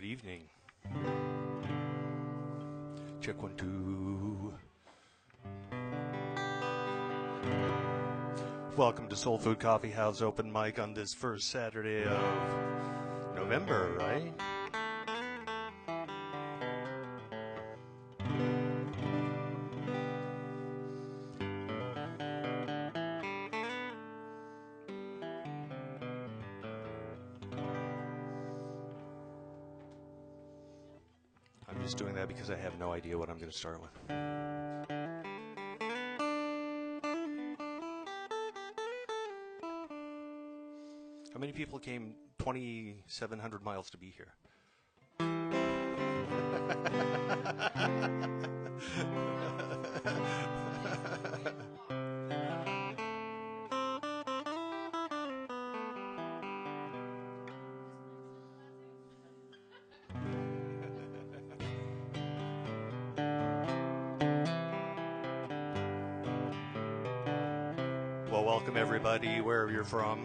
Good evening. Check 1, 2. Welcome to SoulFood Coffee House Open Mic on this first Saturday of November, right? I'm just doing that because I have no idea what I'm going to start with. How many people came 2,700 miles to be here? Well, welcome everybody, wherever you're from.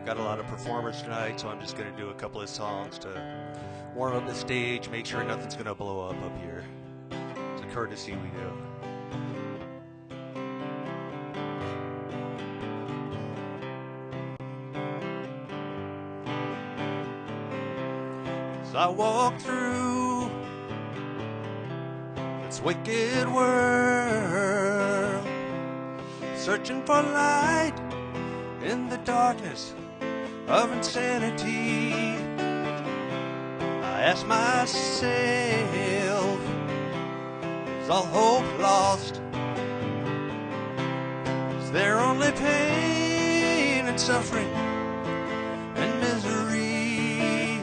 Got a lot of performers tonight, so I'm just going to do a couple of songs to warm up the stage, make sure nothing's going to blow up here. It's a courtesy we do. As I walk through this wicked world, searching for light in the darkness of insanity, I ask myself, is all hope lost? Is there only pain and suffering and misery?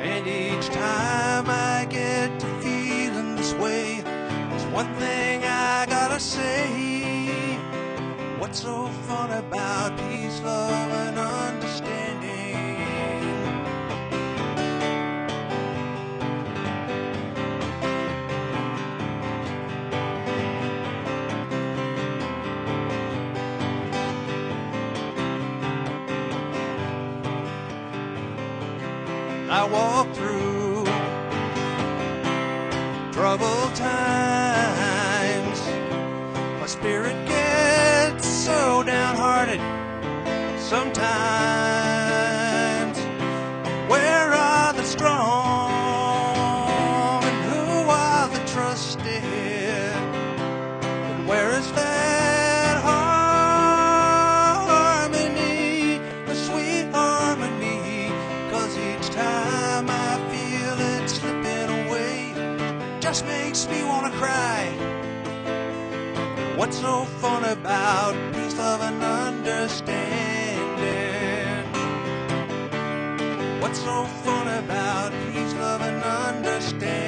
And each time I get to feeling this way, there's one thing I gotta say. What's so fun about peace, love, and understanding? I walk through troubled times, my spirit gets so downhearted sometimes. Where are the strong and who are the trusted? And where is that harmony, the sweet harmony? 'Cause each time I feel it slipping away, it just makes me wanna cry. What's so fun about peace, love, and understanding? What's so fun about peace, love, and understanding?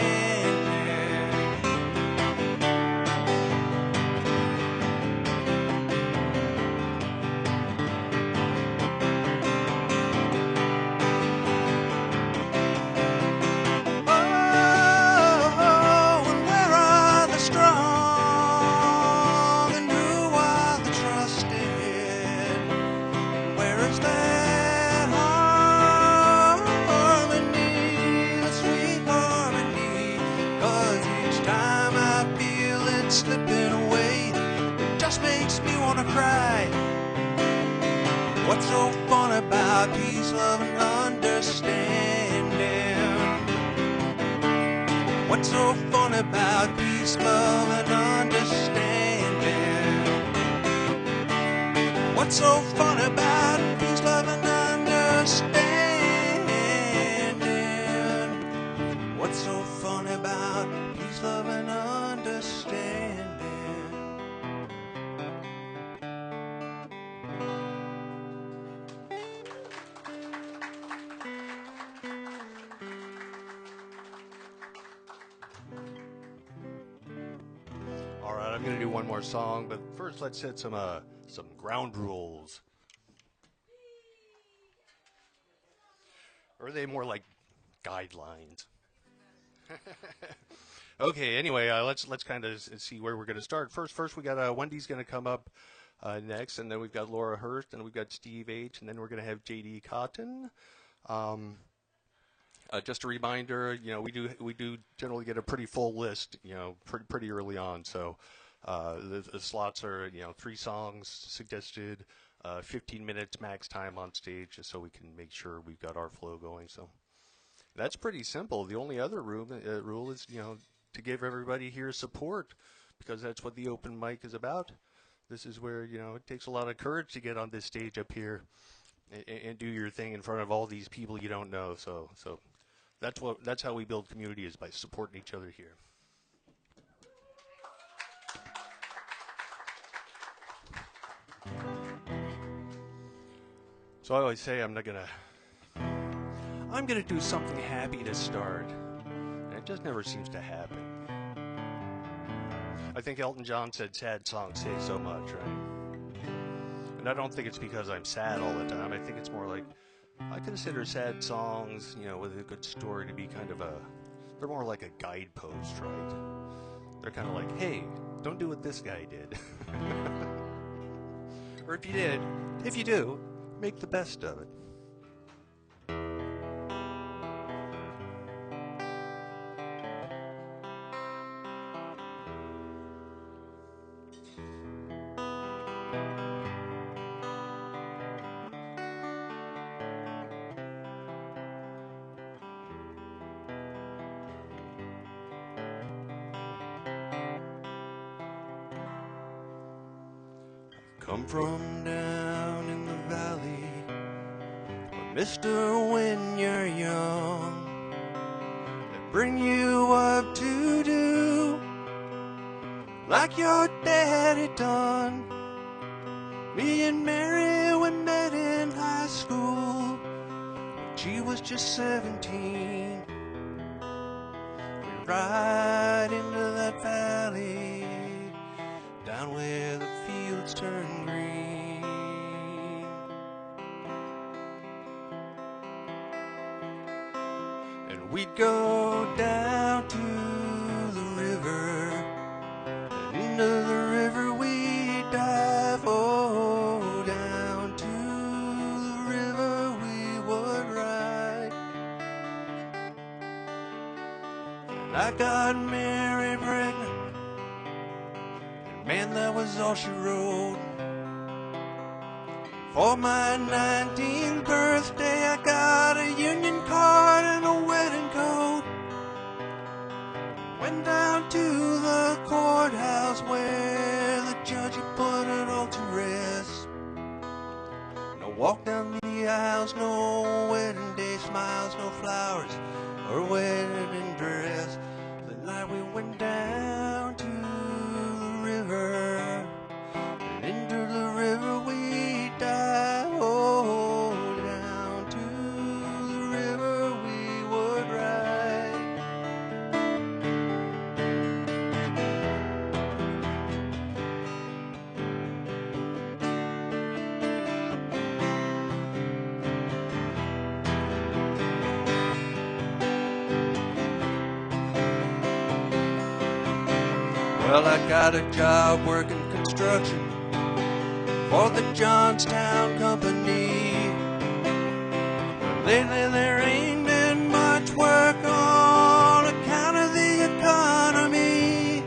Oh, and where are the strong? And who are the trusted? Where is that harmony, the sweet harmony? 'Cause each time I feel it slipping away, it just makes me wanna cry. What's so fun about peace, love, and understanding? What's so fun about peace, love, and understanding? What's so fun about peace, love, and understanding? What's so fun about peace, love, and understanding? All right, I'm going to do one more song, but first let's set some ground rules. Or are they more like guidelines? Okay, anyway, let's kind of see where we're going to start. First we got Wendy's going to come up, next, and then we've got Laura Hurst, and we've got Steve H, and then we're going to have J.D. Cotton. Just a reminder, we do generally get a pretty full list, pretty early on. So the slots are, 3 songs suggested, 15 minutes max time on stage, just so we can make sure we've got our flow going. So that's pretty simple. The only other rule is, to give everybody here support, because that's what the open mic is about. This is where, it takes a lot of courage to get on this stage up here and do your thing in front of all these people you don't know. So that's how we build community, is by supporting each other here. So I always say I'm gonna do something happy to start, and it just never seems to happen. I think Elton John said sad songs say so much, right? And I don't think it's because I'm sad all the time. I think it's more like, I consider sad songs, with a good story, to be they're more like a guidepost, right? They're kind of like, hey, don't do what this guy did. Or if you do, make the best of it. Come from down in the valley, but mister, when you're young, they bring you up to do like your daddy done. Me and Mary, we met in high school when she was just 17. We ride into that valley, down where the fields turn green. And we'd go down to the river, and into the river we'd dive. Oh, down to the river we would ride. And I got Mary pregnant, man, that was all she wrote. For my 19th birthday, I got a union card and a wedding coat. Went down to the courthouse where the judge had put it all to rest. And I walked down the aisles, no wedding day smiles, no flowers or wedding dress. The night we went down to river, and into the river we dive. Oh, down to the river we would ride. Well, I got a job working construction for the Johnstown Company. But lately there ain't been much work on account of the economy.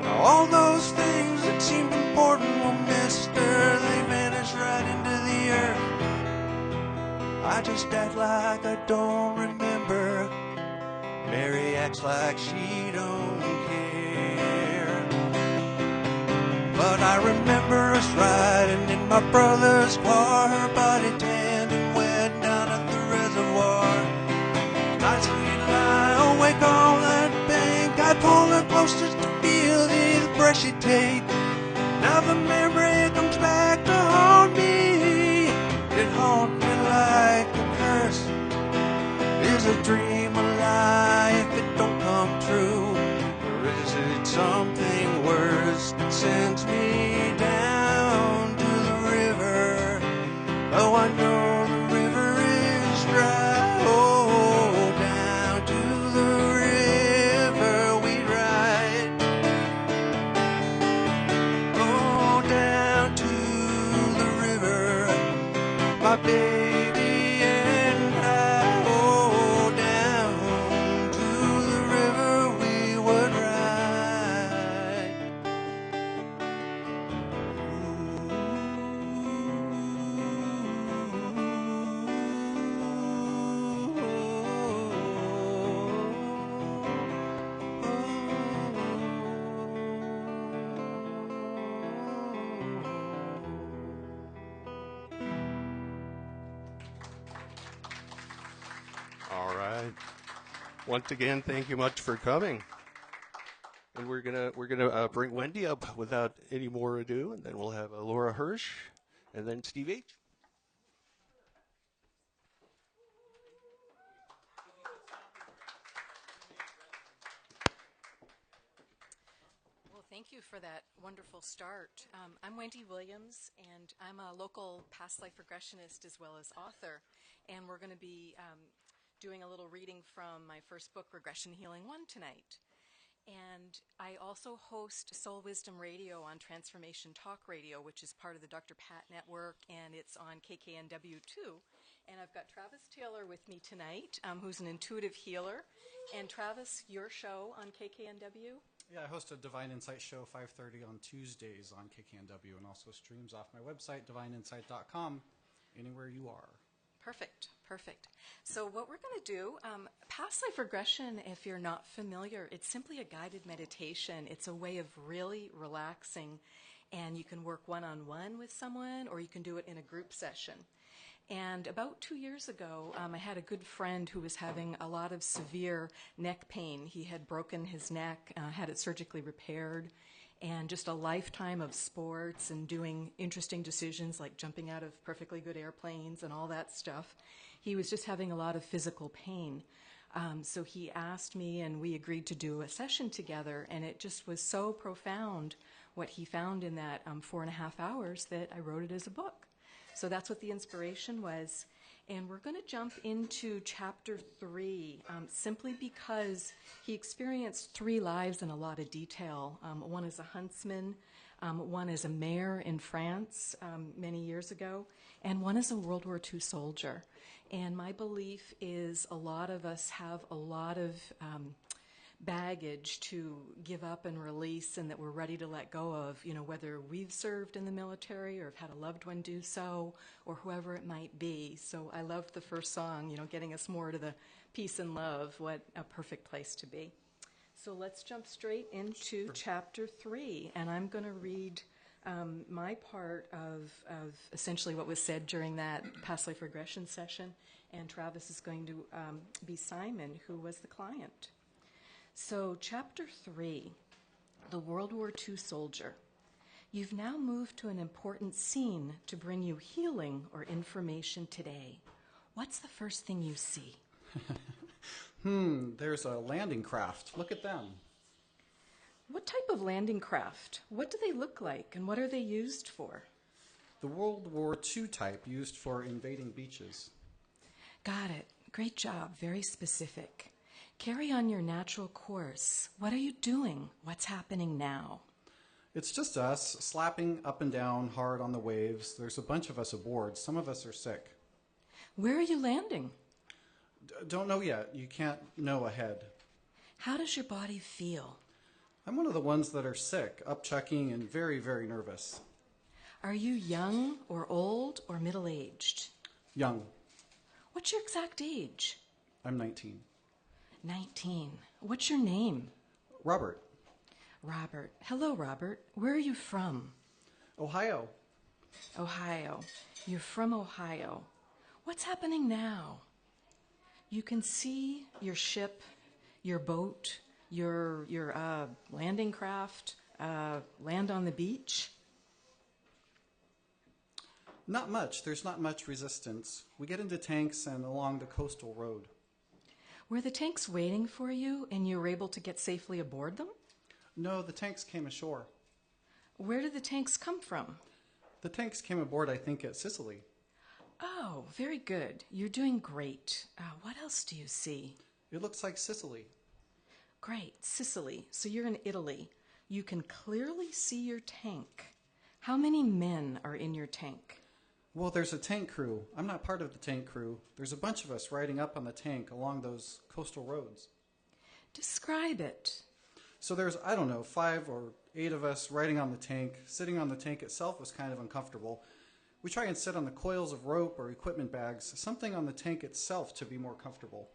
Now, all those things that seemed important, well, mister, they vanished right into the earth. I just act like I don't remember. Mary acts like she don't care. But I remember us riding in my brother's car, her body tanned and wet down at the reservoir. Nights we'd lie awake on that bank, I'd pull her close just to feel the breath she'd take. Now the memory comes back to haunt me. It haunts me like a curse. Is a dream a lie if it don't come true? Or is it something worse that sends me down to the river? Oh, I know the river is dry. Oh, down to the river we ride. Oh, down baby and I, oh, down to the river we would ride. All right. Once again, thank you much for coming. And we're gonna bring Wendy up without any more ado, and then we'll have Laura Hirsch, and then Steve H. Well, thank you for that wonderful start. I'm Wendy Williams, and I'm a local past life regressionist as well as author. And we're going to be doing a little reading from my first book, Regression Healing 1, tonight. And I also host Soul Wisdom Radio on Transformation Talk Radio, which is part of the Dr. Pat Network, and it's on KKNW too. And I've got Travis Taylor with me tonight, who's an intuitive healer. And Travis, your show on KKNW? Yeah, I host a Divine Insight show 5:30 on Tuesdays on KKNW, and also streams off my website, divineinsight.com, anywhere you are. Perfect, perfect. So what we're going to do, past life regression, if you're not familiar, it's simply a guided meditation. It's a way of really relaxing, and you can work one-on-one with someone, or you can do it in a group session. And about 2 years ago, I had a good friend who was having a lot of severe neck pain. He had broken his neck, had it surgically repaired, and just a lifetime of sports and doing interesting decisions like jumping out of perfectly good airplanes and all that stuff. He was just having a lot of physical pain. So he asked me, and we agreed to do a session together, and it just was so profound what he found in that 4.5 hours that I wrote it as a book. So that's what the inspiration was. And we're going to jump into chapter 3, simply because he experienced 3 lives in a lot of detail. One as a huntsman, one as a mayor in France many years ago, and one as a World War II soldier. And my belief is a lot of us have a lot of baggage to give up and release, and that we're ready to let go of, whether we've served in the military or have had a loved one do so, or whoever it might be. So I loved the first song, getting us more to the peace and love. What a perfect place to be. So let's jump straight into chapter 3, and I'm going to read my part of essentially what was said during that past life regression session, and Travis is going to be Simon, who was the client. So, chapter 3, the World War II soldier. You've now moved to an important scene to bring you healing or information today. What's the first thing you see? There's a landing craft. Look at them. What type of landing craft? What do they look like, and what are they used for? The World War II type used for invading beaches. Got it. Great job. Very specific. Carry on your natural course. What are you doing? What's happening now? It's just us, slapping up and down hard on the waves. There's a bunch of us aboard. Some of us are sick. Where are you landing? Don't know yet. You can't know ahead. How does your body feel? I'm one of the ones that are sick, upchucking, and very, very nervous. Are you young or old or middle-aged? Young. What's your exact age? I'm 19. 19. What's your name? Robert. Robert. Hello, Robert. Where are you from? Ohio. Ohio. You're from Ohio. What's happening now? You can see your ship, your boat, your landing craft land on the beach. Not much. There's not much resistance. We get into tanks and along the coastal road. Were the tanks waiting for you and you were able to get safely aboard them? No, the tanks came ashore. Where did the tanks come from? The tanks came aboard, I think, at Sicily. Oh, very good. You're doing great. What else do you see? It looks like Sicily. Great, Sicily. So you're in Italy. You can clearly see your tank. How many men are in your tank? Well, there's a tank crew. I'm not part of the tank crew. There's a bunch of us riding up on the tank along those coastal roads. Describe it. So there's, I don't know, 5 or 8 of us riding on the tank. Sitting on the tank itself was kind of uncomfortable. We try and sit on the coils of rope or equipment bags, something on the tank itself to be more comfortable.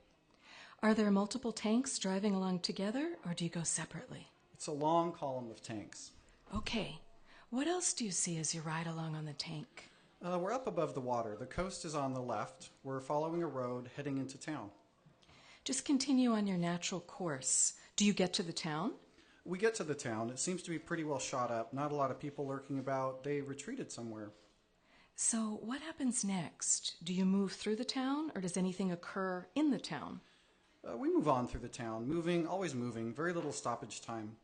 Are there multiple tanks driving along together, or do you go separately? It's a long column of tanks. Okay. What else do you see as you ride along on the tank? We're up above the water. The coast is on the left. We're following a road heading into town. Just continue on your natural course. Do you get to the town? We get to the town. It seems to be pretty well shot up. Not a lot of people lurking about. They retreated somewhere. So what happens next? Do you move through the town, or does anything occur in the town? We move on through the town, moving, always moving, very little stoppage time.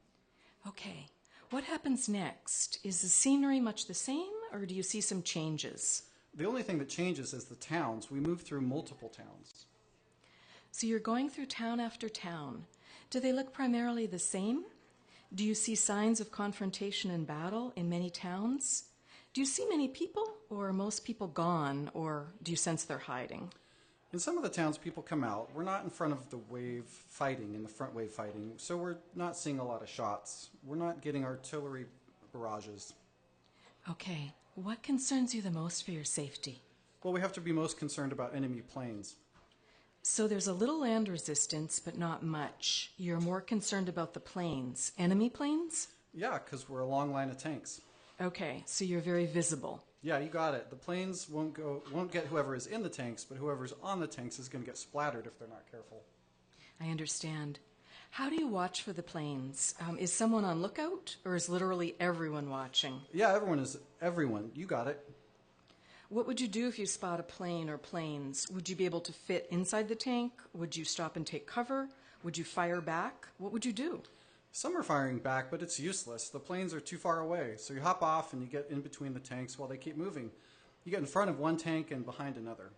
Okay. What happens next? Is the scenery much the same, or do you see some changes? The only thing that changes is the towns. We move through multiple towns. So you're going through town after town. Do they look primarily the same? Do you see signs of confrontation and battle in many towns? Do you see many people, or are most people gone, or do you sense they're hiding? In some of the towns, people come out. We're not in front of the wave fighting, in the front wave fighting, so we're not seeing a lot of shots. We're not getting artillery barrages. Okay. What concerns you the most for your safety? Well, we have to be most concerned about enemy planes. So there's a little land resistance, but not much. You're more concerned about the planes. Enemy planes? Yeah, because we're a long line of tanks. Okay, so you're very visible. Yeah, you got it. The planes won't get whoever is in the tanks, but whoever's on the tanks is going to get splattered if they're not careful. I understand. How do you watch for the planes? Is someone on lookout, or is literally everyone watching? Yeah, everyone. You got it. What would you do if you spot a plane or planes? Would you be able to fit inside the tank? Would you stop and take cover? Would you fire back? What would you do? Some are firing back, but it's useless. The planes are too far away, so you hop off and you get in between the tanks while they keep moving. You get in front of one tank and behind another.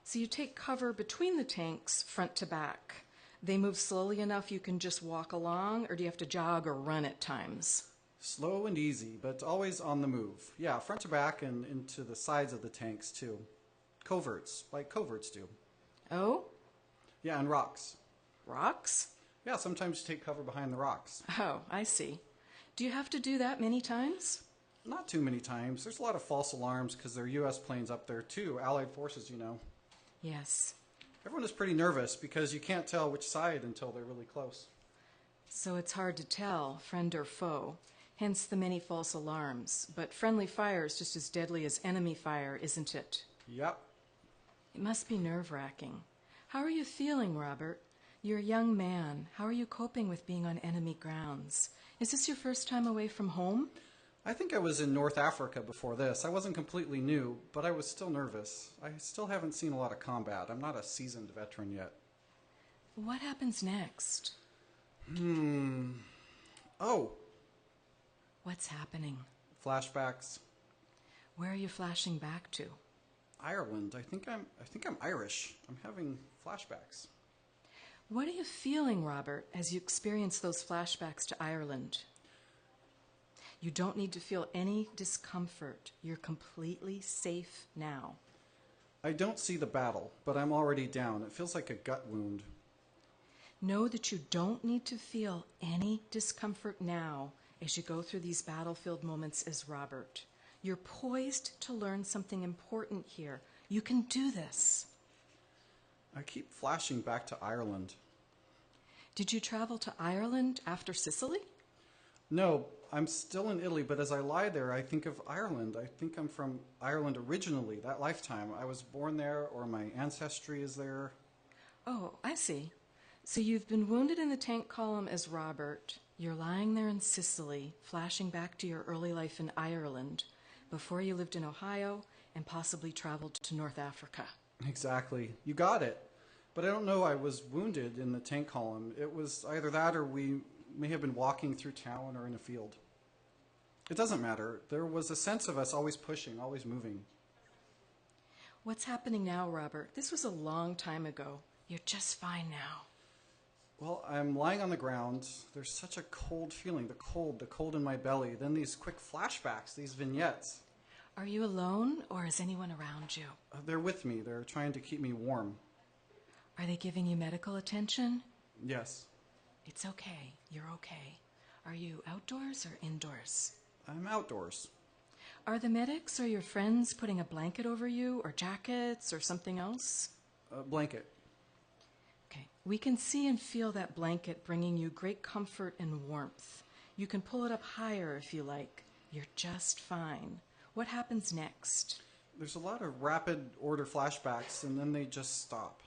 So you take cover between the tanks, front to back. They move slowly enough you can just walk along, or do you have to jog or run at times? Slow and easy, but always on the move. Yeah, front to back and into the sides of the tanks, too. Coverts, like coverts do. Oh? Yeah, and rocks. Rocks? Yeah, sometimes you take cover behind the rocks. Oh, I see. Do you have to do that many times? Not too many times. There's a lot of false alarms because there are U.S. planes up there, too. Allied forces, you know. Yes. Everyone is pretty nervous because you can't tell which side until they're really close. So it's hard to tell, friend or foe, hence the many false alarms. But friendly fire is just as deadly as enemy fire, isn't it? Yep. It must be nerve-wracking. How are you feeling, Robert? You're a young man. How are you coping with being on enemy grounds? Is this your first time away from home? I think I was in North Africa before this. I wasn't completely new, but I was still nervous. I still haven't seen a lot of combat. I'm not a seasoned veteran yet. What happens next? Oh, What's happening? flashbacks. Where are you flashing back to? Ireland. I think I'm Irish. I'm having flashbacks. What are you feeling, Robert, as you experience those flashbacks to Ireland? You don't need to feel any discomfort. You're completely safe now. I don't see the battle, but I'm already down. It feels like a gut wound. Know that you don't need to feel any discomfort now as you go through these battlefield moments as Robert. You're poised to learn something important here. You can do this. I keep flashing back to Ireland. Did you travel to Ireland after Sicily? No, I'm still in Italy, but as I lie there, I think of Ireland. I think I'm from Ireland originally, that lifetime. I was born there, or my ancestry is there. Oh, I see. So you've been wounded in the tank column as Robert. You're lying there in Sicily, flashing back to your early life in Ireland, before you lived in Ohio and possibly traveled to North Africa. Exactly. You got it. But I don't know I was wounded in the tank column. It was either that or we may have been walking through town or in a field. It doesn't matter. There was a sense of us always pushing, always moving. What's happening now, Robert? This was a long time ago. You're just fine now. Well, I'm lying on the ground. There's such a cold feeling, the cold in my belly. Then these quick flashbacks, these vignettes. Are you alone, or is anyone around you? They're with me. They're trying to keep me warm. Are they giving you medical attention? Yes. It's okay. You're okay. Are you outdoors or indoors? I'm outdoors. Are the medics or your friends putting a blanket over you, or jackets, or something else? A blanket. Okay. We can see and feel that blanket bringing you great comfort and warmth. You can pull it up higher if you like. You're just fine. What happens next? There's a lot of rapid order flashbacks, and then they just stop.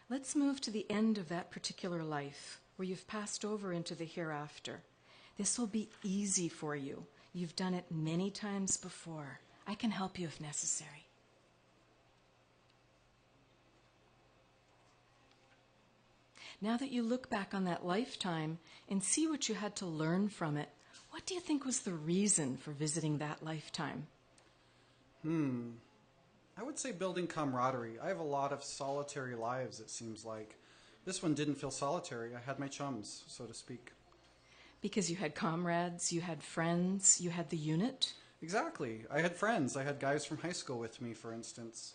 Let's move to the end of that particular life, where you've passed over into the hereafter. This will be easy for you. You've done it many times before. I can help you if necessary. Now that you look back on that lifetime and see what you had to learn from it, what do you think was the reason for visiting that lifetime? I would say building camaraderie. I have a lot of solitary lives, it seems like. This one didn't feel solitary. I had my chums, so to speak. Because you had comrades, you had friends, you had the unit? Exactly. I had friends. I had guys from high school with me, for instance.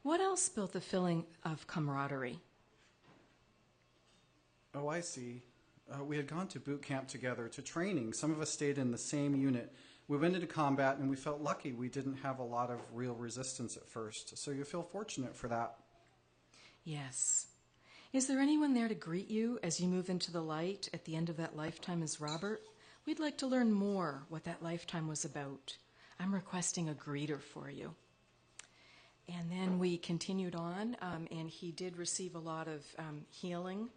What else built the feeling of camaraderie? Oh, I see. We had gone to boot camp together, to training. Some of us stayed in the same unit. We went into combat, and we felt lucky we didn't have a lot of real resistance at first. So you feel fortunate for that. Yes. Is there anyone there to greet you as you move into the light at the end of that lifetime as Robert? We'd like to learn more what that lifetime was about. I'm requesting a greeter for you. And then we continued on, and he did receive a lot of healing.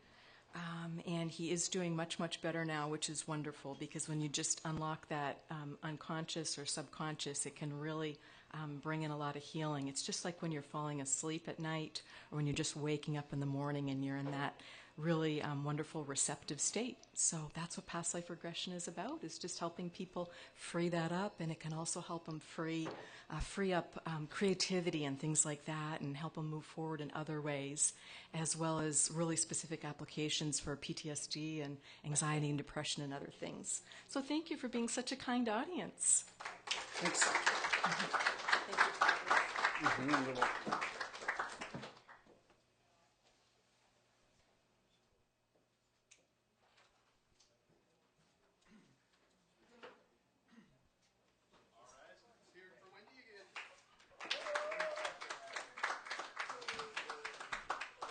And he is doing much, much better now, which is wonderful, because when you just unlock that unconscious or subconscious, it can really bring in a lot of healing. It's just like when you're falling asleep at night, or when you're just waking up in the morning and you're in that really wonderful receptive state. So that's what past life regression is about, is just helping people free that up, and it can also help them free up creativity and things like that, and help them move forward in other ways, as well as really specific applications for PTSD and anxiety and depression and other things. So thank you for being such a kind audience. Thanks.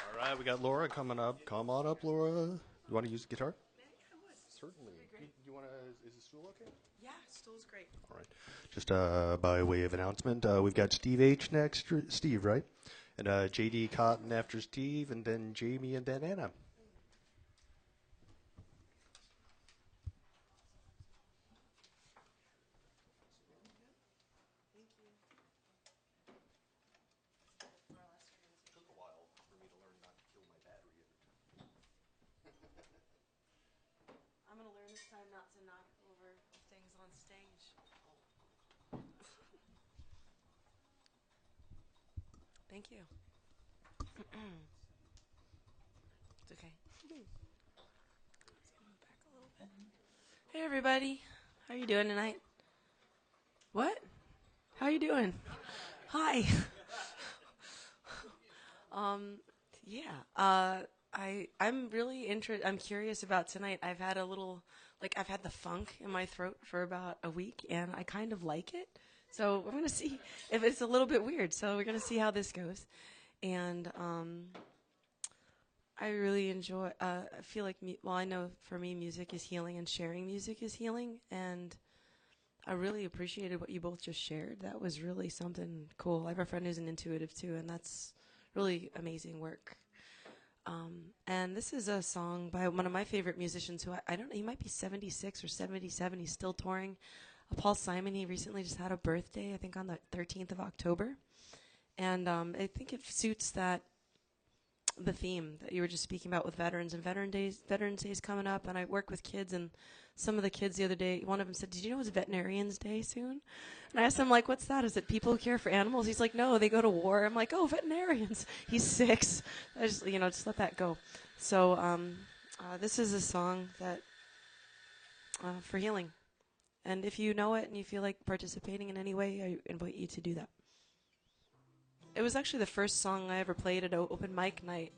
All right, we got Laura coming up. Come on up, Laura. You want to use the guitar? Certainly. You want to? Is the stool okay? Yeah, stool's great. All right. Just by way of announcement, we've got Steve H next. Steve, right? And JD Cotton after Steve, and then Jamie, and then Anna. Took a while for me to learn not to kill my battery every time. I'm going to learn this time not to knock over things on stage. Thank you. It's okay. Let's move back a little bit. Hey, everybody. How are you doing tonight? What? How are you doing? Hi. I'm really I'm curious about tonight. I've had I've had the funk in my throat for about a week, and I kind of like it. So I'm going to see if it's a little bit weird. So we're going to see how this goes. And I really enjoy, I feel like, I know for me music is healing, and sharing music is healing. And I really appreciated what you both just shared. That was really something cool. I have a friend who's an intuitive too, and that's really amazing work. And this is a song by one of my favorite musicians who I don't know, he might be 76 or 77. He's still touring. Paul Simon, he recently just had a birthday, I think on the 13th of October. And I think it suits the theme that you were just speaking about with veterans. And Veterans Day is coming up, and I work with kids, and some of the kids the other day, one of them said, "Did you know it's Veterinarians Day soon?" And I asked him, like, what's that? Is it people who care for animals? He's like, no, they go to war. I'm like, oh, veterinarians. He's 6. I just, just let that go. So this is a song that for healing. And if you know it and you feel like participating in any way, I invite you to do that. It was actually the first song I ever played at an open mic night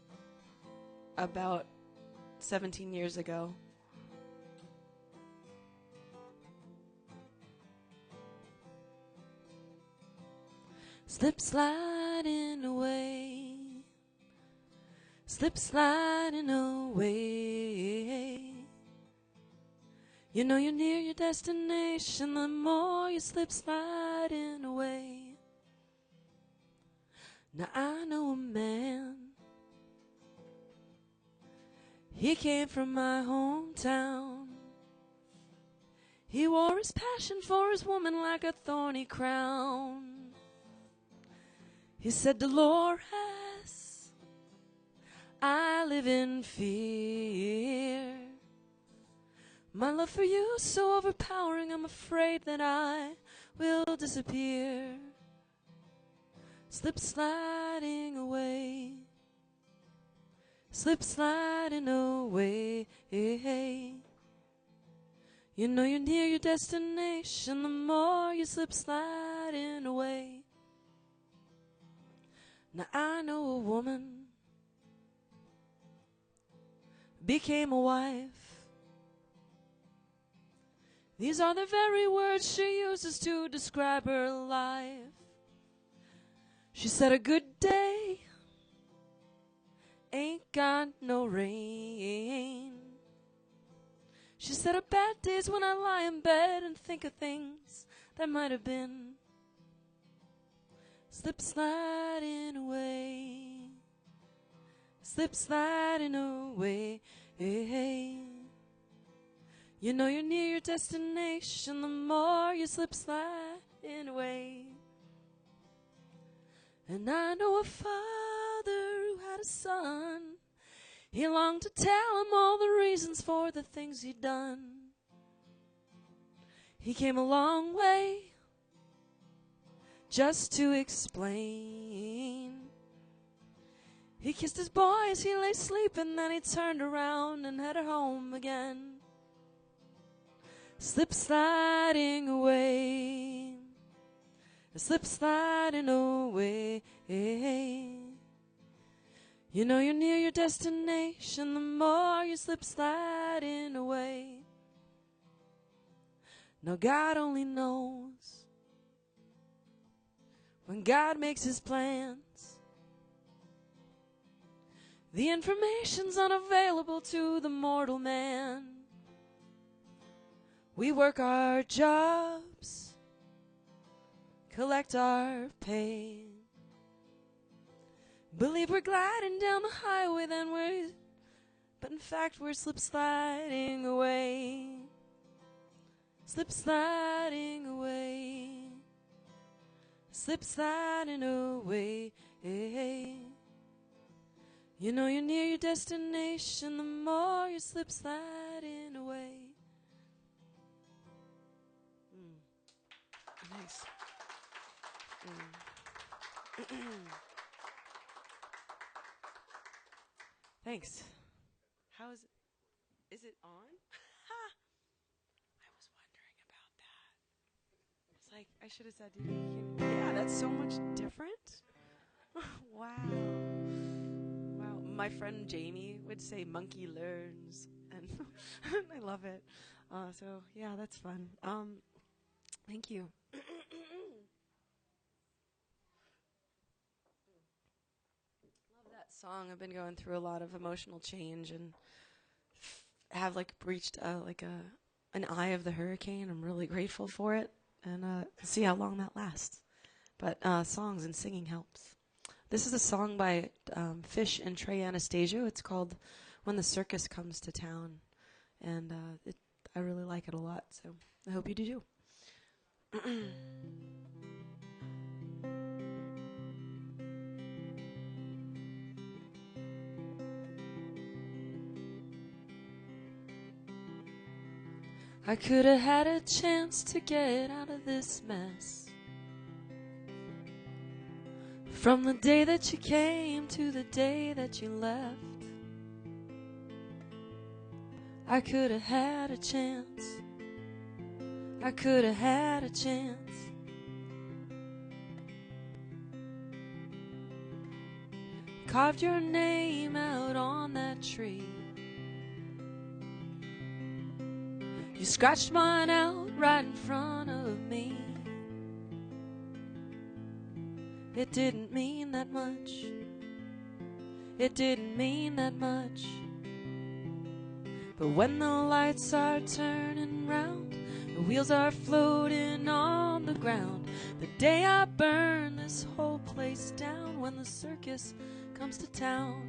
about 17 years ago. Slip sliding away, slip sliding away. You know you're near your destination the more you slip sliding away. Now I know a man, he came from my hometown. He wore his passion for his woman like a thorny crown. He said, Dolores, I live in fear. My love for you is so overpowering, I'm afraid that I will disappear. Slip sliding away, slip sliding away. You know you're near your destination the more you slip sliding away. Now I know a woman became a wife. These are the very words she uses to describe her life. She said a good day ain't got no rain. She said a bad day's when I lie in bed and think of things that might have been. Slip sliding away, slip sliding away. You know you're near your destination the more you slip sliding away. And I know a father who had a son. He longed to tell him all the reasons for the things he'd done. He came a long way just to explain. He kissed his boy as he lay sleeping, then he turned around and headed home again. Slip sliding away, slip sliding away. You know you're near your destination the more you slip sliding away. Now God only knows when God makes his plans. The information's unavailable to the mortal man. We work our jobs, collect our pay, believe we're gliding down the highway, but in fact we're slip sliding away, slip sliding away, slip sliding away. You know you're near your destination the more you slip sliding away. Nice. Thanks. How is it? Is it on? I was wondering about that. It's like I should have said, yeah, that's so much different. Wow. Wow. My friend Jamie would say monkey learns, and I love it. So yeah, that's fun. Thank you. Love that song. I've been going through a lot of emotional change and have reached an eye of the hurricane. I'm really grateful for it, and see how long that lasts. But songs and singing helps. This is a song by Fish and Trey Anastasio. It's called "When the Circus Comes to Town," and I really like it a lot. So I hope you do too. I could have had a chance to get out of this mess. From the day that you came to the day that you left, I could have had a chance. I could have had a chance. Carved your name out on that tree. You scratched mine out right in front of me. It didn't mean that much. It didn't mean that much. But when the lights are turning round, the wheels are floating on the ground, the day I burn this whole place down, when the circus comes to town.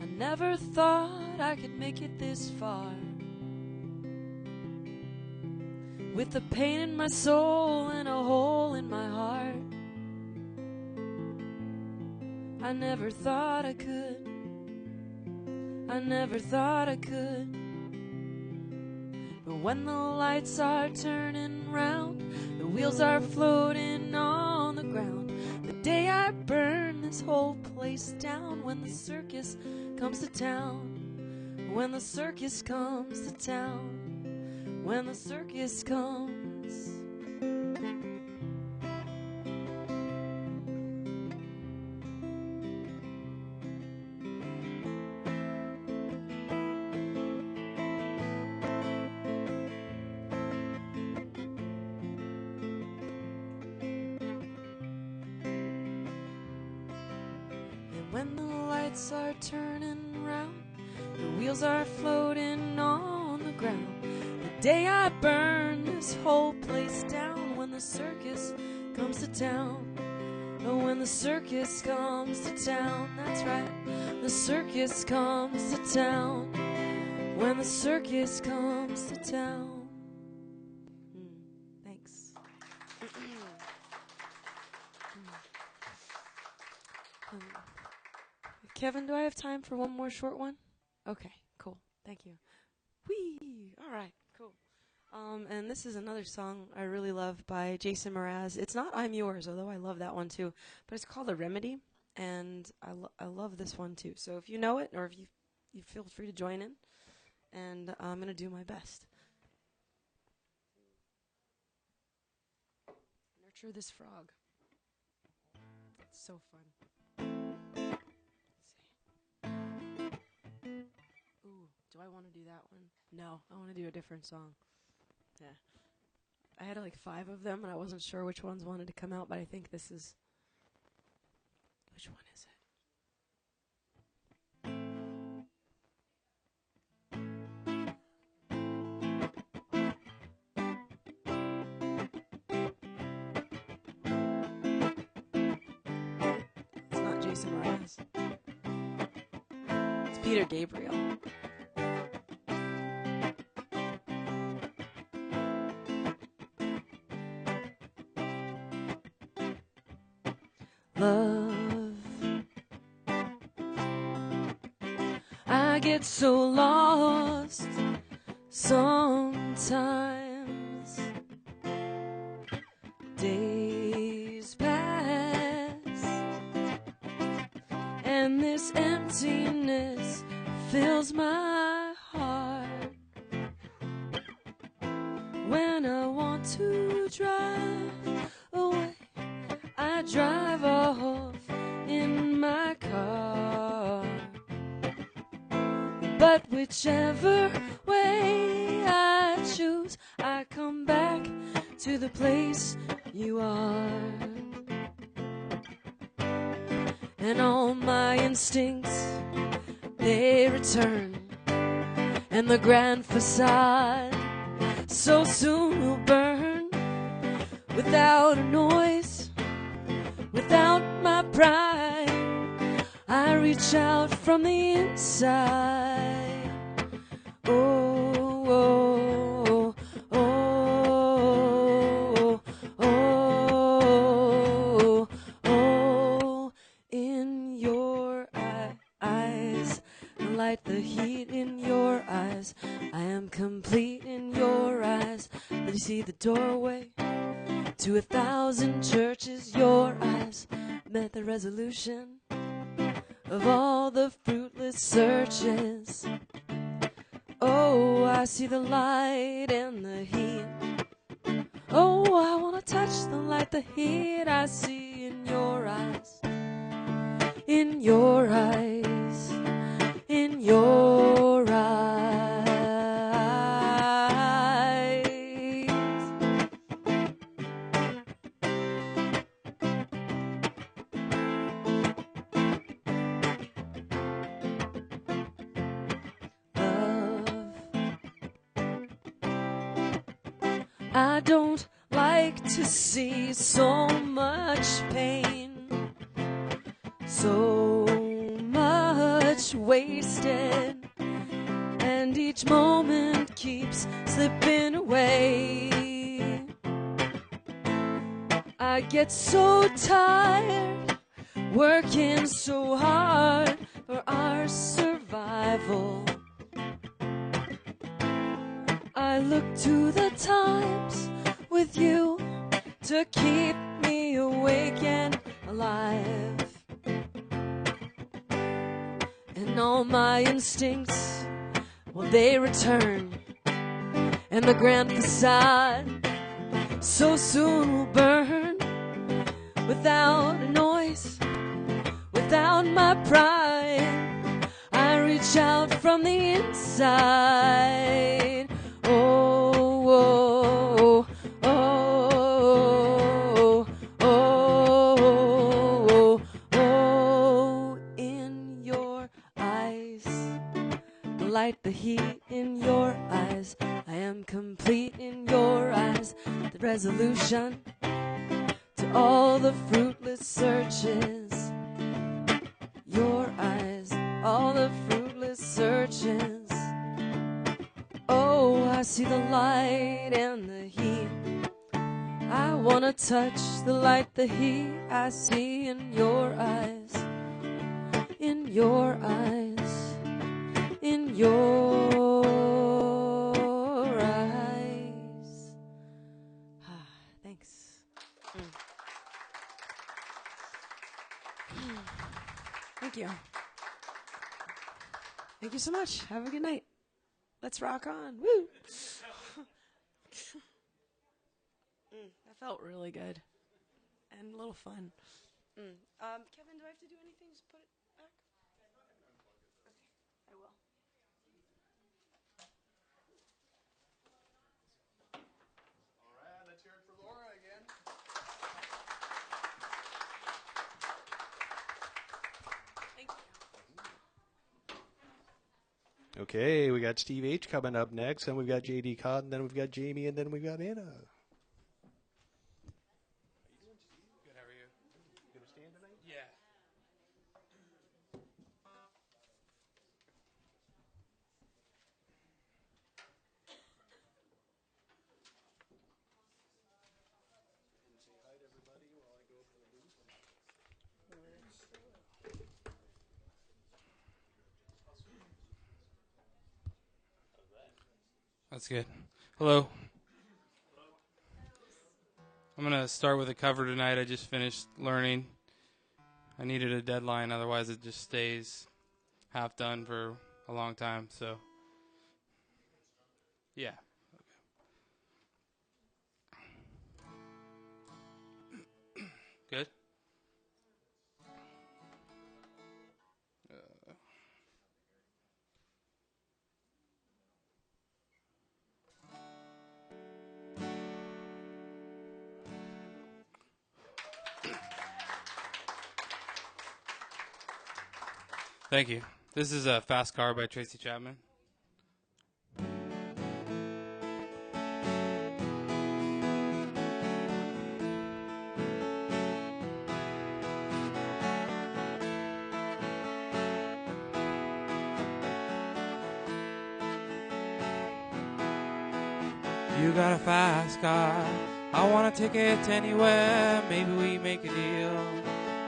I never thought I could make it this far, with the pain in my soul and a hole in my heart. I never thought I could. I never thought I could. But when the lights are turning round, the wheels are floating on the ground, the day I burn this whole place down, when the circus comes to town. When the circus comes to town. When the circus comes. And when the lights are turning round, the wheels are floating on the ground, the day I burn this whole place down, when the circus comes to town. Oh, when the circus comes to town, that's right, the circus comes to town. When the circus comes to town. Thanks. Kevin, do I have time for one more short one? Okay, cool. Thank you. Whee! All right, cool. And this is another song I really love by Jason Mraz. It's not I'm Yours, although I love that one too, but it's called A Remedy, and I love this one too. So if you know it, or if you feel free to join in, and I'm going to do my best. Nurture this frog. It's so fun. Let's see. Ooh, do I want to do that one? No, I want to do a different song. Yeah. I had like 5 of them, and I wasn't sure which ones wanted to come out, but I think this is... Which one is it? It's not Jason Mraz. It's Peter Gabriel. Love, I get so lost sometimes. Days pass, and this emptiness fills my heart. When I want to drive away, I drive off in my car. But whichever way I choose, I come back to the place you are. And all my instincts, they return, and the grand facade so soon will burn. Without a noise, without my pride, I reach out from the inside. Oh, oh, oh, oh, oh, oh, in your eyes, light the heat in your eyes. I am complete in your eyes. Let me see the doorway to 1,000 churches. Your eyes met the resolution of all the fruitless searches. Oh, I see the light and the heat. Oh, I want to touch the light, the heat I see in your eyes. In your eyes. In your eyes. Love, I don't like to see so much pain, so much wasted, and each moment keeps slipping away. I get so tired, working so hard for our survival. I look to the times with you to keep me awake and alive. And all my instincts, well, they return. And the grand facade so soon will burn. Without a noise, without my pride, I reach out from the inside. Oh, oh, oh, oh, oh, oh, in your eyes, the light, the heat in your eyes. I am complete in your eyes, the resolution to all the fruitless searches. Your eyes, all the fruitless searches. Oh, I see the light and the heat. I wanna touch the light, the heat I see in your eyes. In your eyes. In your eyes. Thanks. Thank you. Thank you so much. Have a good night. Let's rock on. Woo! That felt really good and a little fun. Kevin, do I have to do anything? Just put it back? Okay, I will. All right, let's hear it for Laura again. Thank you. Okay, we got Steve H coming up next, and we've got JD Cotton, then we've got Jamie, and then we've got Anna. Good, how are you? You gonna stand tonight? Yeah. That's good. Hello. I'm going to start with a cover tonight. I just finished learning. I needed a deadline, otherwise it just stays half done for a long time. So, yeah. Good? Thank you. This is a Fast Car by Tracy Chapman. You got a fast car, I want a ticket anywhere. Maybe we make a deal.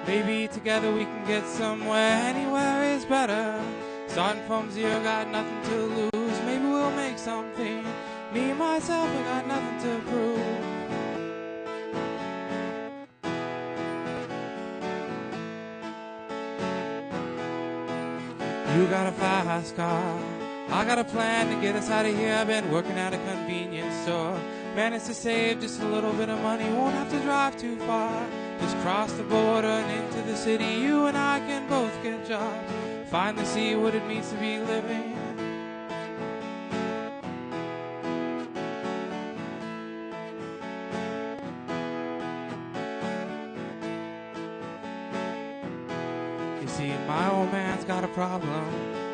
Maybe together we can get somewhere. Anywhere is better. Starting from zero, got nothing to lose. Maybe we'll make something. Me, myself, I got nothing to prove. You got a fast car. I got a plan to get us out of here. I've been working at a convenience store. Managed to save just a little bit of money. Won't have to drive too far. Just cross the border and into the city. You and I can both get jobs. Finally see what it means to be living. You see, my old man's got a problem.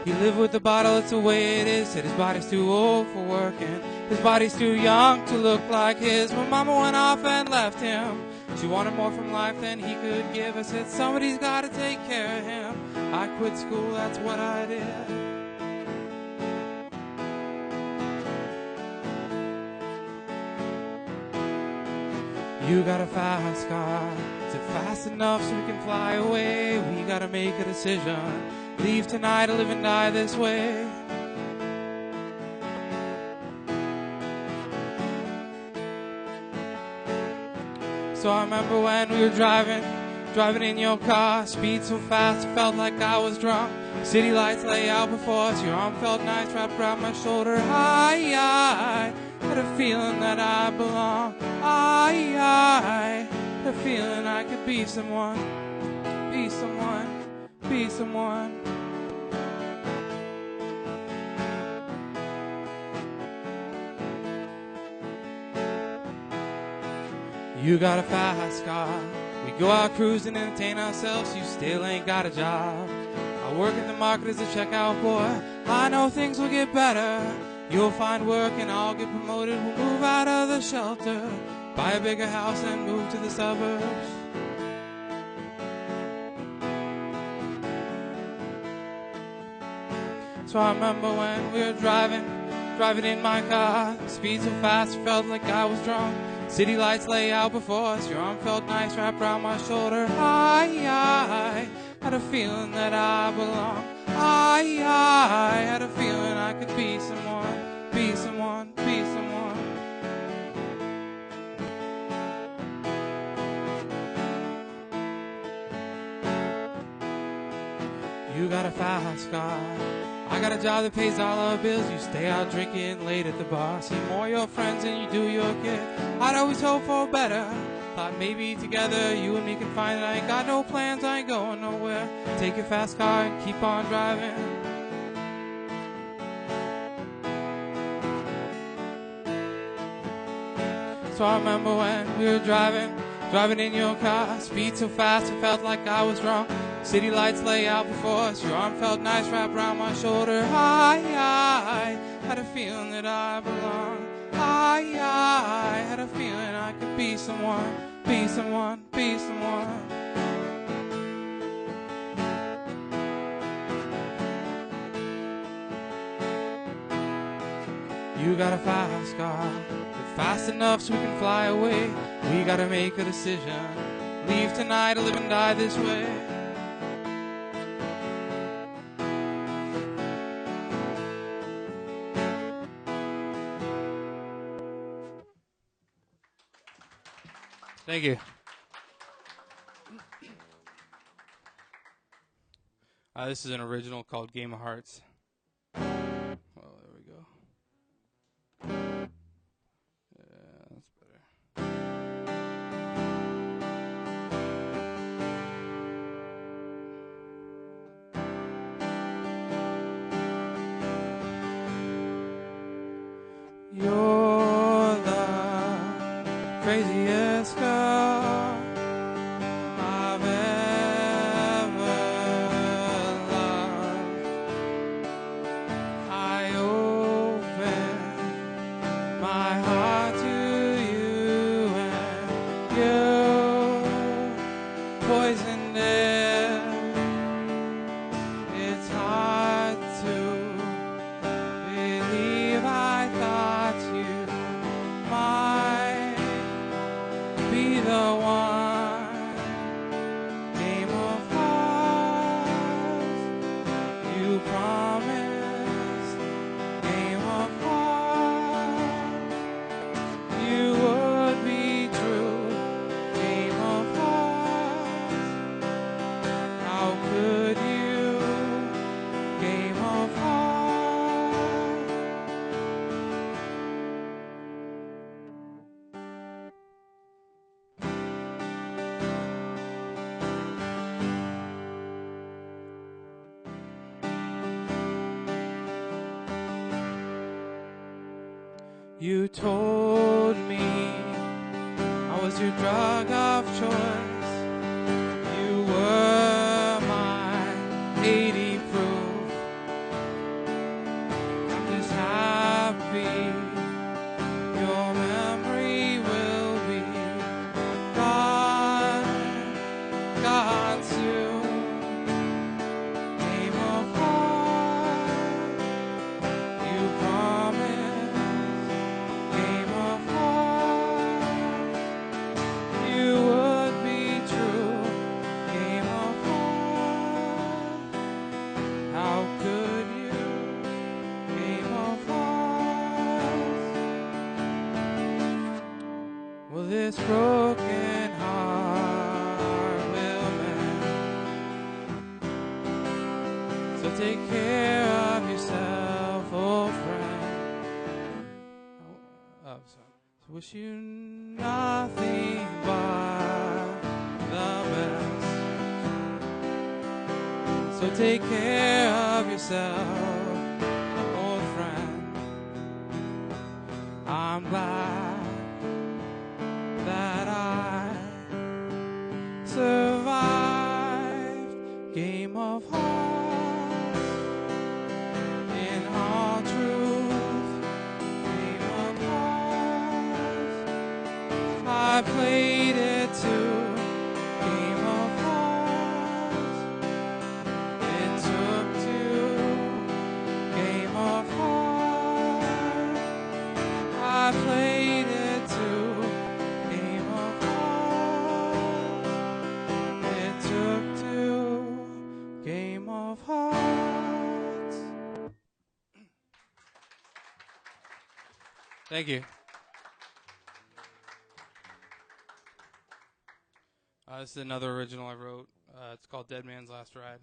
He lived with the bottle, it's the way it is. Said his body's too old for working. His body's too young to look like his. When mama went off and left him, she wanted more from life than he could give. I said, somebody's got to take care of him. I quit school, that's what I did. You got a fast car. Is it fast enough so we can fly away? We gotta make a decision. Leave tonight or live and die this way. So I remember when we were driving in your car. Speed so fast, it felt like I was drunk. City lights lay out before us. Your arm felt nice wrapped around my shoulder. I had a feeling that I belong. I had a feeling I could be someone. Be someone. Be someone. You got a fast car. We go out cruising and entertain ourselves. You still ain't got a job. I work in the market as a checkout boy. I know things will get better. You'll find work and I'll get promoted. We'll move out of the shelter, buy a bigger house and move to the suburbs. So I remember when we were driving in my car. Speed so fast, it felt like I was drunk. City lights lay out before us. Your arm felt nice wrapped around my shoulder. I had a feeling that I belong. I had a feeling I could be someone. Be someone. Be someone. You got a fast car. I got a job that pays all our bills. You stay out drinking late at the bar. See more your friends than you do your kid. I'd always hope for better. Thought maybe together you and me can find it. I ain't got no plans, I ain't going nowhere. Take your fast car and keep on driving. So I remember when we were driving in your car. Speed so fast, it felt like I was drunk. City lights lay out before us. Your arm felt nice wrapped around my shoulder. I had a feeling that I belong. I had a feeling I could be someone. Be someone. Be someone. You got a fast car. Fast enough so we can fly away. We gotta make a decision. Leave tonight or live and die this way. Thank you. This is an original called Game of Hearts. Well, there we go. Yeah, that's better. You're the craziest girl I've ever loved. I open my heart to you and you poisoned it. It's hard to believe I thought you might You told me I was your drug of choice. You were my 80 proof. I'm just happy your memory will be gone soon. Game of heart, you promised. Game of heart, you would be true. Game of heart, how could you? Game of hearts, well, this broken heart will mend. So take care of yourself, old friend. Oh, sorry. So wish you nothing but the best. So take care of yourself, old friend. I'm glad that I survived. Game of hearts, in all truth. Game of hearts, I played it too. Game of hearts, it took two. Game of hearts, I played it too. Game of hearts, it took two. Game of hearts. Thank you. This is another original I wrote. It's called Dead Man's Last Ride.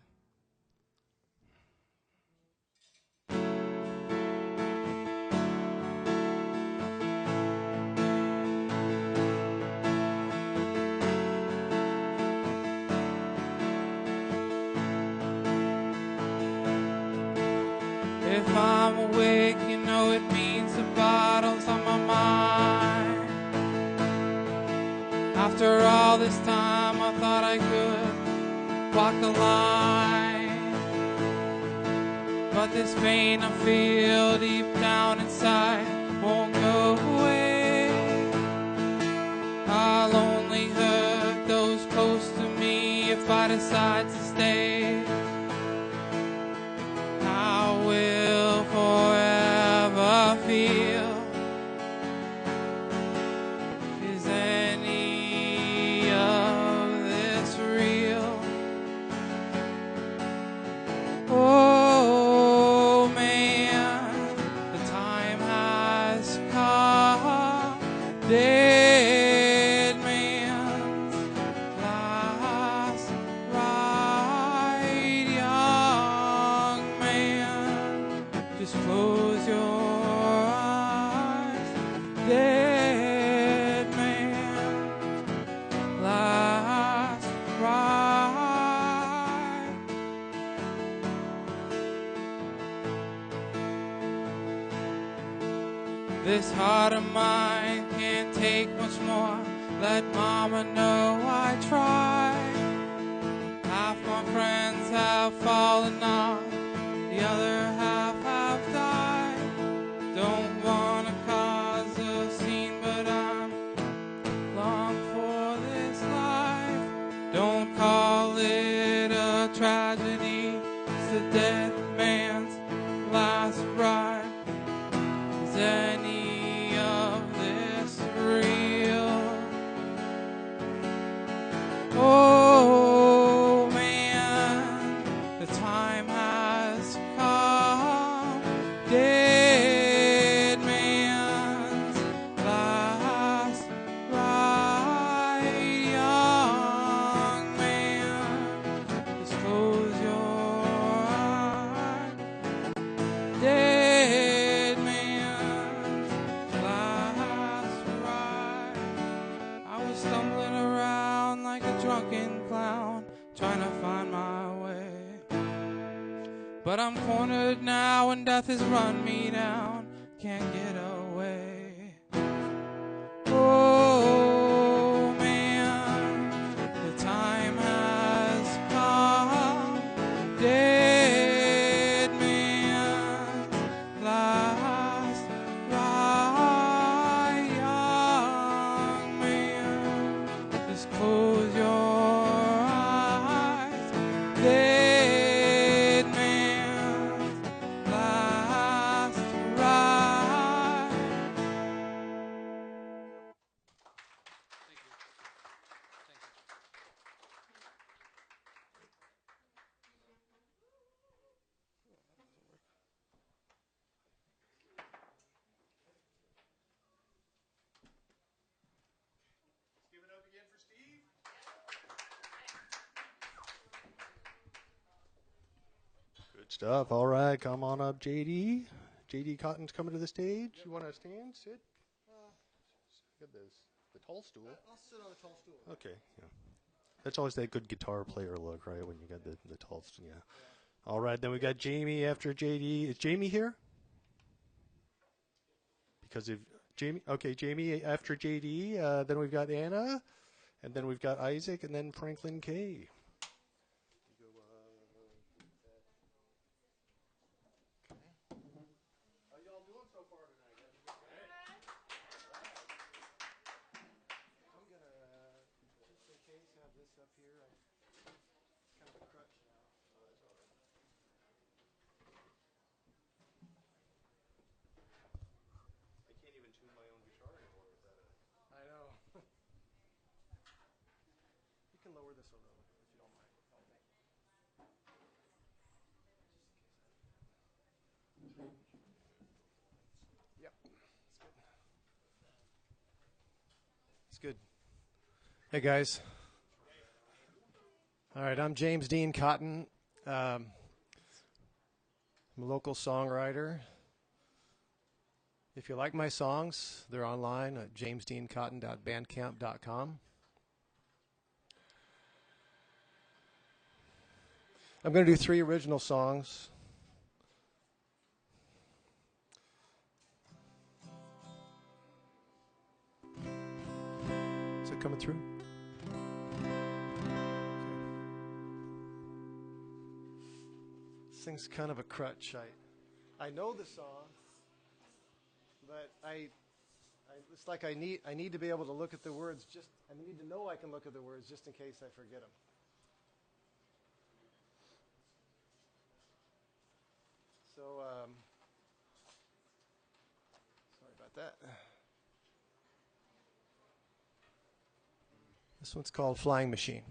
If I'm awake, you know it means the bottle's on my mind. After all this time, I thought I could walk the line. But this pain I feel deep down inside won't go away. I'll only hurt those close to me if I decide to stay. I will forever feel. Is any of this real? Oh man, the time has come. Dead man's last ride, young man. Just close your eyes. Dead man, last ride. This heart of mine can't take much more. Let mama know I tried. Half my friends have fallen off, the other half have died. Don't wanna cause a scene, but I'm long for this life. Don't call it a tragedy, it's the dead man's last ride. Is any of this real? Oh man, the time has come. Dead man's last ride, young man. Just close your eyes. Dead man's last ride. I was stumbling around like a drunken clown, trying to find my way. But I'm cornered now and death has run me down, can't get away. stuff. All right, come on up, JD. JD Cotton's coming to the stage. You want to stand? Sit? Get this. The tall stool. I'll sit on the tall stool. Okay, yeah. That's always that good guitar player look, right? When you got the tall stool, yeah. All right, then we got Jamie after JD. Is Jamie here? Because if Jamie, okay, Jamie after JD. Then we've got Anna, and then we've got Isaac, and then Franklin K. You can lower this a little, if you don't mind. Yep, it's good. Hey guys. All right, I'm James Dean Cotton. I'm a local songwriter. If you like my songs, they're online at jamesdeancotton.bandcamp.com. I'm going to do 3 original songs. Is it coming through? This thing's kind of a crutch. I know the song, but it's like I need to be able to look at the words. I need to know I can look at the words just in case I forget them. So, sorry about that. This one's called Flying Machine.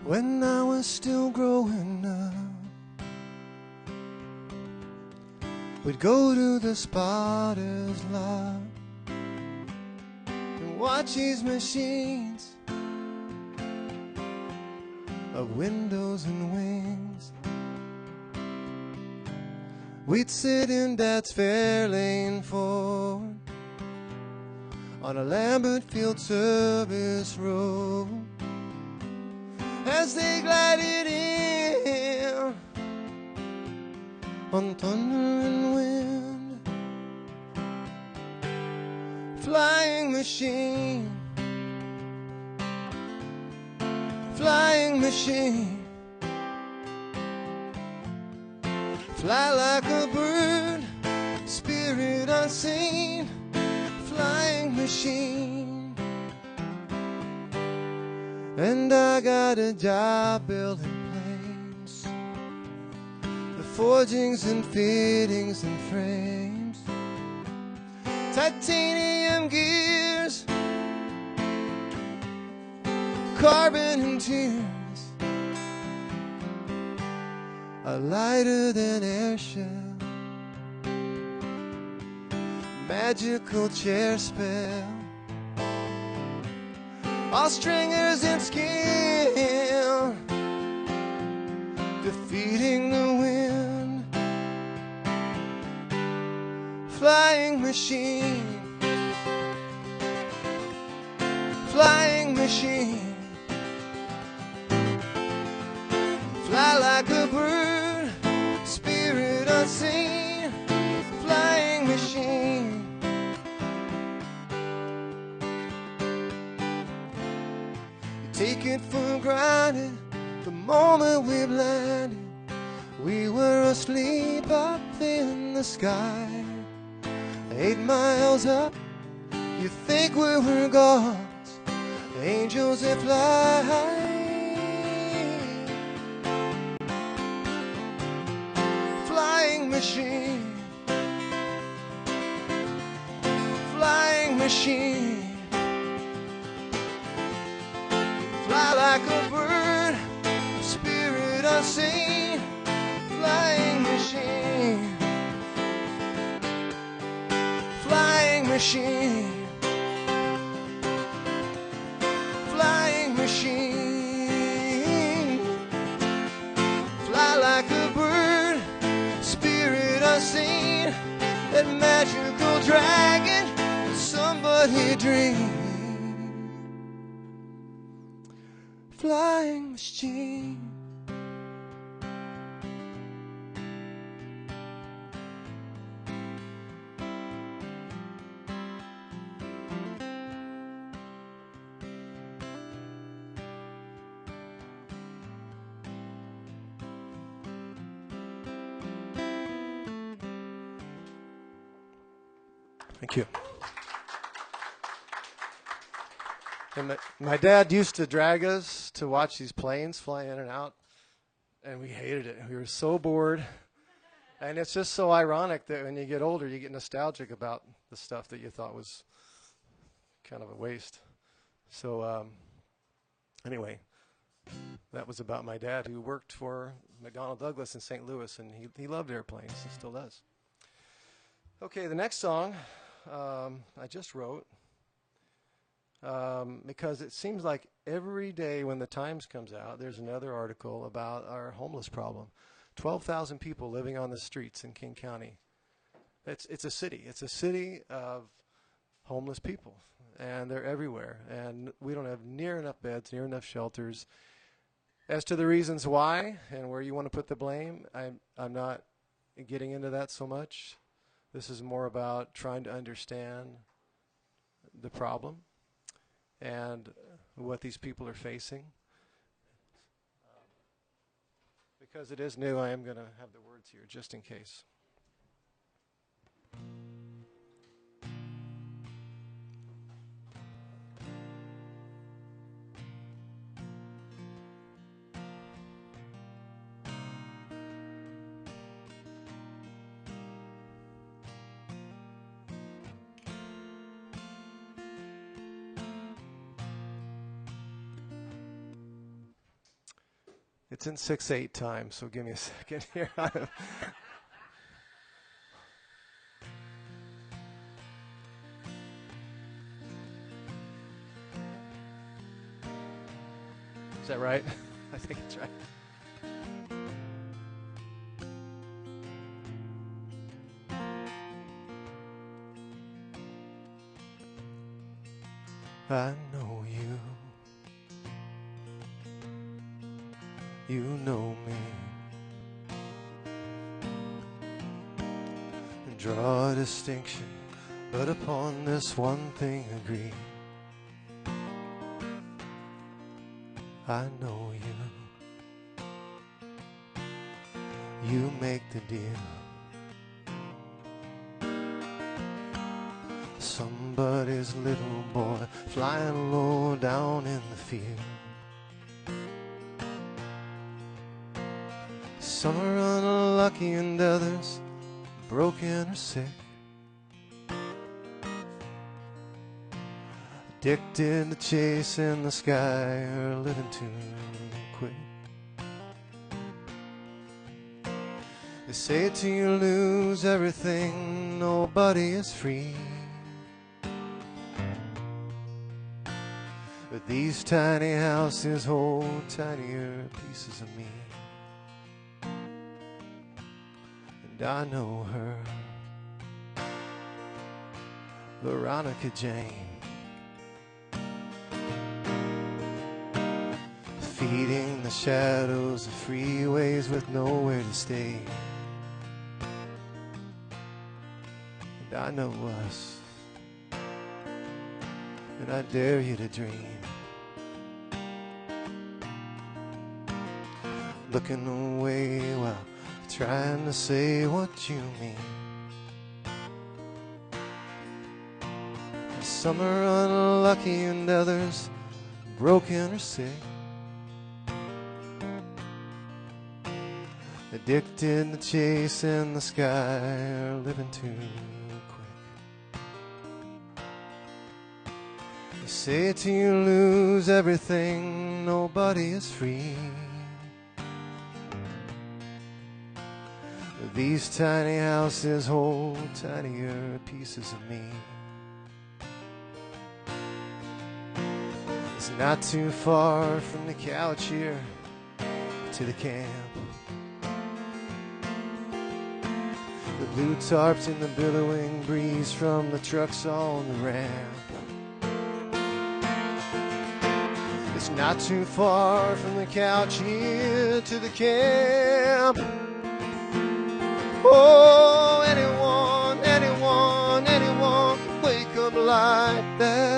When I was still growing up, we'd go to the spotter's lot and watch these machines of windows and wings. We'd sit in Dad's Fairlane Ford on a Lambert Field Service Road as they glided in on thunder and wind. Flying machine, flying machine, fly like a bird, spirit unseen. Flying machine. And I got a job building planes, the forgings and fittings and frames, titanium gears, carbon and tears, a lighter than air shell, magical chair spell, all stringers and skill, defeating the wind. Flying machine, flying machine, fly like a bird, spirit unseen. Flying machine. Take it for granted, the moment we landed, we were asleep up in the sky. 8 miles up, you think we were gods, angels that fly high. Flying machine, flying machine, fly like a bird, spirit unseen. Flying machine, flying machine, flying machine, fly like a bird, spirit unseen, that magical dragon somebody dreamed. Flying machine. Thank you. And my dad used to drag us to watch these planes fly in and out, and we hated it. We were so bored. And it's just so ironic that when you get older, you get nostalgic about the stuff that you thought was kind of a waste. So anyway, that was about my dad, who worked for McDonnell Douglas in St. Louis, and he loved airplanes. He still does. Okay, the next song I just wrote because it seems like every day when the Times comes out, there's another article about our homeless problem. 12,000 people living on the streets in King County. It's a city. It's a city of homeless people, and they're everywhere. And we don't have near enough beds, near enough shelters. As to the reasons why and where you want to put the blame, I'm not getting into that so much. This is more about trying to understand the problem and what these people are facing. Because it is new, I am going to have the words here just in case. It's in 6/8 time, so give me a second here. Is that right? I think it's right. I know you. You know me. And draw a distinction, but upon this one thing agree. I know you. You make the deal. Somebody's little boy flying low down in the field. Some are unlucky and others broken or sick, addicted to chasing the sky or living too quick. They say till you lose everything, nobody is free. But these tiny houses hold tinier pieces of me. And I know her, Veronica Jane, feeding the shadows of freeways with nowhere to stay. And I know us, and I dare you to dream. Looking away while trying to say what you mean. Some are unlucky and others broken or sick, addicted to chasing the sky or living too quick. They say till you lose everything, nobody is free. These tiny houses hold tinier pieces of me. It's not too far from the couch here to the camp. The blue tarps in the billowing breeze from the trucks on the ramp. It's not too far from the couch here to the camp. Oh, anyone, anyone, anyone can wake up like that.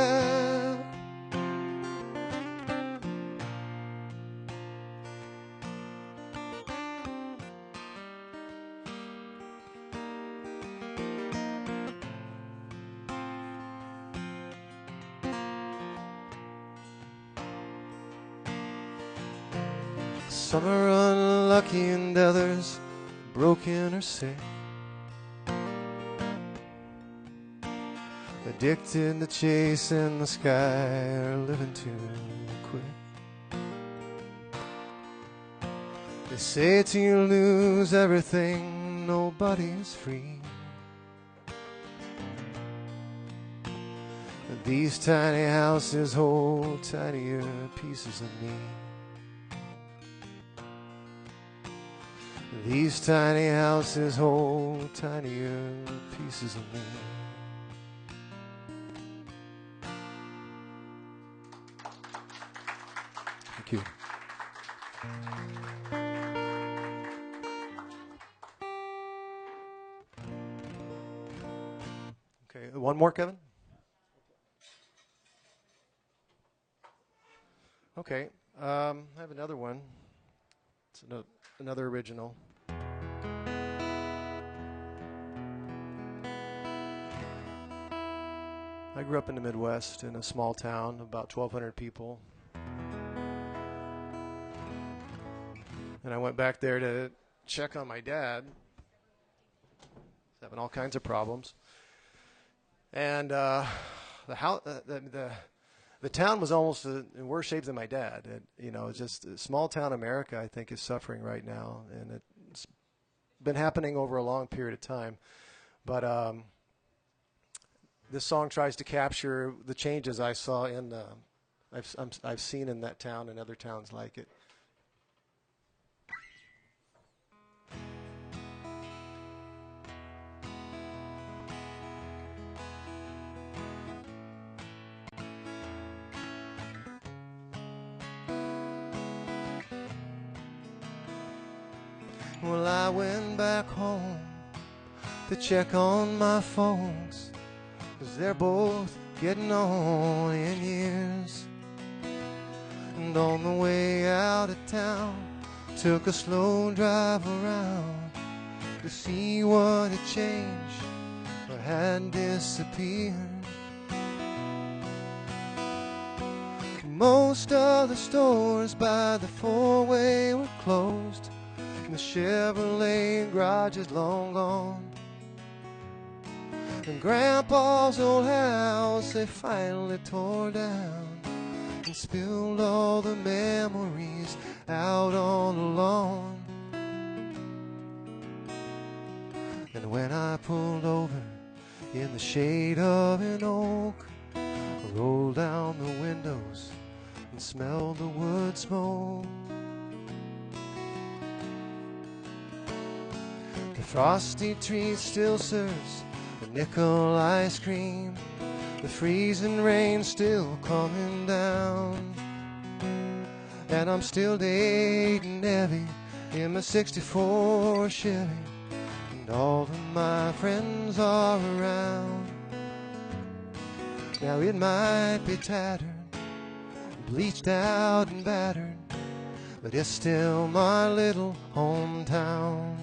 Some are unlucky and others broken or sick, addicted to chasing the sky or living too quick. They say till you lose everything, nobody's free. These tiny houses hold tinier pieces of me. These tiny houses hold tinier pieces of me. Thank you. Okay, one more, Kevin? Okay, I have another one. It's another original. I grew up in the Midwest in a small town, about 1,200 people. And I went back there to check on my dad. He's having all kinds of problems. And the town was almost in worse shape than my dad. It's just small town America, I think, is suffering right now. And it's been happening over a long period of time. But this song tries to capture the changes I saw I've seen in that town and other towns like it. Well, I went back home to check on my folks, 'cause they're both getting on in years. And on the way out of town, took a slow drive around to see what had changed or had disappeared. Most of the stores by the four-way were closed, and the Chevrolet garage is long gone. And Grandpa's old house they finally tore down and spilled all the memories out on the lawn. And when I pulled over in the shade of an oak, I rolled down the windows and smelled the wood smoke. The frosty tree still serves a nickel ice cream. The freezing rain still coming down. And I'm still dating Debbie in my 64 Chevy. And all of my friends are around. Now it might be tattered, bleached out and battered, but it's still my little hometown.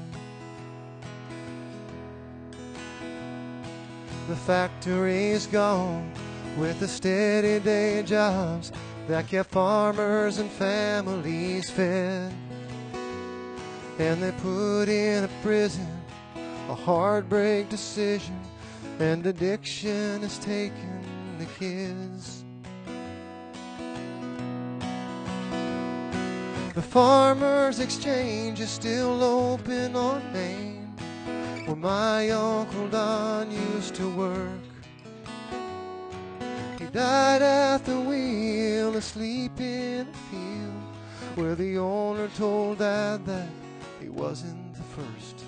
The factory's gone, with the steady day jobs that kept farmers and families fed. And they put in a prison a heartbreak decision, and addiction has taken the kids. The Farmers Exchange is still open on Main, where my Uncle Don used to work. He died at the wheel, asleep in a field, where the owner told Dad that he wasn't the first.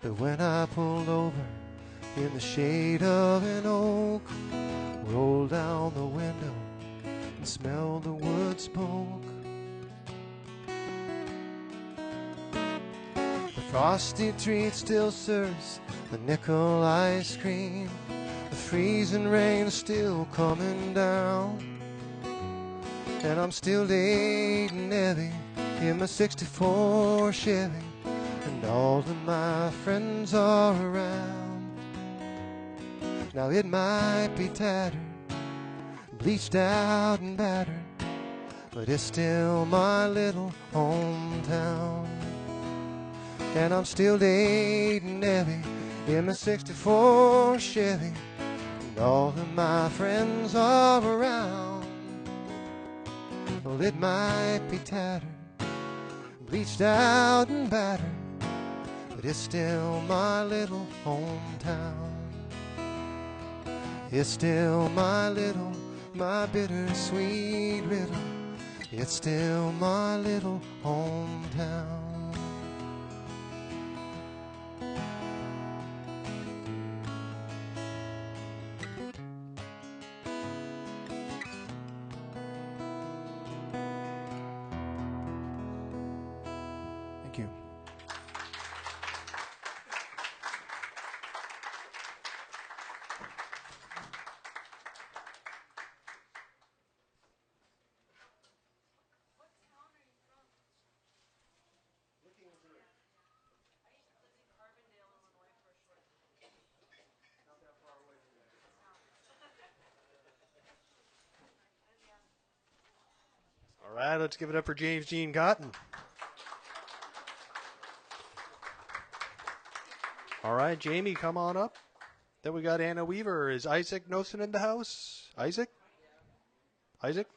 But when I pulled over in the shade of an oak, rolled down the window and smelled the wood smoke, the frosty treat still serves the nickel ice cream, the freezing rain still coming down, and I'm still late and heavy in my '64 Chevy, and all of my friends are around. Now it might be tattered, bleached out and battered, but it's still my little hometown. And I'm still late and heavy in my '64 Chevy, and all of my friends are around. Well, it might be tattered, bleached out and battered, but it's still my little hometown. It's still my little, my bittersweet riddle. It's still my little hometown. Thank you. All right, let's give it up for James Gene Cotton. All right, Jamie, come on up. Then we got Anna Weaver. Is Isaac Nosen in the house? Isaac?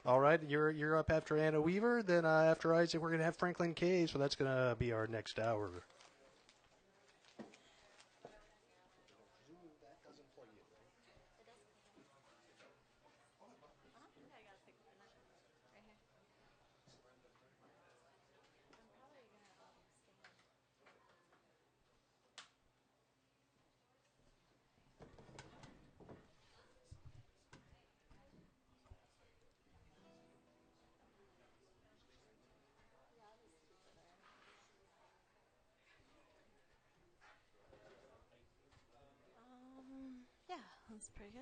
All right, you're up after Anna Weaver. Then after Isaac, we're going to have Franklin Kay, so that's going to be our next hour. Yeah, that's pretty good.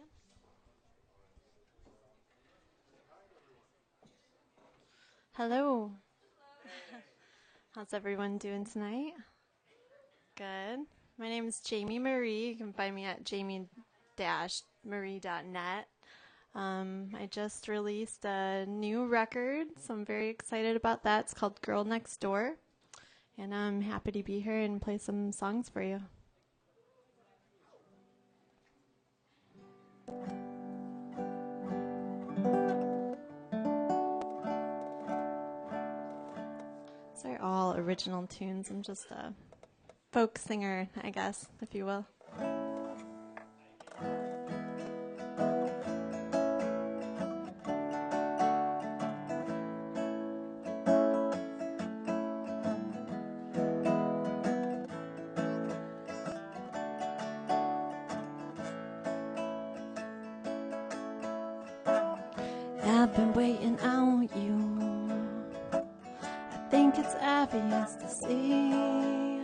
Hello. How's everyone doing tonight? Good. My name is Jamie Marie. You can find me at jamie-marie.net. I just released a new record, so I'm very excited about that. It's called Girl Next Door, and I'm happy to be here and play some songs for you. These are all original tunes. I'm just a folk singer, I guess, if you will. I've been waiting on you. I think it's obvious to see.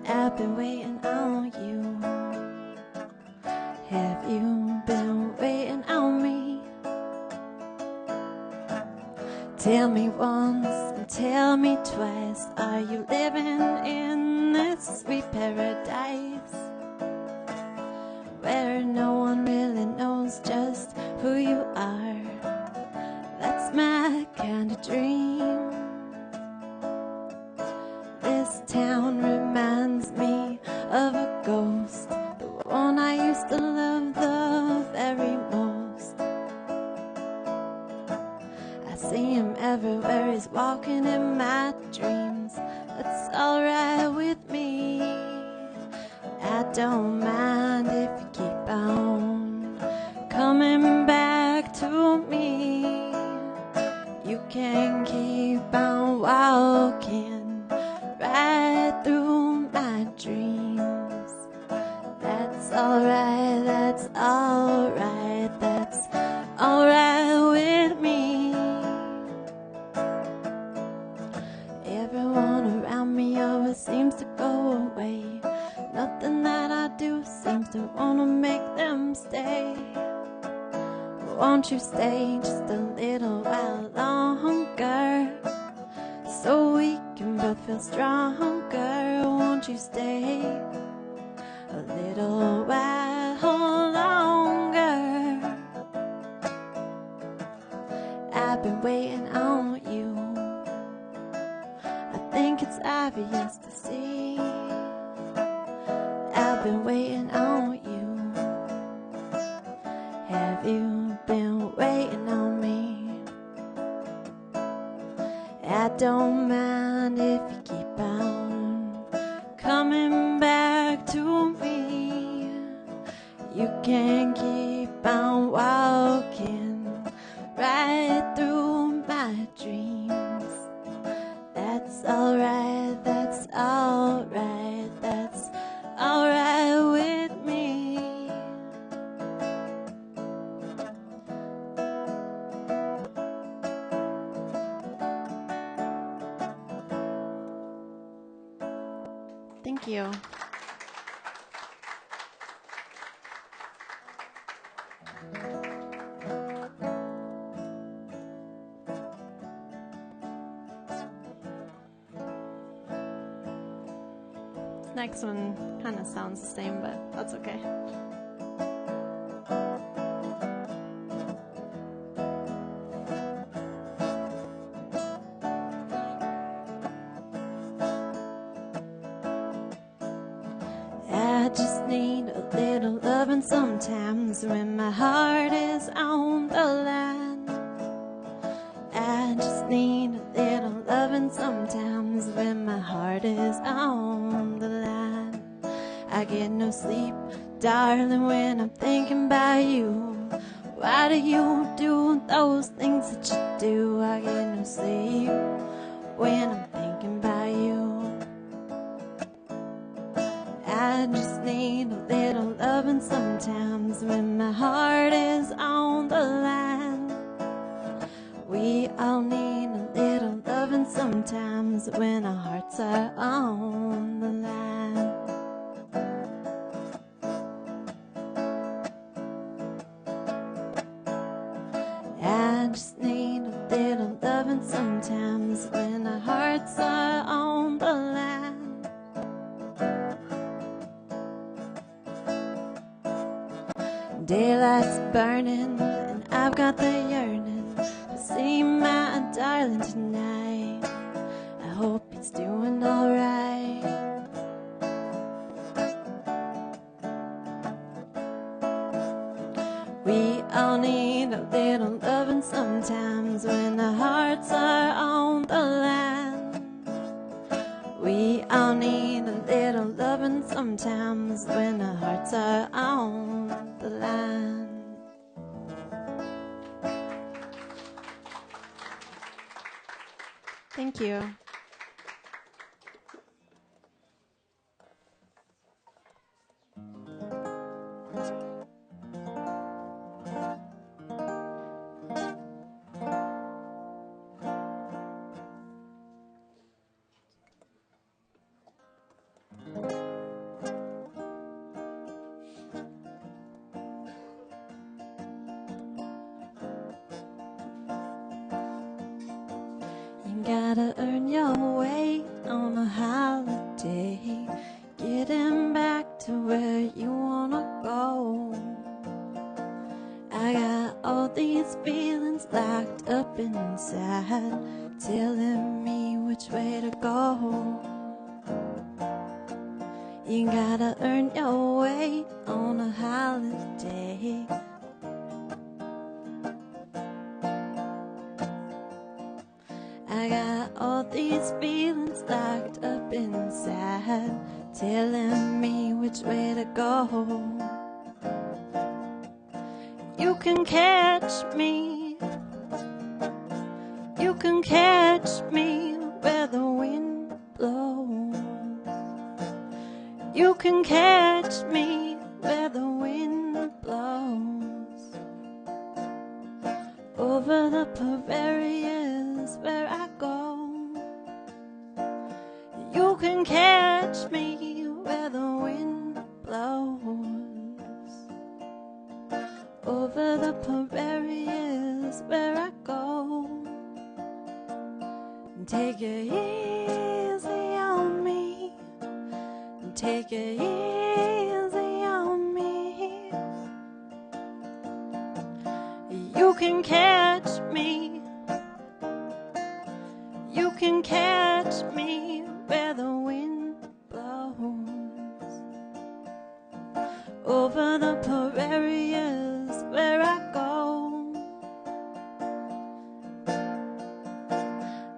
I've been waiting on you. Have you been waiting on me? Tell me once and tell me twice. Are you living in this sweet paradise? one really knows just who you are. That's my kind of dream. This town reminds me of a ghost, the one I used to love the very most. I see him everywhere, he's walking in my dreams. That's alright with me. I don't mind if you keep on coming back to me. You can keep on walking right through my dreams. That's alright, that's alright, that's alright with me. Everyone around me always seems to go away. Nothing that I do seems to wanna make them stay. Won't you stay just a little while longer, so we can both feel stronger? Won't you stay a little while longer? I've been waiting on you. I think it's obvious to see. I've been waiting on you. Have you been waiting on me? I don't mind if you keep on coming back to me. You can keep on walking right through my dreams. That's alright, that's alright, that's alright with me. Thank you. This next one kind of sounds the same, but that's okay. I just need a little loving sometimes when my heart is on the line. I just need a little loving sometimes when my heart is on the line. I get no sleep, darling, when I'm thinking about you. Why do you do those things that you do? I get no sleep when I'm thinking about you. I just need a little loving sometimes when my heart is on the line. We all need a little loving sometimes when our hearts are on the line. I just need a little loving sometimes when our hearts are on the line. Daylight's burning and I've got the yearning to see my darling tonight. I hope he's doing alright. We all need a little loving sometimes when our hearts are on the line. We all need a little loving sometimes when our hearts are on the line. Thank you. Gotta earn your way on a holiday, getting back to where you wanna go. all these feelings locked up inside, telling me which way to go. You gotta earn your way on a holiday. I got all these feelings locked up inside, telling me which way to go. You can catch me, you can catch me where the wind blows. You can catch me where the wind blows. Over the prairie is where I go. You can catch me where the wind blows. Over the prairie is where I go. Take it easy on me. Take it easy on me. You can catch me. You can catch me where the wind blows. Over the prairie is where I go.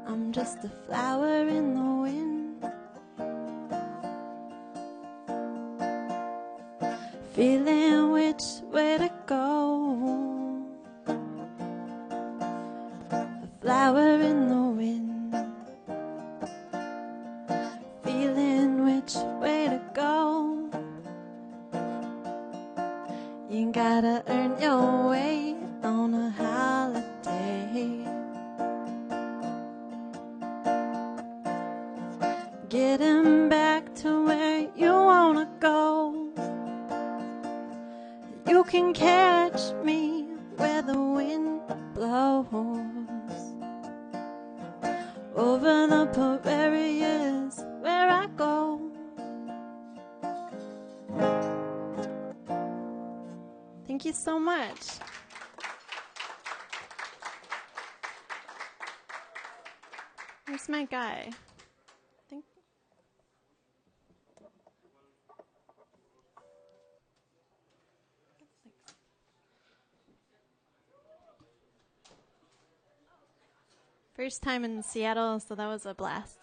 I'm just a flower in the wind, feeling which way to go. A flower in the wind, feeling which way to go. You gotta earn your way on a holiday. Getting back to where you wanna go. You can catch me where the wind blows. Over the prairie is where I go. Thank you so much. Where's my guy? First time in Seattle, so that was a blast.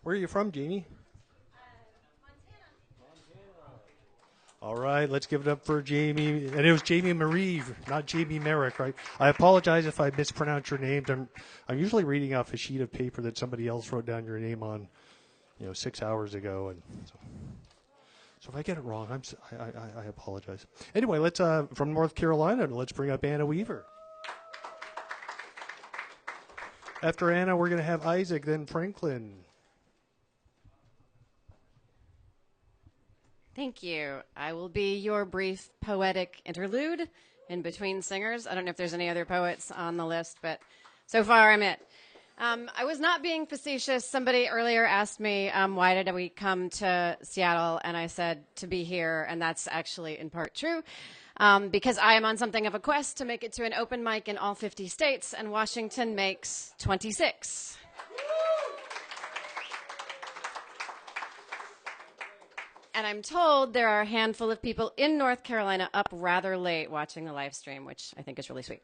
Where are you from, Jamie? All right, let's give it up for Jamie. And it was Jamie Marie, not Jamie Merrick, right? I apologize if I mispronounce your names. I'm usually reading off a sheet of paper that somebody else wrote down your name on, 6 hours ago, and so if I get it wrong, I apologize. Anyway, let's from North Carolina, let's bring up Anna Weaver. After Anna, we're going to have Isaac, then Franklin. Thank you. I will be your brief poetic interlude in between singers. I don't know if there's any other poets on the list, but so far I'm it. I was not being facetious. Somebody earlier asked me, why did we come to Seattle? And I said, to be here. And that's actually in part true. Because I am on something of a quest to make it to an open mic in all 50 states, and Washington makes 26. And I'm told there are a handful of people in North Carolina up rather late watching the live stream, which I think is really sweet.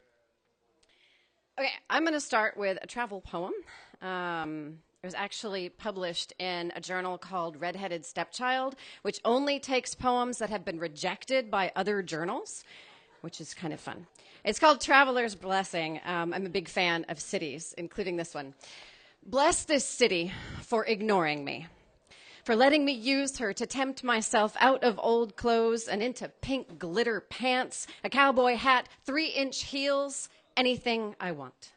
Okay, I'm going to start with a travel poem. It was actually published in a journal called Redheaded Stepchild, which only takes poems that have been rejected by other journals, which is kind of fun. It's called Traveler's Blessing. I'm a big fan of cities, including this one. Bless this city for ignoring me, for letting me use her to tempt myself out of old clothes and into pink glitter pants, a cowboy hat, 3-inch heels, anything I want.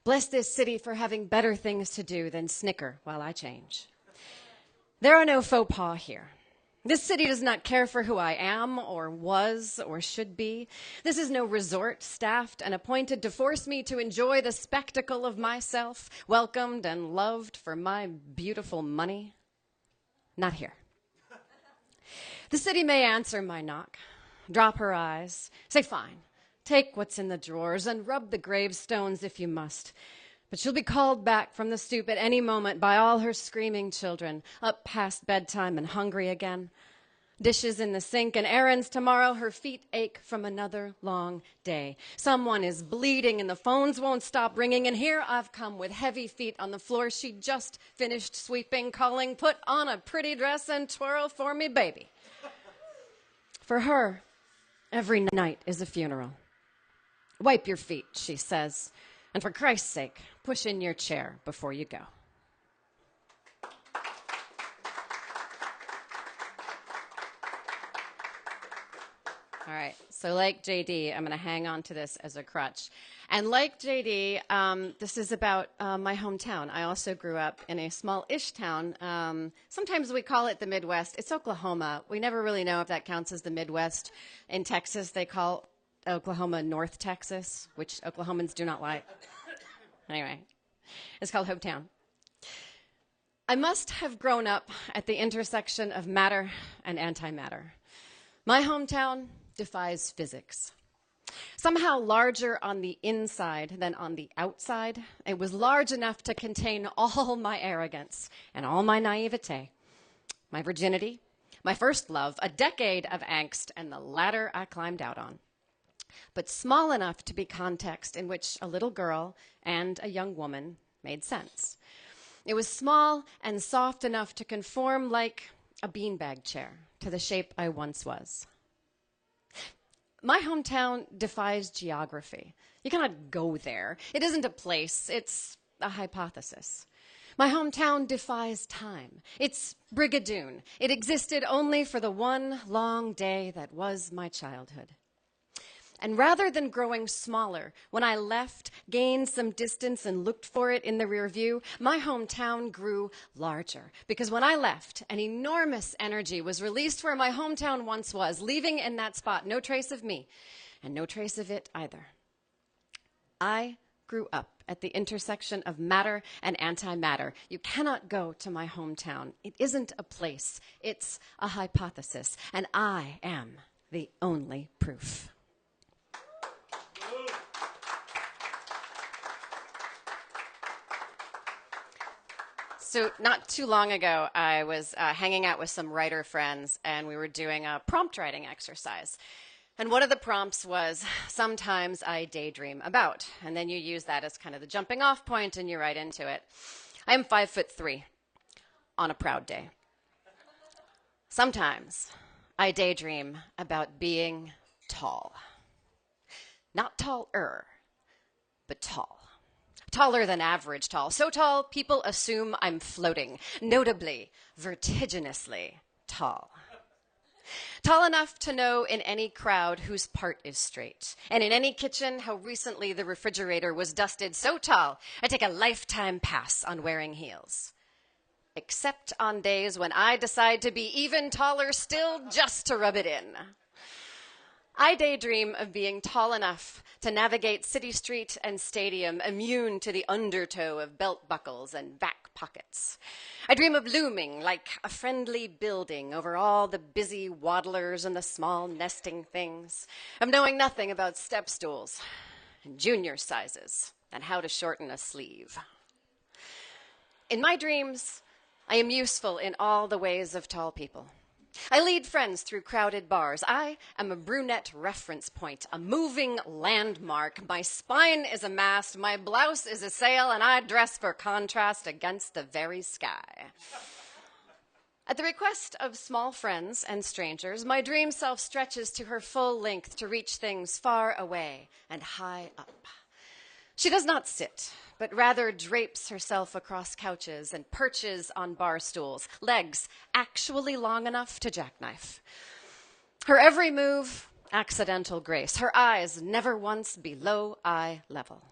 Bless this city for having better things to do than snicker while I change. There are no faux pas here. This city does not care for who I am or was or should be. This is no resort staffed and appointed to force me to enjoy the spectacle of myself, welcomed and loved for my beautiful money. Not here. The city may answer my knock, drop her eyes, say fine, take what's in the drawers and rub the gravestones if you must. But she'll be called back from the stoop at any moment by all her screaming children, up past bedtime and hungry again. Dishes in the sink and errands tomorrow, her feet ache from another long day. Someone is bleeding and the phones won't stop ringing, and here I've come with heavy feet on the floor she just finished sweeping, calling, put on a pretty dress and twirl for me, baby. For her, every night is a funeral. Wipe your feet, she says, and for Christ's sake, push in your chair before you go. All right, so like JD, I'm going to hang on to this as a crutch. And like JD, this is about my hometown. I also grew up in a small-ish town. Sometimes we call it the Midwest. It's Oklahoma. We never really know if that counts as the Midwest. In Texas, they call Oklahoma North Texas, which Oklahomans do not like. Anyway, it's called Hometown. I must have grown up at the intersection of matter and antimatter. My hometown defies physics. Somehow larger on the inside than on the outside, it was large enough to contain all my arrogance and all my naivete, my virginity, my first love, a decade of angst, and the ladder I climbed out on. But small enough to be context in which a little girl and a young woman made sense. It was small and soft enough to conform like a beanbag chair to the shape I once was. My hometown defies geography. You cannot go there. It isn't a place, it's a hypothesis. My hometown defies time. It's Brigadoon. It existed only for the one long day that was my childhood. And rather than growing smaller, when I left, gained some distance and looked for it in the rear view, my hometown grew larger. Because when I left, an enormous energy was released where my hometown once was, leaving in that spot no trace of me, and no trace of it either. I grew up at the intersection of matter and antimatter. You cannot go to my hometown. It isn't a place. It's a hypothesis. And I am the only proof. So not too long ago, I was hanging out with some writer friends, and we were doing a prompt writing exercise. And one of the prompts was, sometimes I daydream about. And then you use that as kind of the jumping off point, and you write into it. I am 5'3" on a proud day. Sometimes I daydream about being tall. Not taller, but tall. Taller than average tall. So tall, people assume I'm floating. Notably, vertiginously tall. Tall enough to know in any crowd whose part is straight. And in any kitchen, how recently the refrigerator was dusted. So tall, I take a lifetime pass on wearing heels. Except on days when I decide to be even taller still just to rub it in. I daydream of being tall enough to navigate city street and stadium, immune to the undertow of belt buckles and back pockets. I dream of looming like a friendly building over all the busy waddlers and the small nesting things, of knowing nothing about step stools and junior sizes and how to shorten a sleeve. In my dreams, I am useful in all the ways of tall people. I lead friends through crowded bars. I am a brunette reference point, a moving landmark. My spine is a mast, my blouse is a sail, and I dress for contrast against the very sky. At the request of small friends and strangers, my dream self stretches to her full length to reach things far away and high up. She does not sit, but rather drapes herself across couches and perches on bar stools, legs actually long enough to jackknife. Her every move, accidental grace. Her eyes never once below eye level.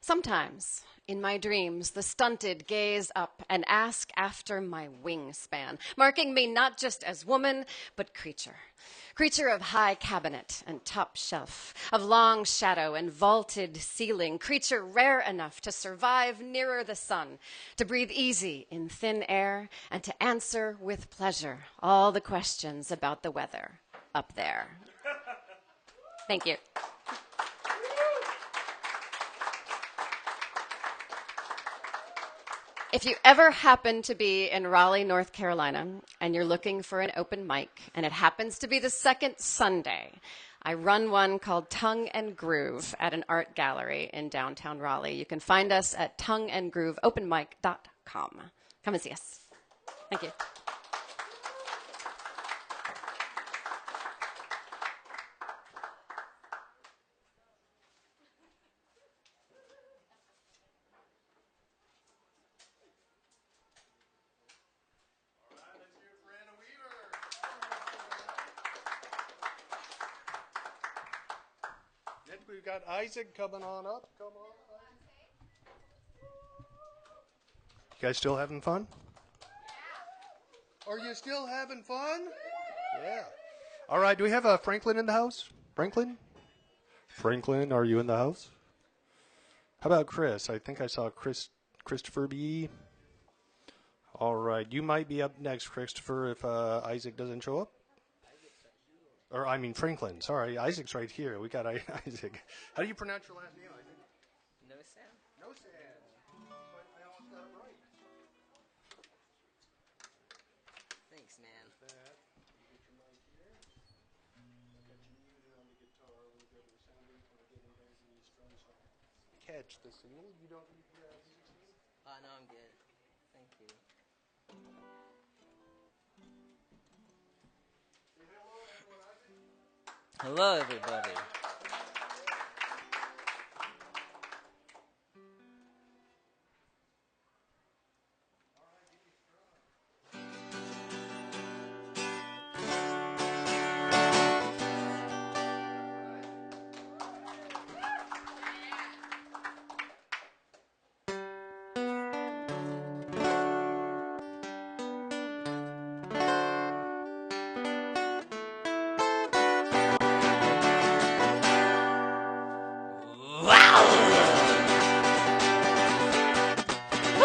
Sometimes, In my dreams, the stunted gaze up and ask after my wingspan, marking me not just as woman, but creature. Creature of high cabinet and top shelf, of long shadow and vaulted ceiling, creature rare enough to survive nearer the sun, to breathe easy in thin air, and to answer with pleasure all the questions about the weather up there. Thank you. If you ever happen to be in Raleigh, North Carolina, and you're looking for an open mic, and it happens to be the second Sunday, I run one called Tongue and Groove at an art gallery in downtown Raleigh. You can find us at tongueandgrooveopenmic.com. Come and see us. Thank you. Next, we've got Isaac coming on up. Come on, Isaac. You guys still having fun? Are you still having fun? Yeah. All right, do we have Franklin in the house? Franklin? Franklin, are you in the house? How about Chris? I think I saw Christopher B. All right, you might be up next, Christopher, if Isaac doesn't show up. Or, I mean, Franklin. Sorry, Isaac's right here. We got Isaac. How do you pronounce your last name, Isaac? Nosan. Nosan. I almost got it right. Thanks, man. Get your mic here. Got you muted on the guitar. We'll go to the sound booth when I get into the strum song. Catch the signal. You don't need music's name? No, I'm good. Thank you. Hello, everybody.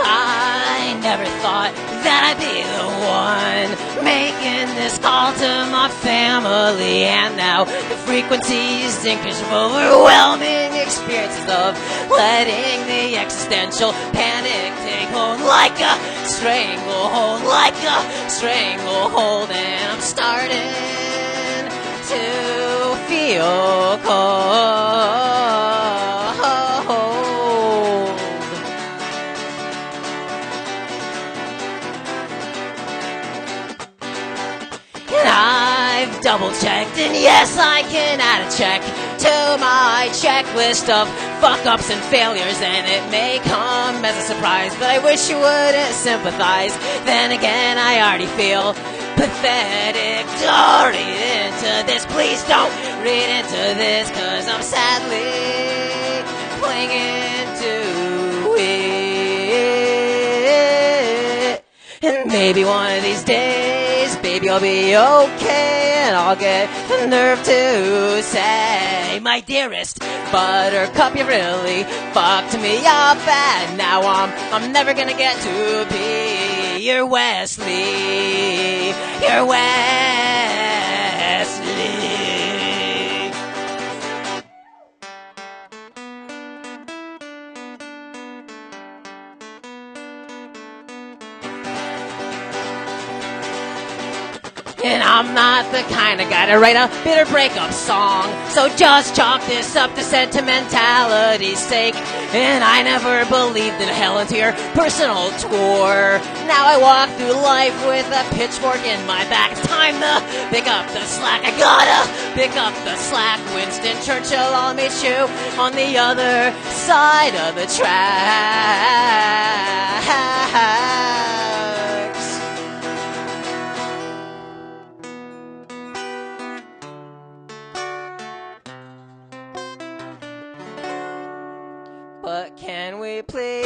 I never thought that I'd be the one making this call to my family, and now the frequencies increase from overwhelming experiences of letting the existential panic take hold like a stranglehold, and I'm starting to feel cold. I've double-checked, and yes, I can add a check to my checklist of fuck-ups and failures, and it may come as a surprise, but I wish you wouldn't sympathize. Then again, I already feel pathetic. Don't read into this, please don't read into this, 'cause I'm sadly clinging to it. And maybe one of these days, baby, I'll be okay, and I'll get the nerve to say, my dearest buttercup, you really fucked me up, and now I'm never gonna get to be your Wesley, your Wesley. And I'm not the kind of guy to write a bitter breakup song, so just chalk this up to sentimentality's sake. And I never believed in hell until your personal tour. Now I walk through life with a pitchfork in my back. It's time to pick up the slack. I gotta pick up the slack. Winston Churchill, I'll meet you on the other side of the tracks. But can we please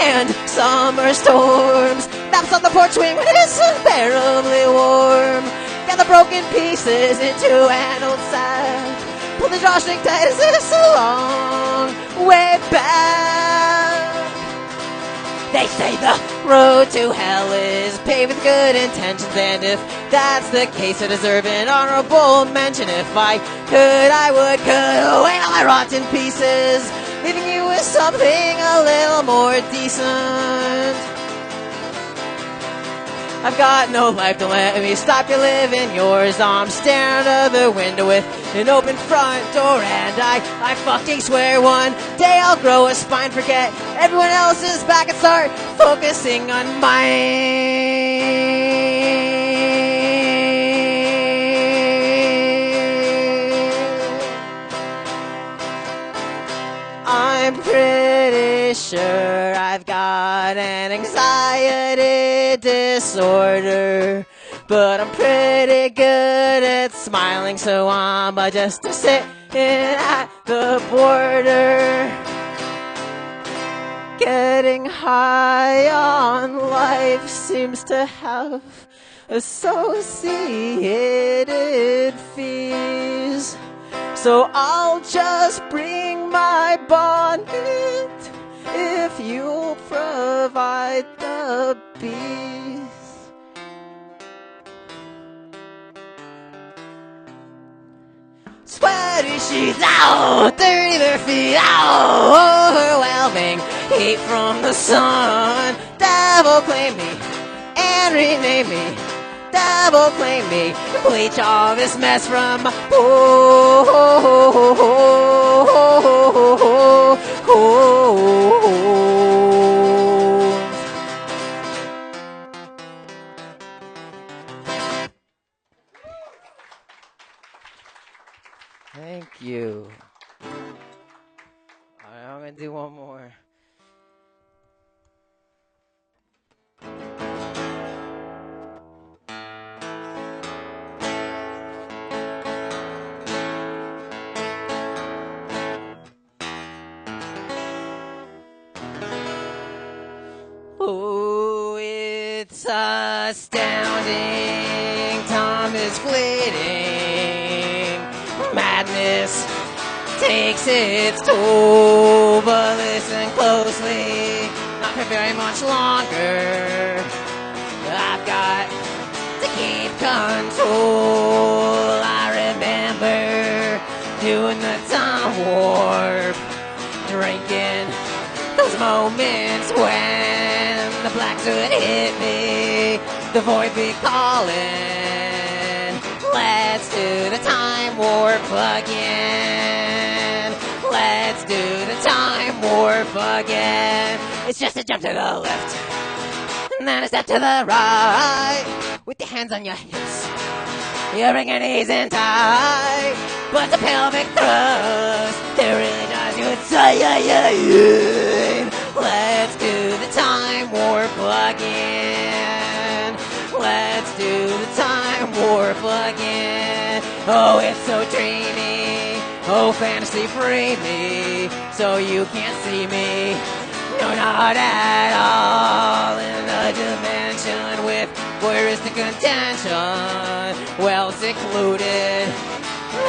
and summer storms. Maps on the porch swing when it's unbearably warm. Gather broken pieces into an old sack. Pull the drawstring tight as it's a long way back. They say the road to hell is paved with good intentions, and if that's the case, I deserve an honorable mention. If I could, I would cut away all my rotten pieces, leaving you with something a little more decent. I've got no life to let me stop you living yours. I'm staring out of the window with an open front door, and I fucking swear one day I'll grow a spine, forget everyone else's back and start focusing on mine. I'm pretty sure I've got an anxiety disorder, but I'm pretty good at smiling, so I'm just sitting at the border. Getting high on life seems to have associated fees, so I'll just bring my bonnet if you'll provide the bees. Sweaty sheets, ow, dirty bare feet, ow, overwhelming heat from the sun. Devil claim me and rename me. Devil claim me, bleach all this mess from my Thank you. All right, I'm going to do one more. Oh, it's astounding. Time is fleeting. Madness takes its toll. But listen closely, not for very much longer. I've got to keep control. I remember doing the time warp, drinking those moments when the blacks would hit me, the void be calling. Let's do the time warp again. Let's do the time warp again. It's just a jump to the left, and then a step to the right, with your hands on your hips. You bring your knees in tight, but the pelvic thrust, it really does you insane. Let's do the time warp again. Let's do the time warp again. Oh, it's so dreamy. Oh, fantasy free me, so you can't see me. No, not at all. In a dimension with voyeuristic contention, well secluded.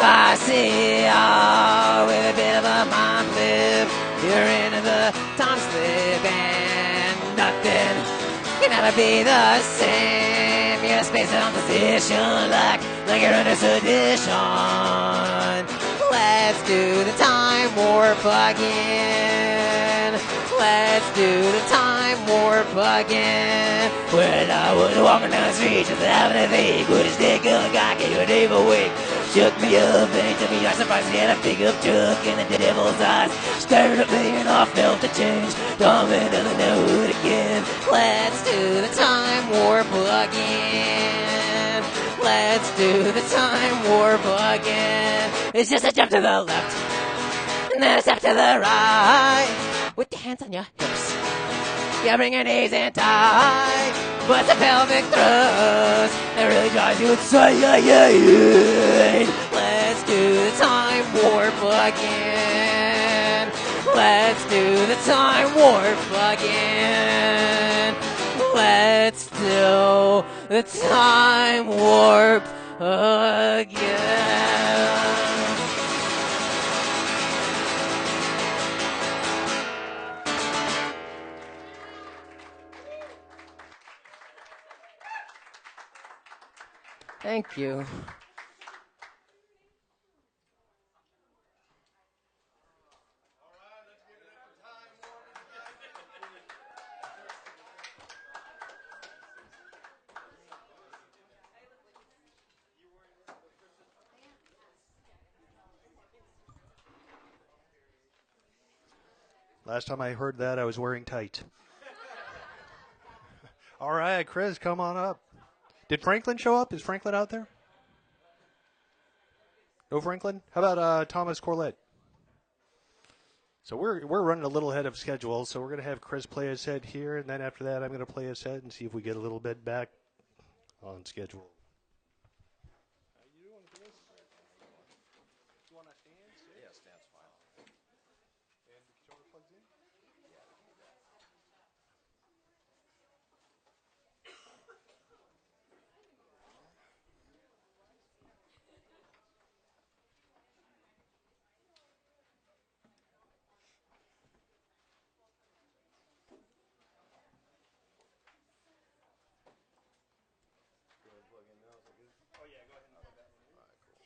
I see all with a bit of a mind flip. You're into the time slip, and nothing can ever be the same. You're spaced on position like you're under sedition. Let's do the time warp again. Let's do the time warp again. When I was walking down the street, just having a think, with his dick on the guy, gave a name awake. Shook me up and took me by surprise. He had a big up truck in the devil's eyes. Stared at me and I felt the change. Dumb into the neighborhood again. Let's do the time warp again. Let's do the time warp again. It's just a jump to the left, and then a step to the right, with your hands on your hips. You bring your knees in tight, but the pelvic thrust, it really drives you insane. Let's do the time warp again. Let's do the time warp again. Let's do the time warp again. Thank you. Last time I heard that, I was wearing tight. All right, Chris, come on up. Did Franklin show up? Is Franklin out there? No Franklin? How about Thomas Corlett? So we're running a little ahead of schedule, so we're going to have Chris play a set here, and then after that I'm going to play a set and see if we get a little bit back on schedule. How you doing, Chris? You want to stand? Yeah, stand's fine. And the controller plugs in? Oh, yeah, go ahead and plug that one in. All right, cool.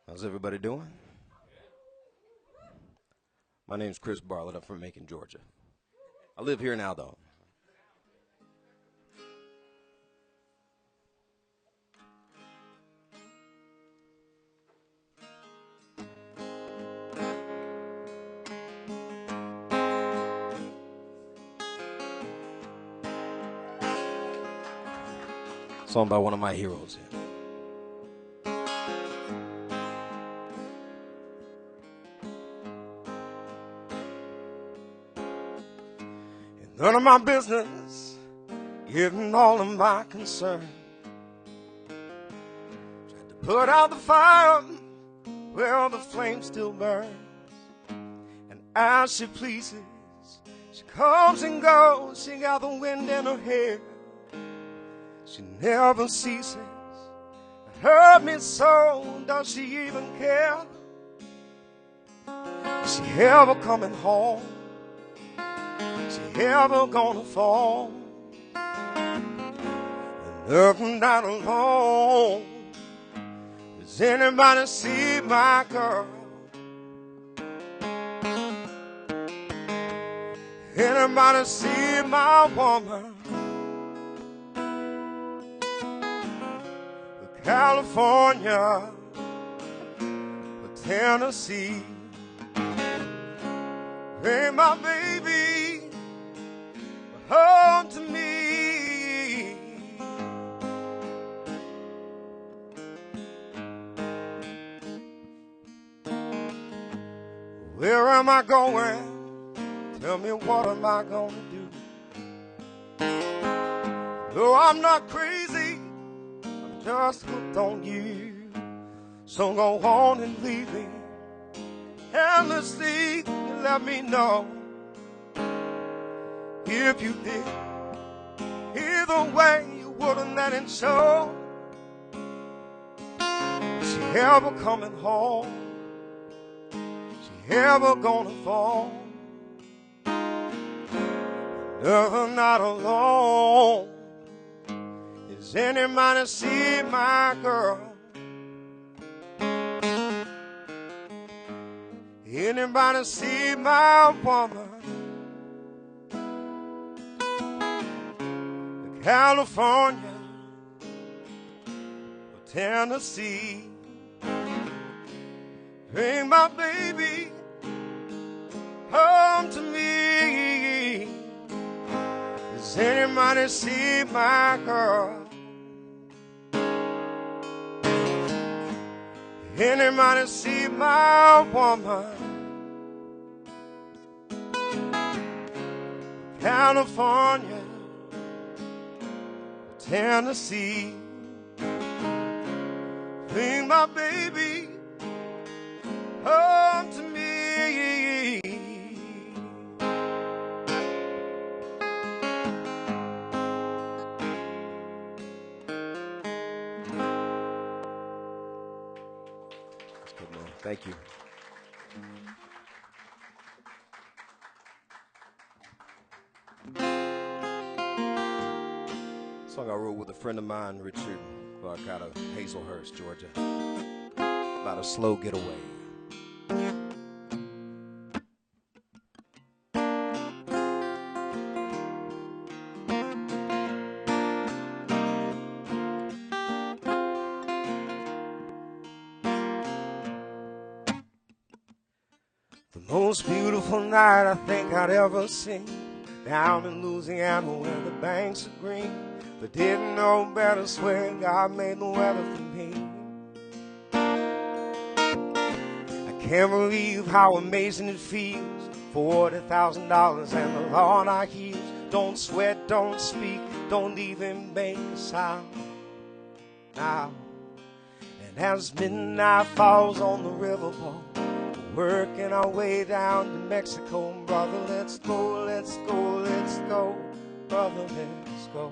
How's everybody doing? My name's Chris Bartlett. I'm from Macon, Georgia. I live here now, though. Song by one of my heroes here. None of my business, giving all of my concern. Tried to put out the fire where the flame still burns. And as she pleases, she comes and goes. She got the wind in her hair. She never ceases. It hurt me so, does she even care? Is she ever coming home? She ever gonna fall? And up and down alone. Does anybody see my girl? Anybody see my woman? California, Tennessee. Bring my baby home to me. Where am I going? Tell me, what am I gonna do? No, I'm not crazy, I'm just hooked on you. So go on and leave me endlessly. Let me know if you did. Either way, you wouldn't let it show. Is she ever coming home? Is she ever gonna fall? No, not alone. Is anybody see my girl? Anybody see my woman? California or Tennessee. Bring my baby home to me. Does anybody see my girl? Anybody see my woman? California, Tennessee. Bring my baby home to me. That's good, man. Thank you. Song I wrote with a friend of mine, Richard, out of Hazelhurst, Georgia, about a slow getaway. The most beautiful night I think I'd ever seen, down in Louisiana where the banks are green. But didn't know better, swear God made the weather for me. I can't believe how amazing it feels, $40,000 and the law on our heels. Don't sweat, don't speak, don't even make a sound now. And as midnight falls on the riverboat, working our way down to Mexico, brother, let's go, let's go, let's go, brother, let's go.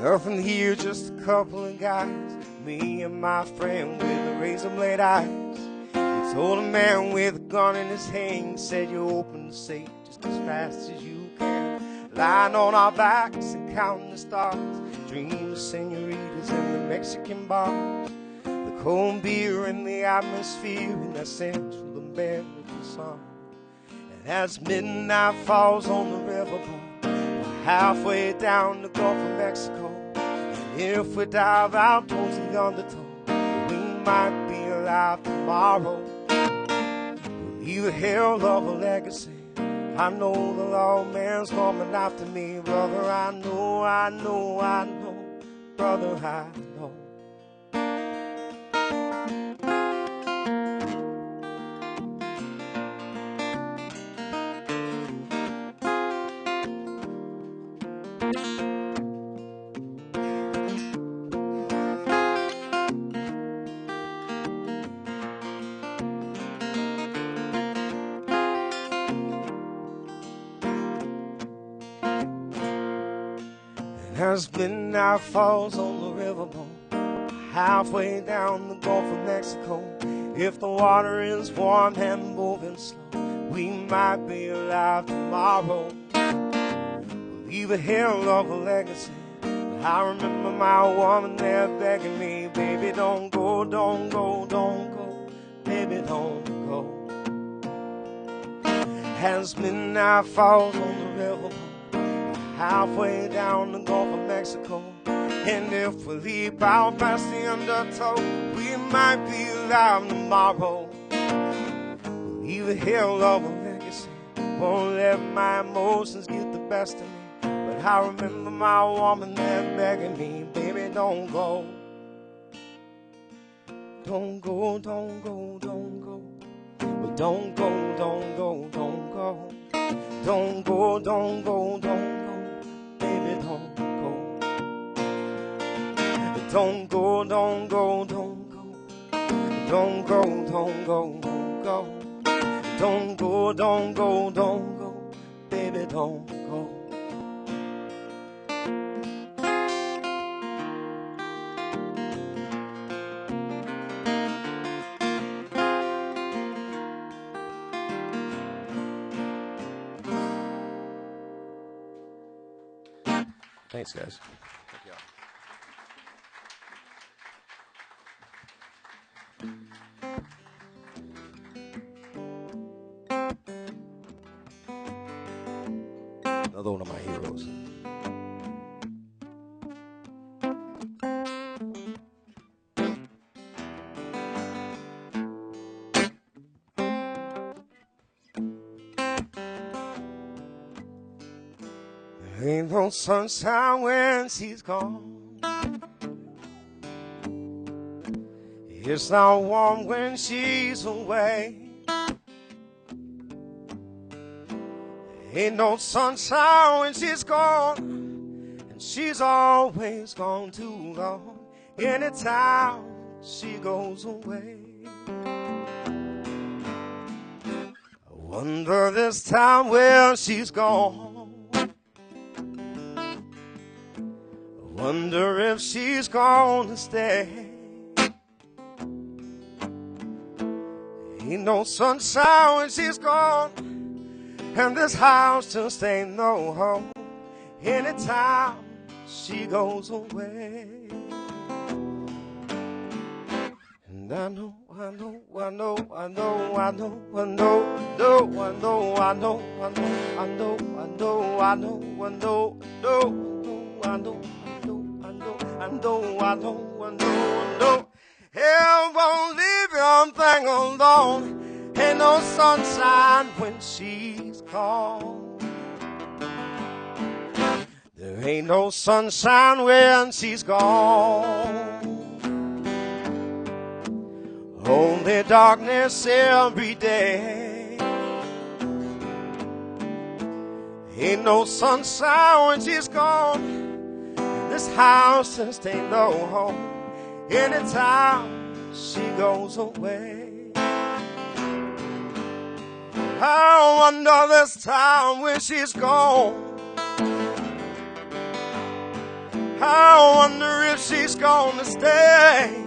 Nothing here, just a couple of guys, me and my friend with the razor blade eyes. He told a man with a gun in his hand, said you open the safe just as fast as you can. Lying on our backs and counting the stars, dream of senoritas in the Mexican bars. The cold beer in the atmosphere and that central American sun. And as midnight falls on the riverboat, halfway down the Gulf of Mexico, and if we dive out towards the undertow, we might be alive tomorrow. We'll leave a hell of a legacy. I know the lawman's coming after me, brother. I know, I know, I know, brother, I know. As midnight falls on the riverboat, halfway down the Gulf of Mexico, if the water is warm and moving slow, we might be alive tomorrow. We'll leave a hell of a legacy. But I remember my woman there begging me, baby, don't go, don't go, don't go, baby, don't go. As midnight falls on the riverboat, halfway down the Gulf of Mexico, and if we leap out past the undertow, we might be alive tomorrow. We'll leave a hell of a legacy. Won't let my emotions get the best of me. But I remember my woman there begging me, baby, don't go. Don't go, don't go, don't go. Well, don't go, don't go, don't go. Don't go, don't go, don't go. Baby, don't go. Don't go, don't go, don't go. Don't go, don't go, don't go. Don't go, don't go, don't go. Baby, don't go. Thanks, guys. Thank y'all. Another one of my heroes. There ain't no sunshine when she's gone. It's not warm when she's away. Ain't no sunshine when she's gone, and she's always gone too long. Anytime she goes away, I wonder this time where she's gone. I wonder if she's gonna stay. Ain't no sunshine when she's gone, and this house just ain't no home. Anytime she goes away. And I know, I know, I know, I know, I know, I know, I know, I know, I know, I know, I know, I know, I know, I know, I know, I know, I know, I know, I know. Hell won't leave your thing alone. Ain't no sunshine when she's gone. There ain't no sunshine when she's gone. Only darkness every day. Ain't no sunshine when she's gone. This house just ain't no home. Anytime she goes away, I wonder this time when she's gone. I wonder if she's gonna stay.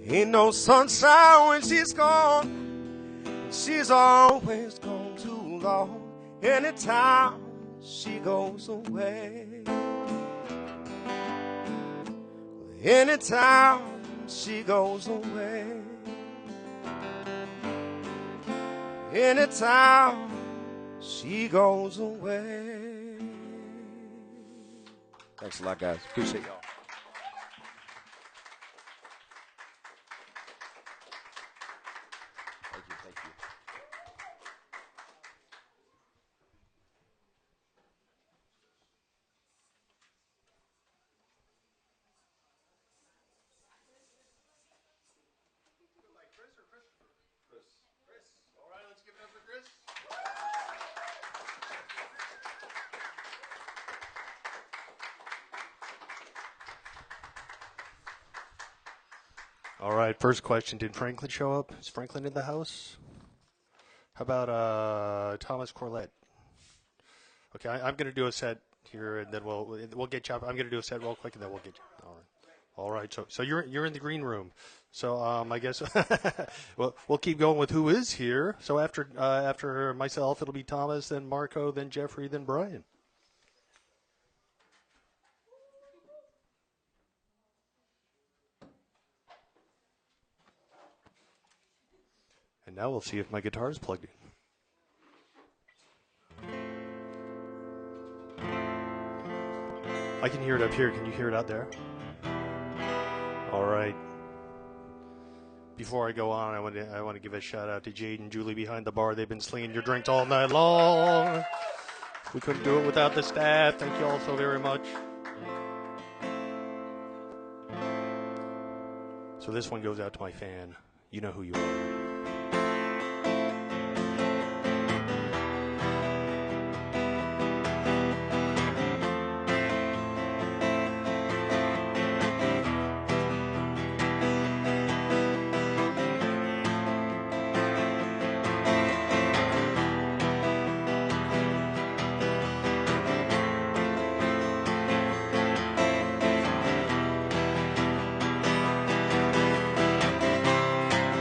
Ain't no sunshine when she's gone. She's always gone too long. Anytime she goes away. Anytime she goes away. Anytime she goes away. Thanks a lot, guys. Appreciate y'all. Thank you, thank you. All right, first question. Did Franklin show up? Is Franklin in the house? How about Thomas Corlett? Okay, I'm going to do a set here, and then we'll get you up. I'm going to do a set real quick, and then we'll get you. All right. So you're in the green room. So I guess we'll keep going with who is here. So after myself, it'll be Thomas, then Marco, then Jeffrey, then Brian. And now we'll see if my guitar is plugged in. I can hear it up here. Can you hear it out there? All right. Before I go on, I want to give a shout out to Jade and Julie behind the bar. They've been slinging your drinks all night long. We couldn't do it without the staff. Thank you all so very much. So this one goes out to my fan. You know who you are.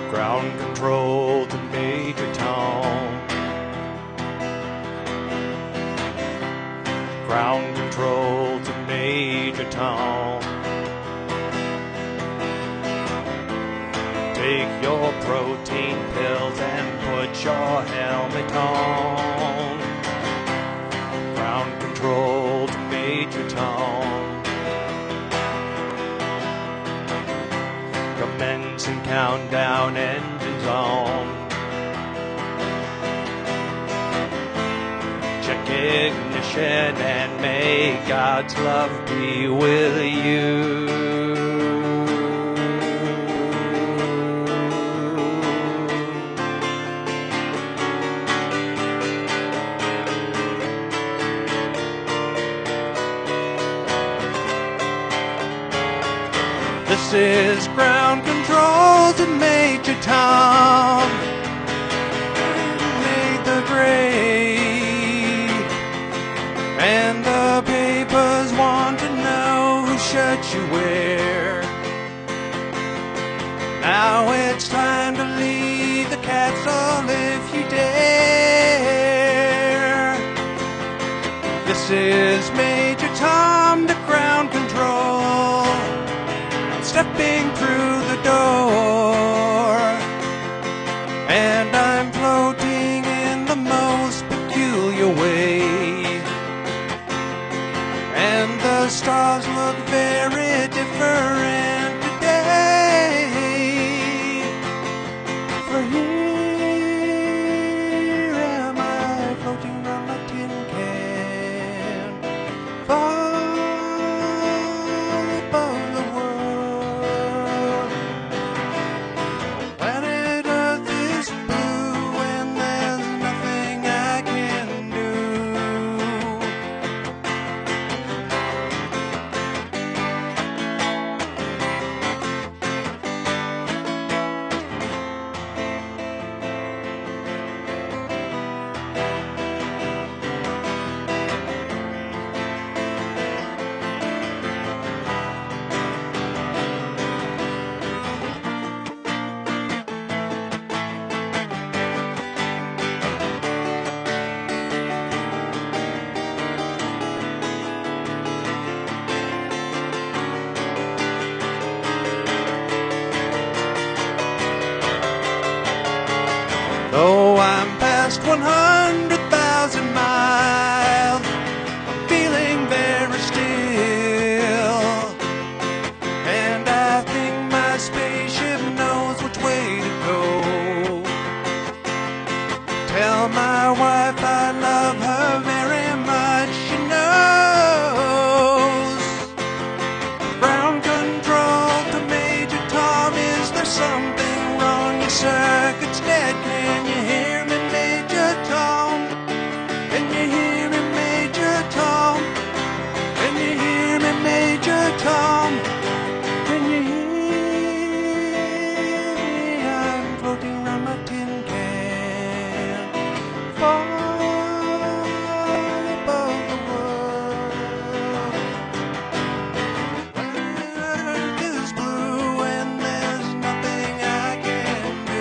Ground control to Major Tom. Ground control to Major Tom. Take your protein pills and put your helmet on. Ground control to Major Tom. Commencing countdown, engines on. Check ignition and may God's love be with you. This is ground control to Major Tom. Made the grade, and the papers want to know whose shirt you wear. Now it's time to leave the castle if you dare. This is Major Tom to ground control. I'm stepping through the door, and I'm floating in the most peculiar way. And the stars look very different today. For here am I floating on my tin can, far above the world. Planet Earth is blue and there's nothing I can do. Though I'm past 100,000 miles, I'm feeling very still. And I think my spaceship knows which way to go. Tell my wife I love her very much, she knows. Ground control to Major Tom, is there something wrong? Your circuit's dead. Can you hear me, Major Tom? Can you hear me, Major Tom? Can you hear me, Major Tom? Can you hear me? I'm floating around my tin can, far above the world. Earth is blue and there's nothing I can do.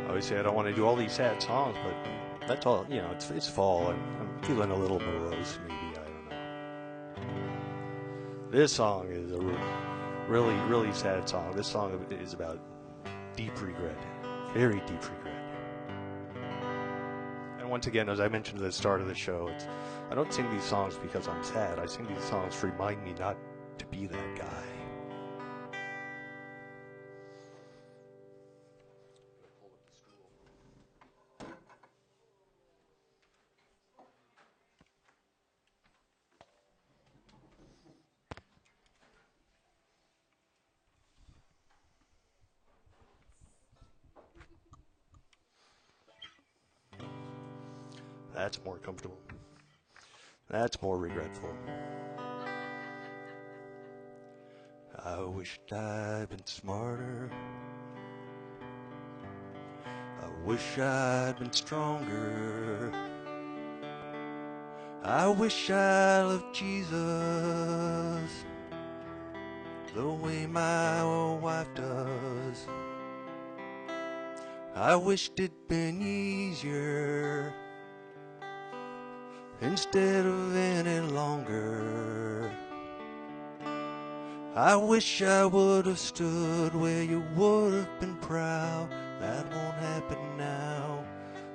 Obviously, I don't want to do all these sad songs, but that's all. You know, it's fall, and I'm feeling a little morose. Maybe, I don't know. This song is a really, really sad song. This song is about deep regret, very deep regret. And once again, as I mentioned at the start of the show, I don't sing these songs because I'm sad. I sing these songs to remind me not to be that guy. That's more comfortable. That's more regretful. I wished I'd been smarter. I wish I'd been stronger. I wish I loved Jesus the way my old wife does. I wished it'd been easier instead of any longer. I wish I would have stood where you would have been proud. That won't happen now.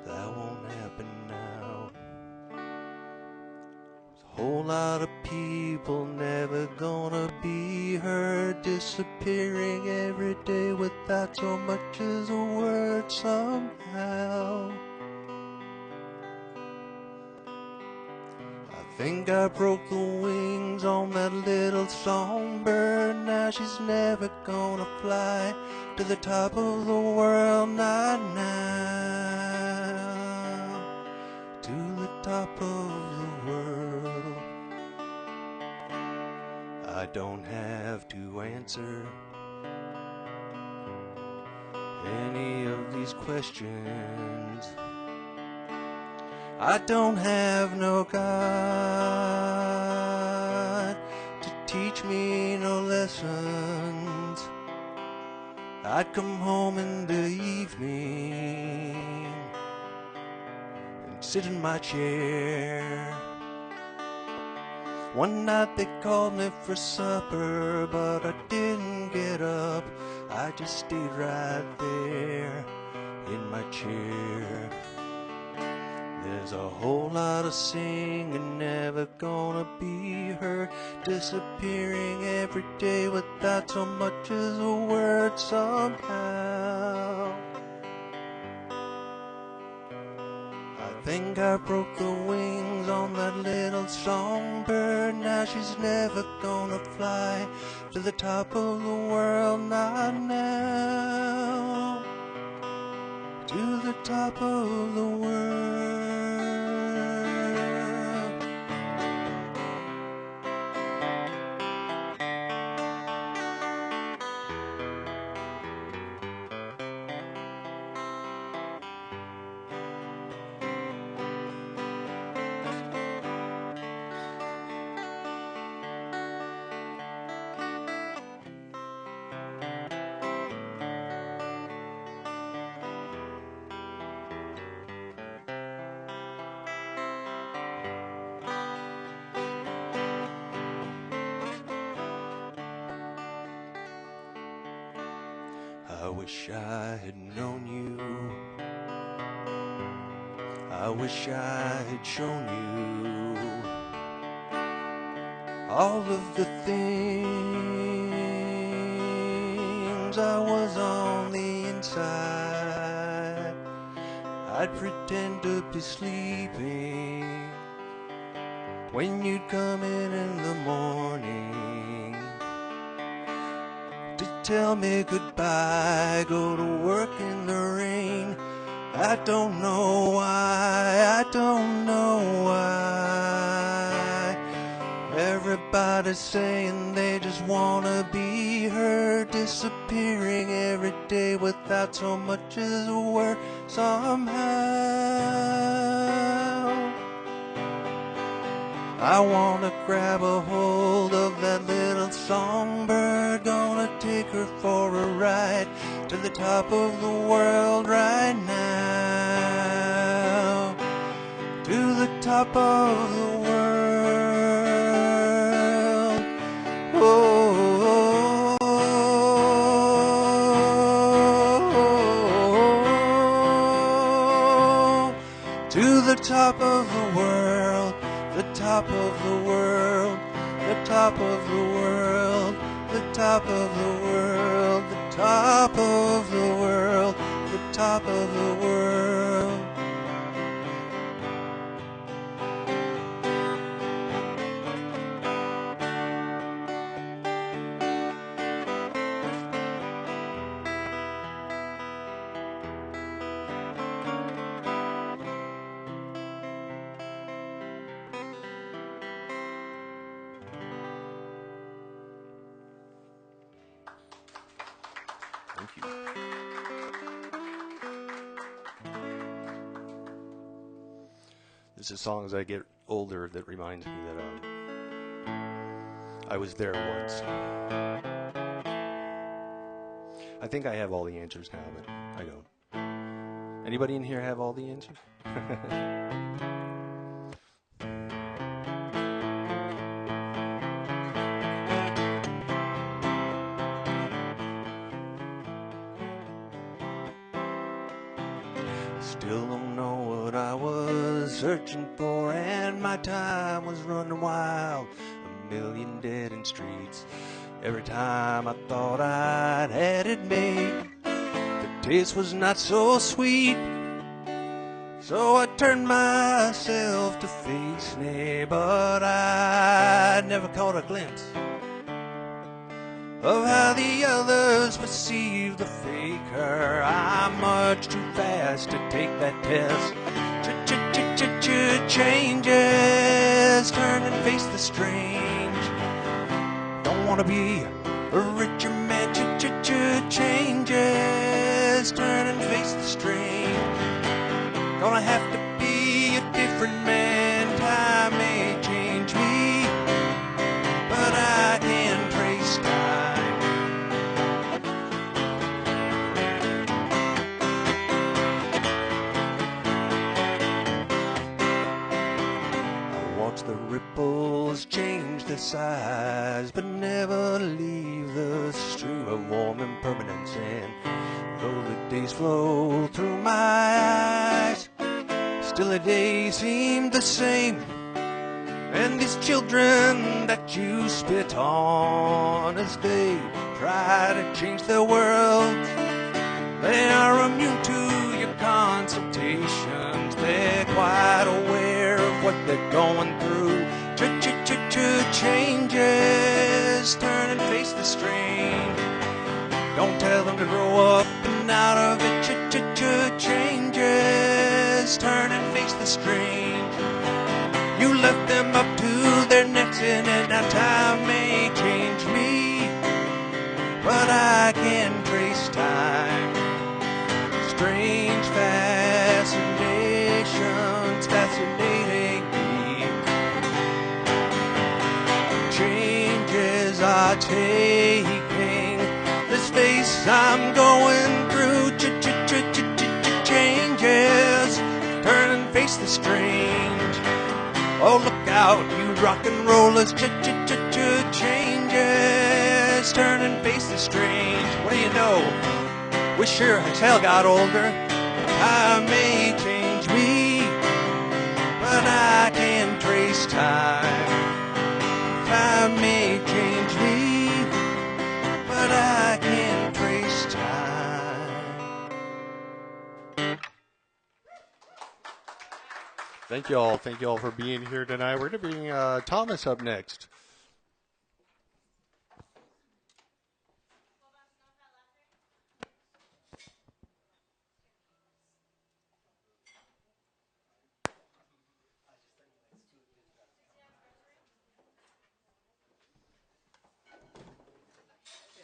That won't happen now. Whole lot of people never gonna be heard, disappearing every day without so much as a word somehow. I think I broke the wings on that little songbird. Now she's never gonna fly to the top of the world, not now. To the top of the world. I don't have to answer any of these questions. I don't have no God to teach me no lessons. I'd come home in the evening and sit in my chair. One night they called me for supper, but I didn't get up. I just stayed right there in my chair. There's a whole lot of singing never gonna be heard, disappearing every day without so much as a word somehow. I think I broke the wings on that little songbird. Now she's never gonna fly to the top of the world, not now. To the top of the world. I wish I had known you. I wish I had shown you all of the things I was on the inside. I'd pretend to be sleeping when you'd come in the morning to tell me goodbye, go to work in the rain. I don't know why, I don't know why. Everybody's saying they just wanna be heard, disappearing every day without so much as a word somehow. I wanna grab a hold of that little songbird, gonna take her for a ride to the top of the world right now. To the top of the world. Oh, to the top of the world. The top of the world, the top of the world, the top of the world, the top of the world, the top of the world. Thank you. This is a song as I get older that reminds me that I was there once. I think I have all the answers now, but I don't. Anybody in here have all the answers? Still don't know what what I was searching for, and my time was running wild. A million dead-end streets. Every time I thought I'd had it made, the taste was not so sweet. So I turned myself to face me, but I never caught a glimpse of how the others perceive the faker. I'm much too fast to take that test. Changes, turn and face the strange. Don't wanna be a richer man. Changes, turn and face the strange. Gonna have to be a different man. Time may change me, but I can trace time. I watch the ripples change their size, but never leave the stream of warm impermanence. And though the days flow through my eyes, still the days seem the same. And these children that you spit on as they try to change the world, they are immune to your consultations. They're quite aware of what they're going through. Changes, turn and face the strange. Don't tell them to grow up and out of it. Changes, turn and face the strange. You left them up to their necks in it. Now time may change me, but I can trace time. Strange fascinations fascinating me. Changes are taking this face I'm going through. Changes, turn and face the strange. Oh, look out, you rock and rollers. Changes, turn and face the strange. What do you know? We sure as hell got older. Time may change me, but I can trace time. Time may change me, but I can trace time. Thank you all. Thank you all for being here tonight. We're going to bring Thomas up next.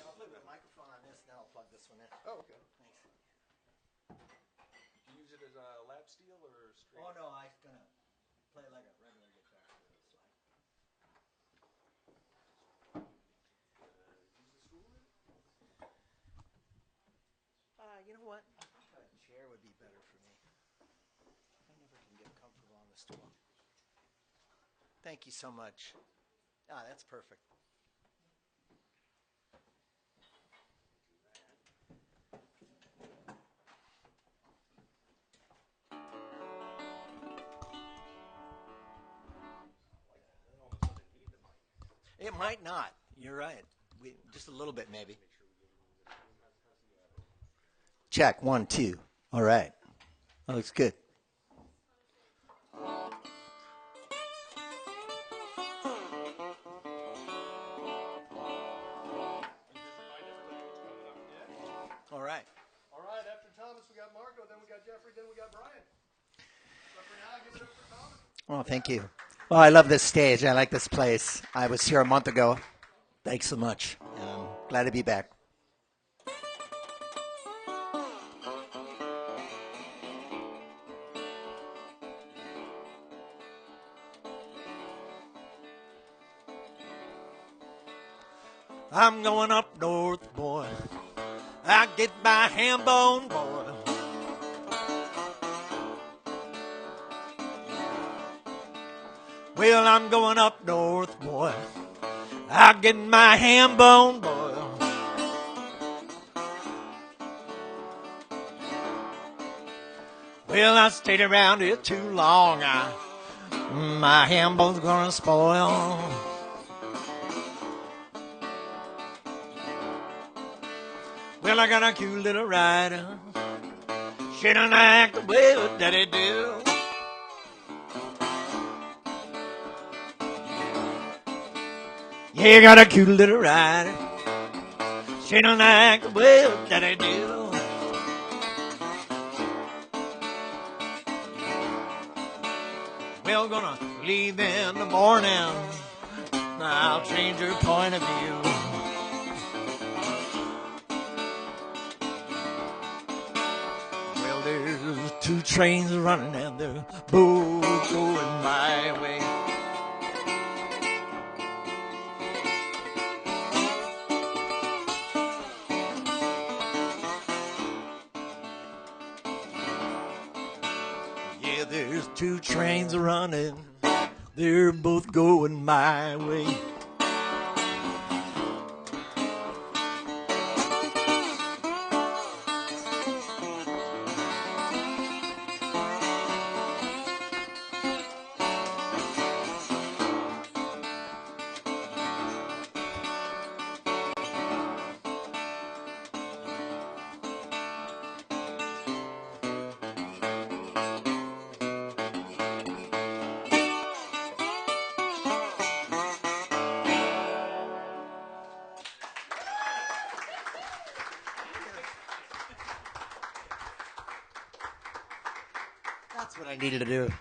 I'll plug the microphone on this, then I'll plug this one in. Oh, okay. Thanks. Do you use it as a lap steel or straight? Oh, no, I'm going to play like a regular guitar. You know what? I think a chair would be better for me. I never can get comfortable on the stool. Thank you so much. Ah, that's perfect. It might not. You're right. Just a little bit, maybe. Check, 1, 2. All right. That looks good. All right. All right, after Thomas, we got Marco, then we got Jeffrey, then we got Brian. But for now, give it up for Thomas. Well, thank you. Well, I love this stage. I like this place. I was here a month ago. Thanks so much. I'm glad to be back. I'm going up north, boy. I get my ham bone, boy. Well, I'm going up north, boy. I get my ham bone, boy. Well, I stayed around here too long. My hamburger's gonna spoil. Well, I got a cute little rider. She don't act the way her daddy do. Yeah, got a cute little rider. She don't act the way her daddy do. We're gonna leave in the morning. I'll change her point of view. Well, there's two trains running and they're both going my way. Yeah, there's two trains running. They're both going my way. That's what I needed to do.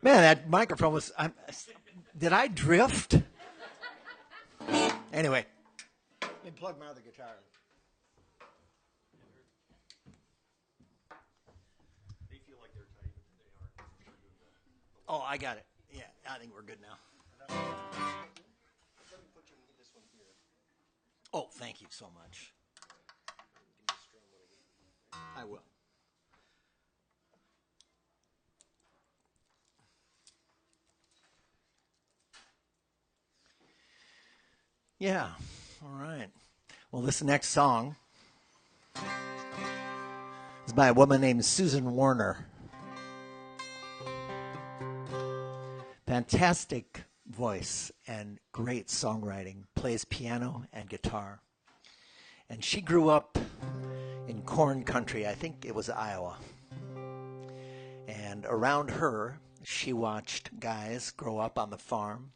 Man, that microphone was... did I drift? Anyway. Let me plug my other guitar in. They feel like they're tight, but they aren't. Oh, I got it. Yeah, I think we're good now. Oh, thank you so much. I will. Yeah, all right. Well, this next song is by a woman named Susan Warner. Fantastic voice and great songwriting, plays piano and guitar. And she grew up in corn country, I think it was Iowa. And around her, she watched guys grow up on the farm.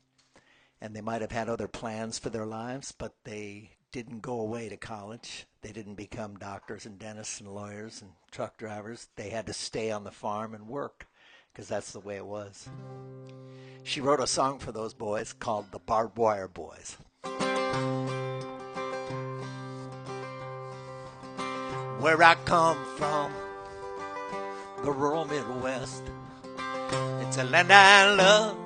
And they might have had other plans for their lives, but they didn't go away to college. They didn't become doctors and dentists and lawyers and truck drivers. They had to stay on the farm and work because that's the way it was. She wrote a song for those boys called The Barbed Wire Boys. Where I come from, the rural Midwest, it's a land I love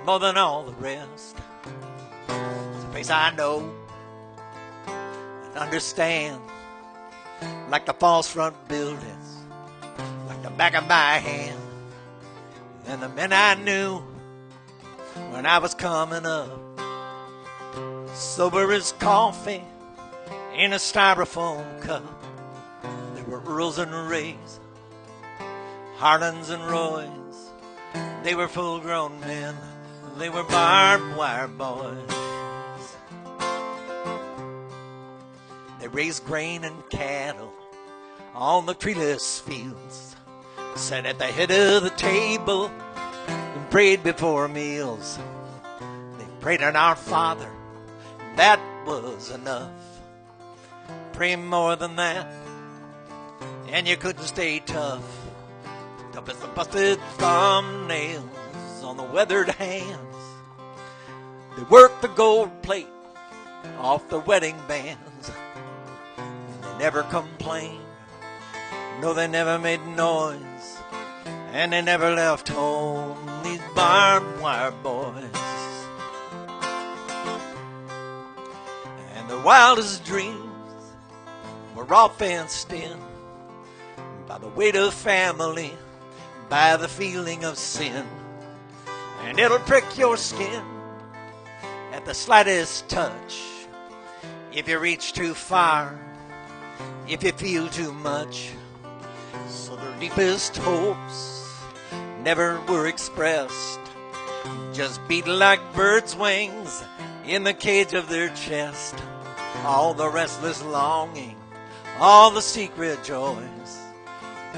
more than all the rest. It's a place I know and understand, like the false front buildings, like the back of my hand. And the men I knew when I was coming up, sober as coffee in a styrofoam cup. There were Earls and Rays, Harlans and Roys. They were full-grown men. They were barbed wire boys. They raised grain and cattle on the treeless fields, sat at the head of the table and prayed before meals. They prayed on our Father, that was enough. Pray more than that, and you couldn't stay tough. Tough as the busted thumbnails on the weathered hands. They worked the gold plate off the wedding bands. They never complained. No, they never made noise. And they never left home, these barbed wire boys. And their wildest dreams were all fenced in by the weight of family, by the feeling of sin. And it'll prick your skin at the slightest touch. If you reach too far, if you feel too much. So their deepest hopes never were expressed, just beat like birds' wings in the cage of their chest. All the restless longing, all the secret joys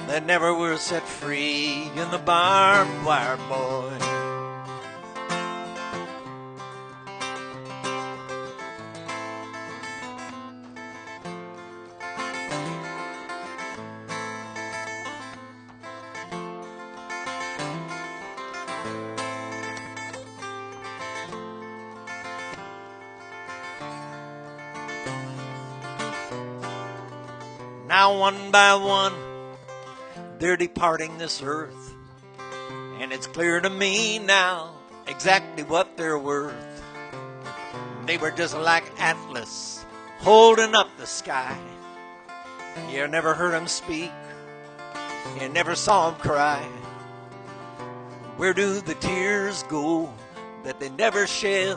that never were set free in the barbed wire boy. Now one by one, they're departing this earth, and it's clear to me now exactly what they're worth. They were just like Atlas holding up the sky. You never heard them speak, you never saw them cry. Where do the tears go that they never shed?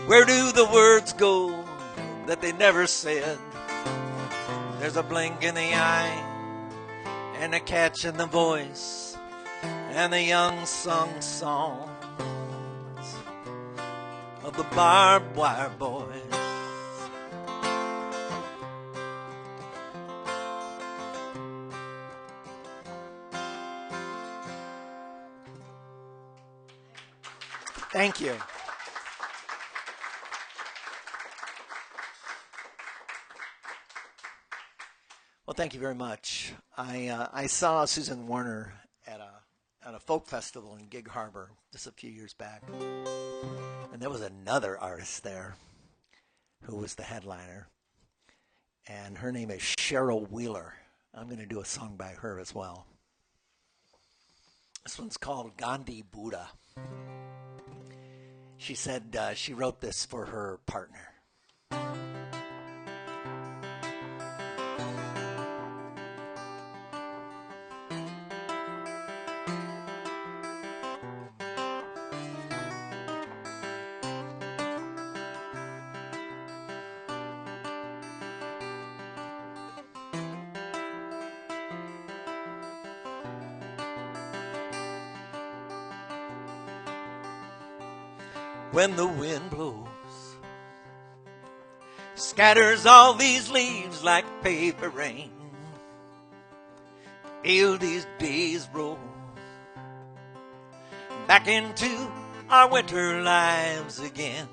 Where do the words go that they never said? There's a blink in the eye and a catch in the voice, and the young sung songs of the barbed wire boys. Thank you. Well, thank you very much. I saw Susan Warner at a folk festival in Gig Harbor just a few years back, and there was another artist there who was the headliner, and her name is Cheryl Wheeler. I'm going to do a song by her as well. This one's called Gandhi Buddha. She said she wrote this for her partner. When the wind blows, scatters all these leaves like paper rain, feel these days roll back into our winter lives again.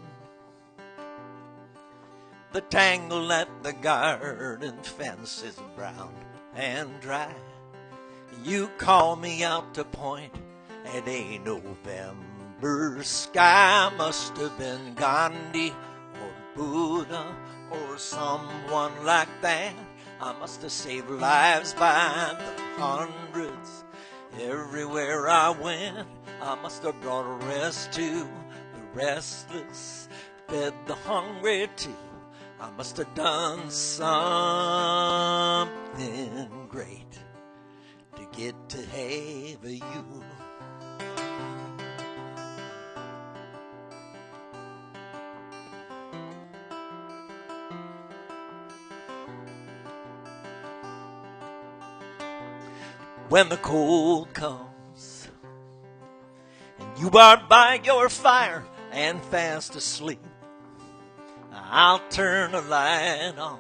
The tangle at the garden fence is brown and dry. You call me out to point at a November sky. Must have been Gandhi or Buddha or someone like that. I must have saved lives by the hundreds everywhere I went. I must have brought a rest to the restless, fed the hungry too. I must have done something great to get to have you. When the cold comes and you are by your fire and fast asleep, I'll turn the light on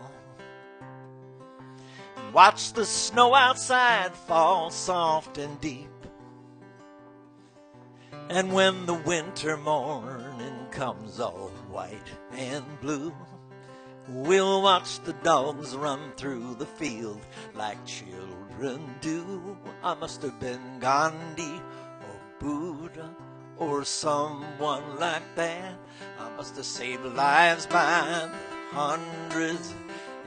and watch the snow outside fall soft and deep. And when the winter morning comes all white and blue, we'll watch the dogs run through the field like children do. I must have been Gandhi or Buddha or someone like that. I must have saved lives by the hundreds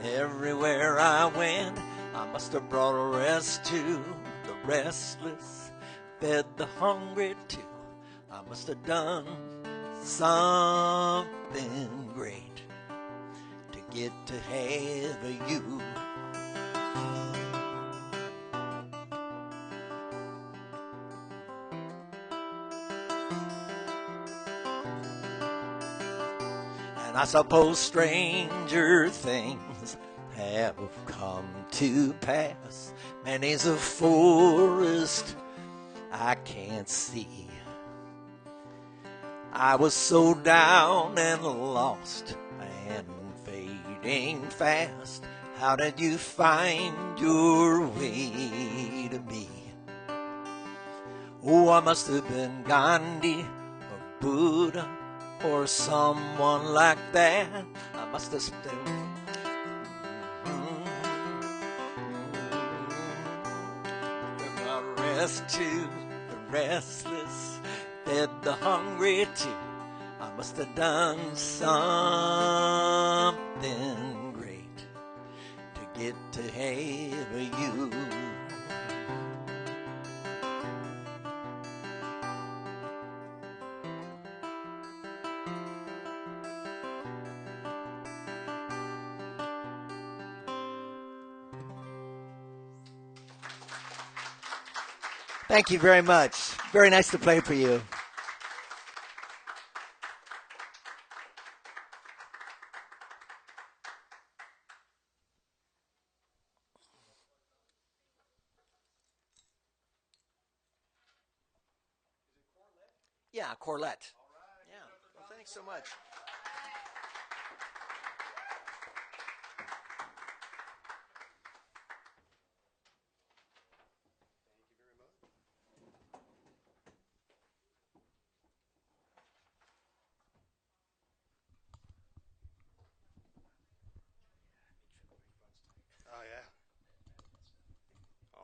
everywhere I went. I must have brought a rest to the restless, fed the hungry too. I must have done something great to get to have you. And I suppose stranger things have come to pass. Many's a forest I can't see. I was so down and lost and fading fast. How did you find your way to me? Oh, I must have been Gandhi or Buddha or someone like that. I must have been. From the rest to the restless, fed the hungry too. I must have done something great to get to have you. Thank you very much. Very nice to play for you. Yeah, Corlette. Yeah, well, thanks so much. Oh, yeah.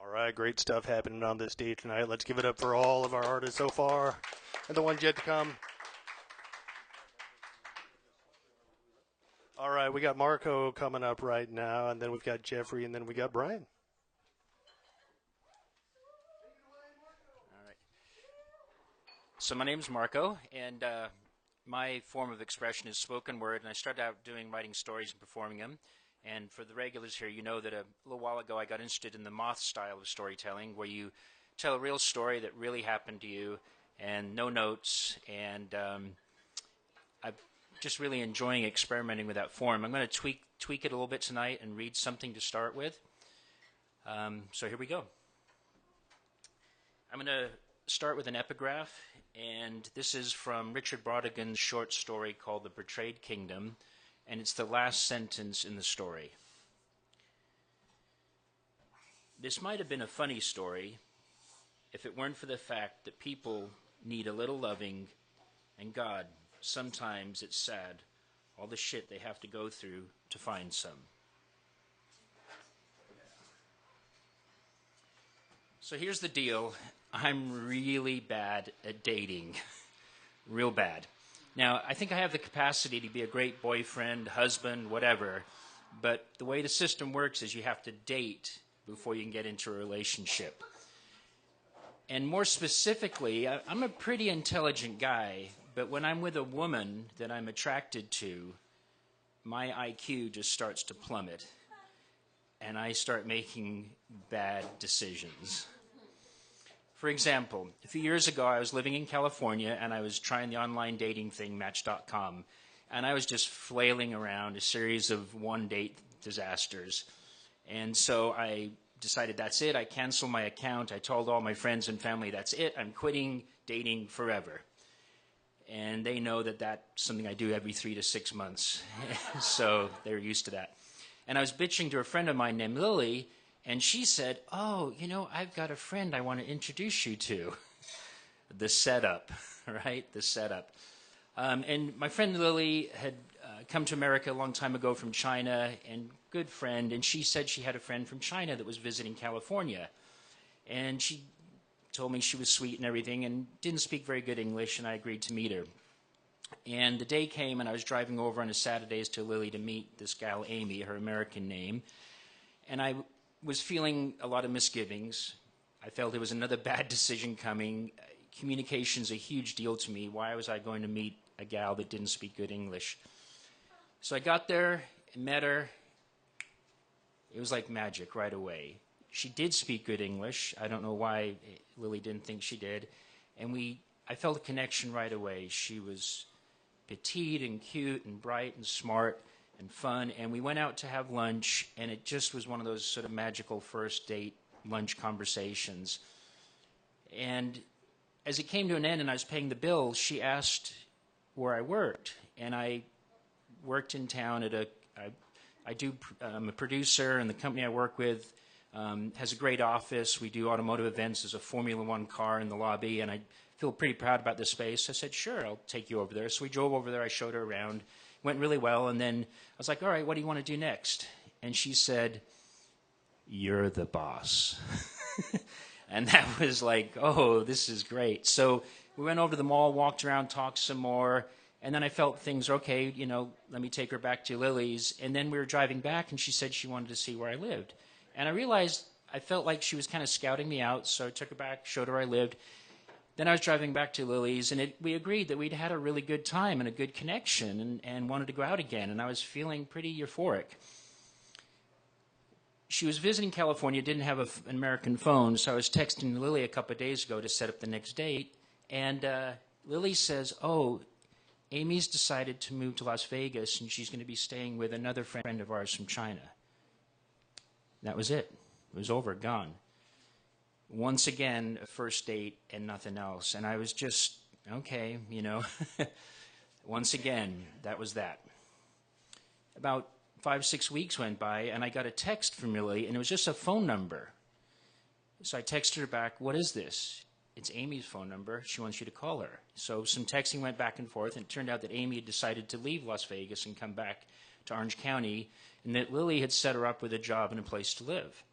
All right, great stuff happening on this stage tonight. Let's give it up for all of our artists so far and the ones yet to come. All right, we got Marco coming up right now, and then we've got Jeffrey, and then we got Brian. All right. So my name's Marco, and my form of expression is spoken word, and I started out writing stories and performing them. And for the regulars here, you know that a little while ago I got interested in the moth style of storytelling, where you tell a real story that really happened to you, and no notes, and I'm just really enjoying experimenting with that form. I'm going to tweak it a little bit tonight and read something to start with. So here we go. I'm going to start with an epigraph, and this is from Richard Brautigan's short story called The Betrayed Kingdom, and it's the last sentence in the story. This might have been a funny story if it weren't for the fact that people need a little loving, and God, sometimes it's sad, all the shit they have to go through to find some. So here's the deal. I'm really bad at dating. Real bad. Now, I think I have the capacity to be a great boyfriend, husband, whatever, but the way the system works is you have to date before you can get into a relationship. And more specifically, I'm a pretty intelligent guy, but when I'm with a woman that I'm attracted to, my IQ just starts to plummet, and I start making bad decisions. For example, a few years ago, I was living in California, and I was trying the online dating thing, Match.com, and I was just flailing around a series of one-date disasters. And so I decided that's it. I canceled my account. I told all my friends and family, that's it. I'm quitting dating forever. And they know that that's something I do every 3 to 6 months. So they're used to that. And I was bitching to a friend of mine named Lily, and she said, oh, I've got a friend I want to introduce you to. The setup, right? The setup. And my friend Lily had come to America a long time ago from China, and good friend, and she said she had a friend from China that was visiting California. And she told me she was sweet and everything and didn't speak very good English, and I agreed to meet her. And the day came, and I was driving over on a Saturdays to Lily to meet this gal, Amy, her American name. And I was feeling a lot of misgivings. I felt there was another bad decision coming. Communication's a huge deal to me. Why was I going to meet a gal that didn't speak good English? So I got there and met her. It was like magic right away. She did speak good English. I don't know why Lily didn't think she did. And I felt a connection right away. She was petite and cute and bright and smart. and fun. And we went out to have lunch, and it just was one of those sort of magical first date lunch conversations. And as it came to an end and I was paying the bill, she asked where I worked. And I worked in town at I'm a producer, and the company I work with has a great office. We do automotive events. There's a Formula One car in the lobby, and I feel pretty proud about the space. I said, sure, I'll take you over there. So we drove over there. I showed her around. Went really well. And then I was like, all right, what do you want to do next? And she said, you're the boss. And that was like, oh, this is great. So we went over to the mall, walked around, talked some more. And then I felt things were okay, let me take her back to Lily's. And then we were driving back, and she said she wanted to see where I lived. And I realized I felt like she was kind of scouting me out, so I took her back, showed her where I lived. Then I was driving back to Lily's, and we agreed that we'd had a really good time and a good connection and wanted to go out again. And I was feeling pretty euphoric. She was visiting California, didn't have an American phone, so I was texting Lily a couple of days ago to set up the next date. And Lily says, oh, Amy's decided to move to Las Vegas, and she's going to be staying with another friend of ours from China. That was it. It was over, gone. Once again, a first date and nothing else. And I was just, okay, Once again, that was that. About 5-6 weeks went by, and I got a text from Lily, and it was just a phone number. So I texted her back, what is this? It's Amy's phone number. She wants you to call her. So some texting went back and forth, and it turned out that Amy had decided to leave Las Vegas and come back to Orange County, and that Lily had set her up with a job and a place to live.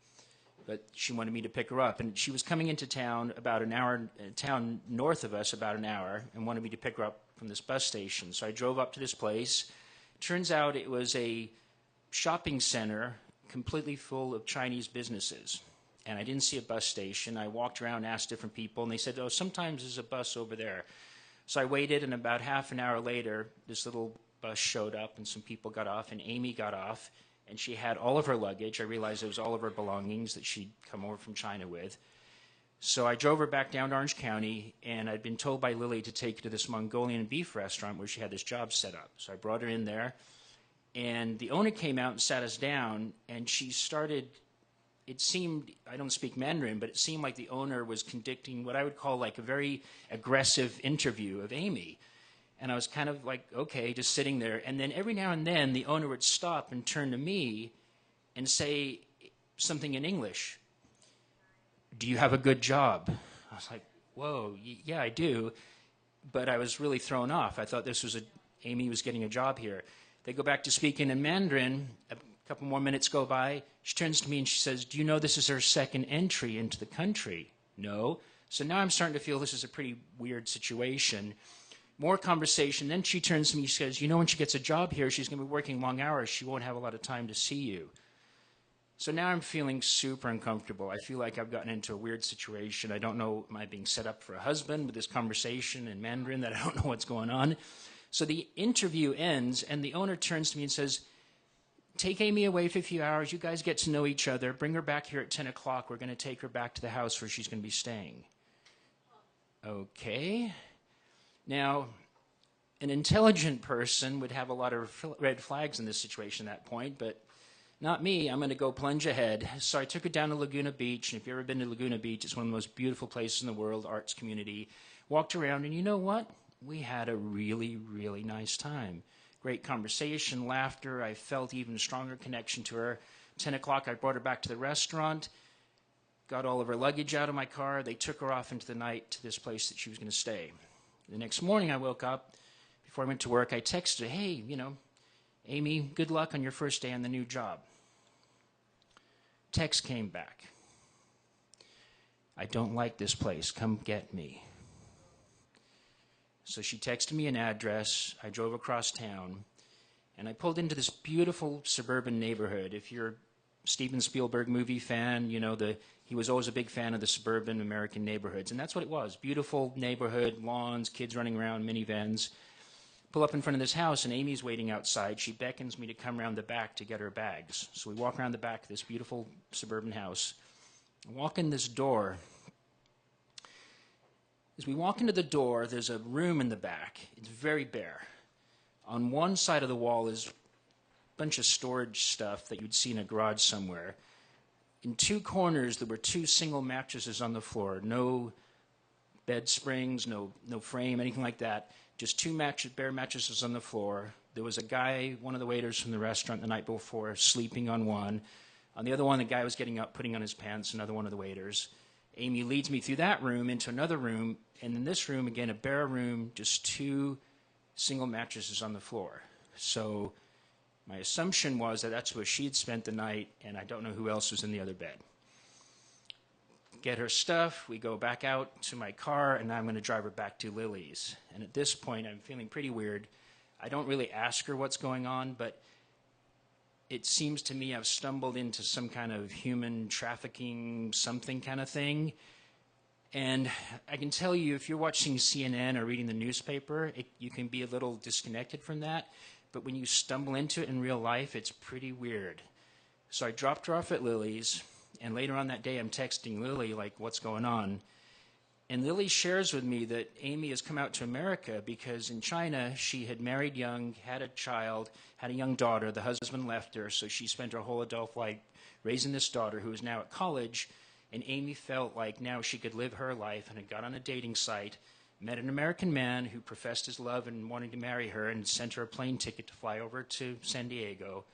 But she wanted me to pick her up, and she was coming into town about an hour, town north of us about an hour, and wanted me to pick her up from this bus station. So I drove up to this place. Turns out it was a shopping center completely full of Chinese businesses. And I didn't see a bus station. I walked around, asked different people, and they said, oh, sometimes there's a bus over there. So I waited, and about half an hour later, this little bus showed up, and some people got off, and Amy got off, and she had all of her luggage. I realized it was all of her belongings that she'd come over from China with. So I drove her back down to Orange County, and I'd been told by Lily to take her to this Mongolian beef restaurant where she had this job set up. So I brought her in there, and the owner came out and sat us down, and she started... It seemed, I don't speak Mandarin, but it seemed like the owner was conducting what I would call like a very aggressive interview of Amy. And I was kind of like, okay, just sitting there. And then every now and then the owner would stop and turn to me and say something in English. Do you have a good job? I was like, whoa, yeah, I do. But I was really thrown off. I thought this was Amy was getting a job here. They go back to speaking in Mandarin. A couple more minutes go by. She turns to me and she says, do you know this is her second entry into the country? No. So now I'm starting to feel this is a pretty weird situation. More conversation. Then she turns to me and she says, when she gets a job here, she's going to be working long hours. She won't have a lot of time to see you. So now I'm feeling super uncomfortable. I feel like I've gotten into a weird situation. I don't know, am I being set up for a husband with this conversation in Mandarin that I don't know what's going on? So the interview ends, and the owner turns to me and says, take Amy away for a few hours. You guys get to know each other. Bring her back here at 10 o'clock. We're going to take her back to the house where she's going to be staying. Okay. Now, an intelligent person would have a lot of red flags in this situation at that point, but not me. I'm going to go plunge ahead. So I took her down to Laguna Beach, and if you've ever been to Laguna Beach, it's one of the most beautiful places in the world, arts community. Walked around, and you know what? We had a really, really nice time. Great conversation, laughter. I felt even stronger connection to her. 10 o'clock, I brought her back to the restaurant, got all of her luggage out of my car. They took her off into the night to this place that she was going to stay. The next morning, I woke up. Before I went to work, I texted her, hey, Amy, good luck on your first day on the new job. Text came back. I don't like this place. Come get me. So she texted me an address. I drove across town, and I pulled into this beautiful suburban neighborhood. If you're a Steven Spielberg movie fan, he was always a big fan of the suburban American neighborhoods, and that's what it was. Beautiful neighborhood, lawns, kids running around, minivans. Pull up in front of this house, and Amy's waiting outside. She beckons me to come around the back to get her bags. So we walk around the back of this beautiful suburban house. I walk in this door. As we walk into the door, there's a room in the back. It's very bare. On one side of the wall is bunch of storage stuff that you'd see in a garage somewhere. In two corners, there were two single mattresses on the floor. No bed springs, no frame, anything like that. Just two bare mattresses on the floor. There was a guy, one of the waiters from the restaurant the night before, sleeping on one. On the other one, the guy was getting up, putting on his pants, another one of the waiters. Amy leads me through that room into another room, and in this room, again, a bare room, just two single mattresses on the floor. So my assumption was that that's where she'd spent the night, and I don't know who else was in the other bed. Get her stuff, we go back out to my car, and now I'm going to drive her back to Lily's. And at this point, I'm feeling pretty weird. I don't really ask her what's going on, but it seems to me I've stumbled into some kind of human trafficking something kind of thing. And I can tell you, if you're watching CNN or reading the newspaper, you can be a little disconnected from that. But when you stumble into it in real life, it's pretty weird. So I dropped her off at Lily's, and later on that day I'm texting Lily, like, what's going on? And Lily shares with me that Amy has come out to America because in China she had married young, had a child, had a young daughter. The husband left her, so she spent her whole adult life raising this daughter who is now at college. And Amy felt like now she could live her life and had got on a dating site, met an American man who professed his love and wanted to marry her and sent her a plane ticket to fly over to San Diego.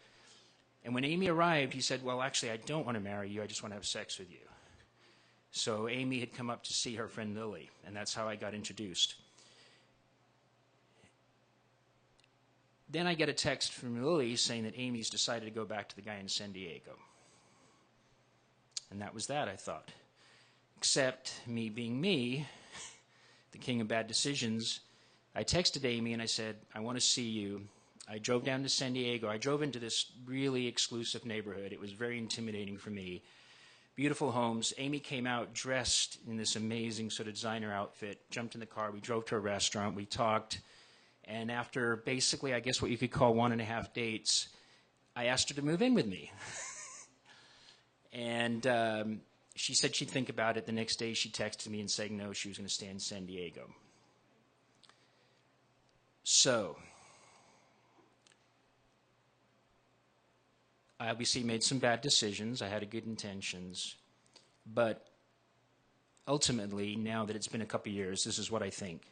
And when Amy arrived, he said, well, actually, I don't want to marry you. I just want to have sex with you. So Amy had come up to see her friend Lily, and that's how I got introduced. Then I get a text from Lily saying that Amy's decided to go back to the guy in San Diego. And that was that, I thought. Except me being me, the king of bad decisions, I texted Amy and I said, I want to see you. I drove down to San Diego. I drove into this really exclusive neighborhood. It was very intimidating for me. Beautiful homes. Amy came out dressed in this amazing sort of designer outfit, jumped in the car. We drove to a restaurant. We talked. And after basically, I guess what you could call 1.5 dates, I asked her to move in with me. And she said she'd think about it. The next day she texted me and said no, she was going to stay in San Diego. So I obviously made some bad decisions. I had good intentions. But ultimately, now that it's been a couple years, this is what I think.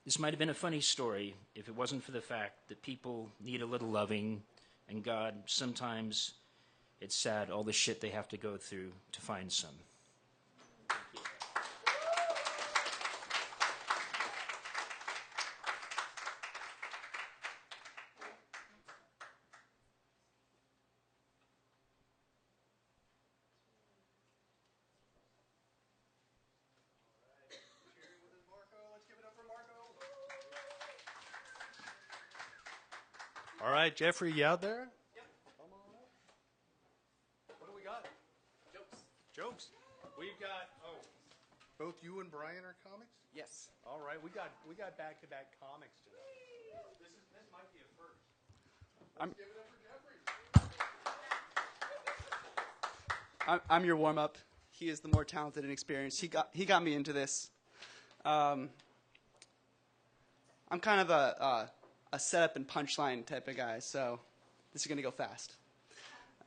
This might have been a funny story if it wasn't for the fact that people need a little loving, and God, sometimes it's sad all the shit they have to go through to find some. All right, Jeffrey, you out there? Yep. Come on up. What do we got? Jokes. We've got both you and Brian are comics? Yes. All right, we got back-to-back comics tonight. This might be a first. Let's give it up for Jeffrey. I'm your warm-up. He is the more talented and experienced. He got me into this. I'm kind of a setup and punchline type of guy, so this is going to go fast.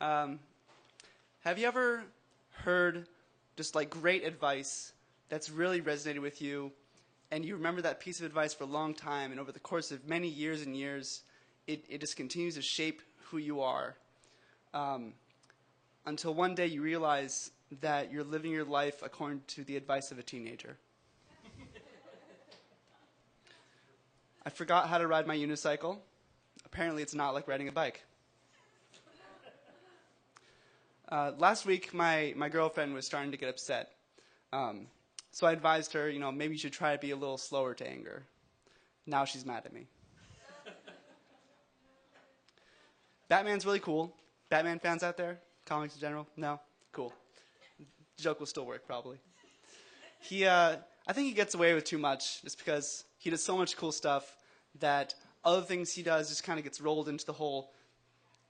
Have you ever heard just like great advice that's really resonated with you, and you remember that piece of advice for a long time, and over the course of many years and years, it just continues to shape who you are, until one day you realize that you're living your life according to the advice of a teenager. I forgot how to ride my unicycle. Apparently it's not like riding a bike. Last week, my girlfriend was starting to get upset. So I advised her, maybe you should try to be a little slower to anger. Now she's mad at me. Batman's really cool. Batman fans out there? Comics in general? No? Cool. The joke will still work, probably. I think he gets away with too much just because he does so much cool stuff that other things he does just kind of gets rolled into the whole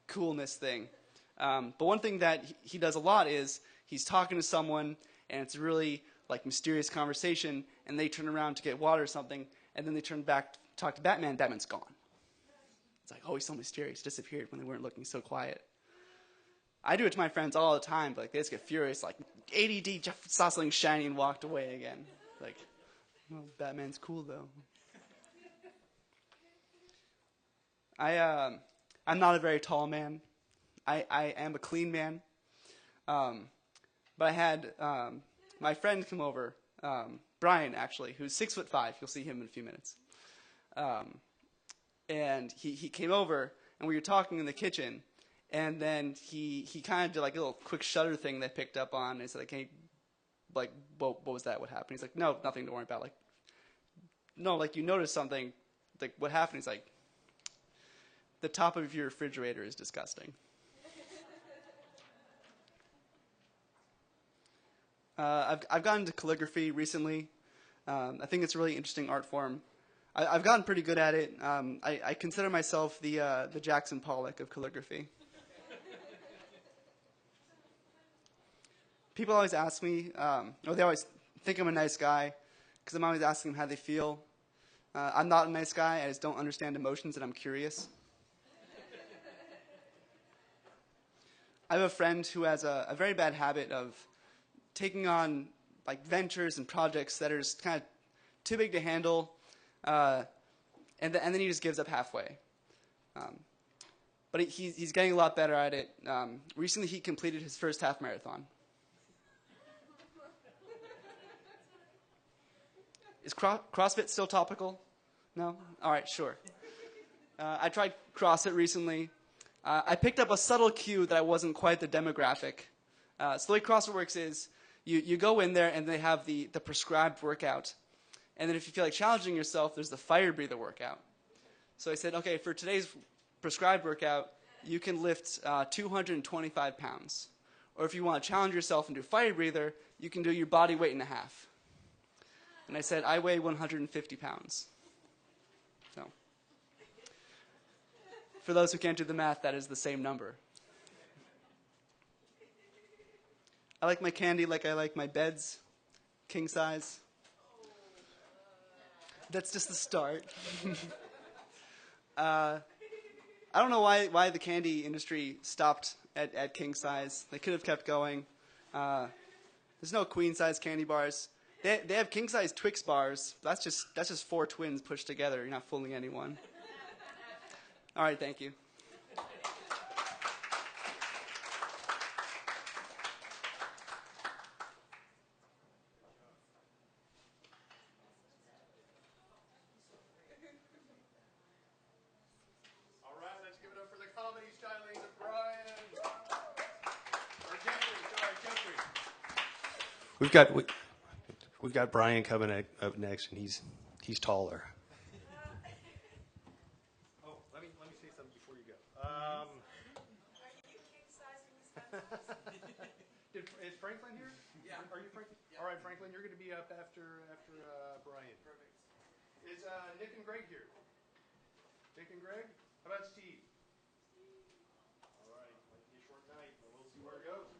coolness thing. But one thing that he does a lot is he's talking to someone, and it's a really like mysterious conversation, and they turn around to get water or something, and then they turn back talk to Batman, Batman's gone. It's like, oh, he's so mysterious, disappeared when they weren't looking so quiet. I do it to my friends all the time, but like, they just get furious, like, ADD, Jeff saw something shiny and walked away again. Like, well, Batman's cool, though. I'm not a very tall man. I am a clean man. But I had my friend come over, Brian, actually, who's 6'5". You'll see him in a few minutes. And he came over, and we were talking in the kitchen, and then he kind of did like a little quick shudder thing that I picked up on. And he said, like, hey, like, what was that? What happened? He's like, no, nothing to worry about. Like, no, like, you noticed something. Like, what happened? He's like, the top of your refrigerator is disgusting. I've gotten into calligraphy recently. I think it's a really interesting art form. I've gotten pretty good at it. I consider myself the Jackson Pollock of calligraphy. People always ask me, or they always think I'm a nice guy, because I'm always asking them how they feel. I'm not a nice guy. I just don't understand emotions, and I'm curious. I have a friend who has a very bad habit of taking on like ventures and projects that are just kind of too big to handle, and then he just gives up halfway. But he's getting a lot better at it. Recently, he completed his first half marathon. Is CrossFit still topical? No? All right, sure. I tried CrossFit recently. I picked up a subtle cue that I wasn't quite the demographic. So the way CrossFit works is you go in there and they have the prescribed workout. And then if you feel like challenging yourself, there's the fire breather workout. So I said, okay, for today's prescribed workout, you can lift 225 pounds. Or if you want to challenge yourself and do fire breather, you can do your body weight and a half. And I said, I weigh 150 pounds. So for those who can't do the math, that is the same number. I like my candy like I like my beds, king size. That's just the start. I don't know why the candy industry stopped at king size. They could have kept going. There's no queen size candy bars. They have king size Twix bars. That's just 4 twins pushed together. You're not fooling anyone. All right, thank you. All right, let's give it up for the comedy stylings of Brian. Or Jeffrey. We've got Brian coming up next, and he's taller. Oh, let me say something before you go. Is Franklin here? Yeah. Are you Franklin? Yeah. All right, Franklin, you're going to be up after Brian. Perfect. Is Nick and Greg here? Nick and Greg? How about Steve? All right, might be a short night, but we'll see where it goes.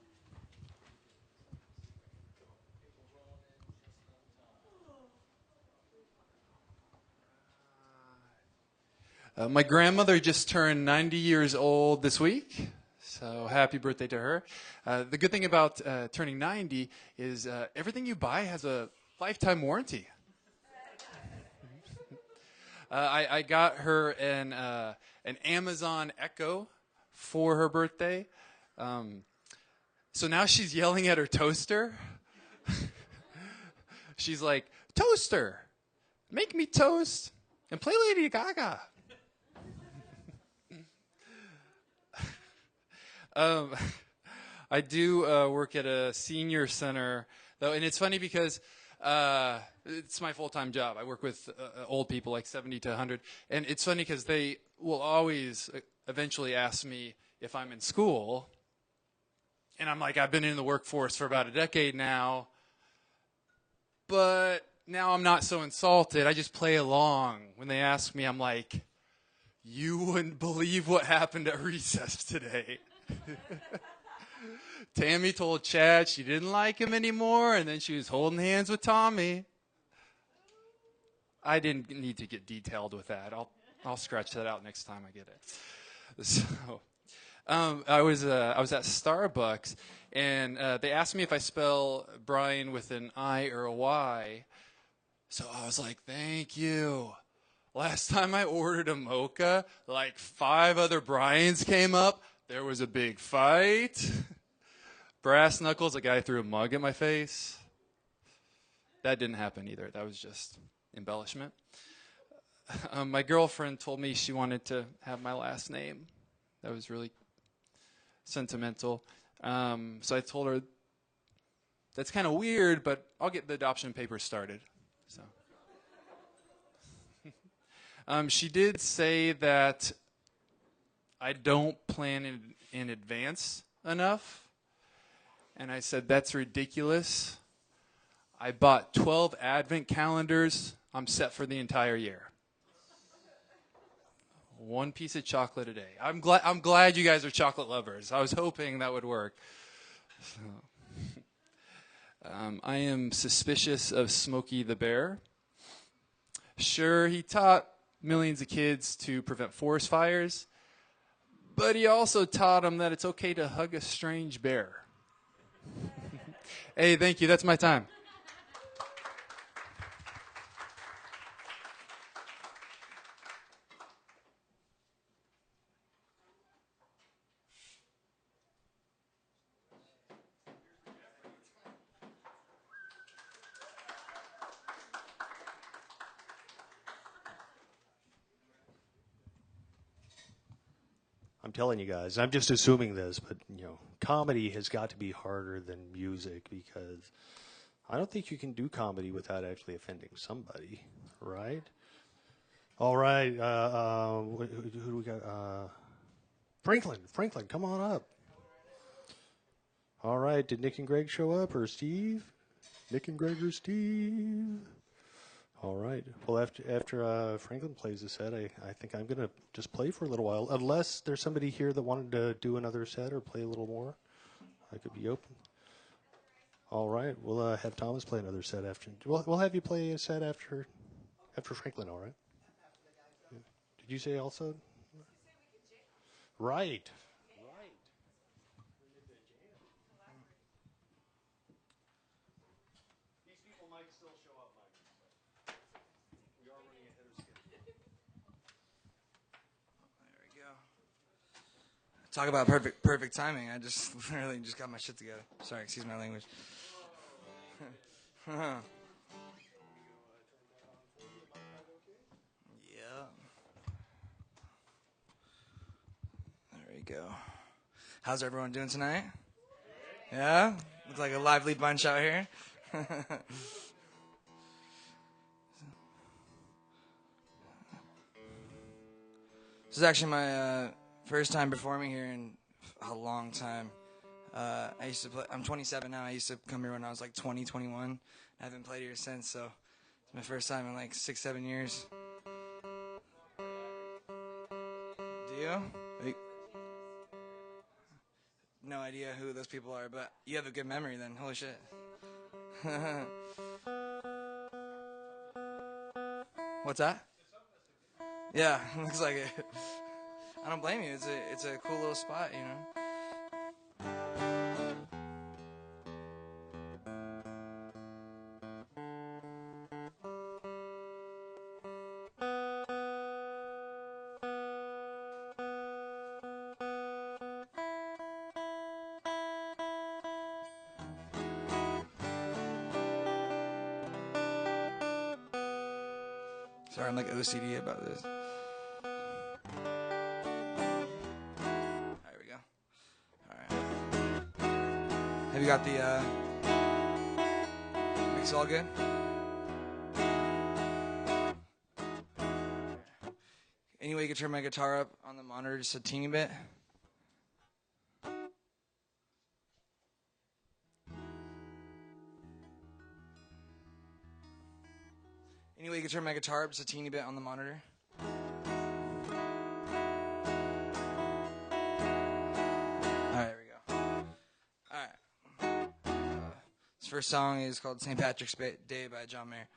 My grandmother just turned 90 years old this week, so happy birthday to her. The good thing about turning 90 is everything you buy has a lifetime warranty. I got her an Amazon Echo for her birthday. So now she's yelling at her toaster. She's like, "Toaster, make me toast and play Lady Gaga." I do work at a senior center, though, and it's funny because it's my full-time job. I work with old people, like 70 to 100, and it's funny because they will always eventually ask me if I'm in school, and I'm like, I've been in the workforce for about a decade now, but now I'm not so insulted. I just play along. When they ask me, I'm like, you wouldn't believe what happened at recess today. Tammy told Chad she didn't like him anymore, and then she was holding hands with Tommy. I didn't need to get detailed with that. I'll scratch that out next time I get it. So, I was at Starbucks, and they asked me if I spell Brian with an I or a Y. So I was like, thank you. Last time I ordered a mocha, like 5 other Brians came up. There was a big fight. Brass knuckles, a guy threw a mug at my face. That didn't happen either. That was just embellishment. My girlfriend told me she wanted to have my last name. That was really sentimental. So I told her, that's kind of weird, but I'll get the adoption papers started. So. She did say that I don't plan in advance enough. And I said, that's ridiculous. I bought 12 advent calendars. I'm set for the entire year. 1 piece of chocolate a day. I'm glad you guys are chocolate lovers. I was hoping that would work. So, I am suspicious of Smokey the Bear. Sure, he taught millions of kids to prevent forest fires, but he also taught them that it's okay to hug a strange bear. Hey, thank you. That's my time. I'm telling you guys, I'm just assuming this, but comedy has got to be harder than music because I don't think you can do comedy without actually offending somebody, right? All right, who do we got? Franklin, come on up. All right, did Nick and Greg show up or Steve? Nick and Greg or Steve? All right. Well, after Franklin plays the set, I think I'm going to just play for a little while. Unless there's somebody here that wanted to do another set or play a little more, I could be open. All right. We'll have Thomas play another set after. We'll have you play a set after Franklin. All right. Did you say also? Right. Talk about perfect timing. I just literally just got my shit together. Sorry, excuse my language. Yeah. There we go. How's everyone doing tonight? Yeah? Looks like a lively bunch out here. This is actually my first time performing here in a long time. I used to play. I'm 27 now. I used to come here when I was like 20, 21. I haven't played here since, so it's my first time in like 6-7 years. Do you? No idea who those people are, but you have a good memory then. Holy shit. What's that? Yeah, looks like it. I don't blame you. It's a cool little spot, you know. Sorry, I'm like OCD about this. There we go. Alright. Have you got the mix all good? Anyway, you can turn my guitar up on the monitor just a teeny bit. Anyway, you can turn my guitar up just a teeny bit on the monitor. Alright, there we go. Alright. This first song is called St. Patrick's Day by John Mayer.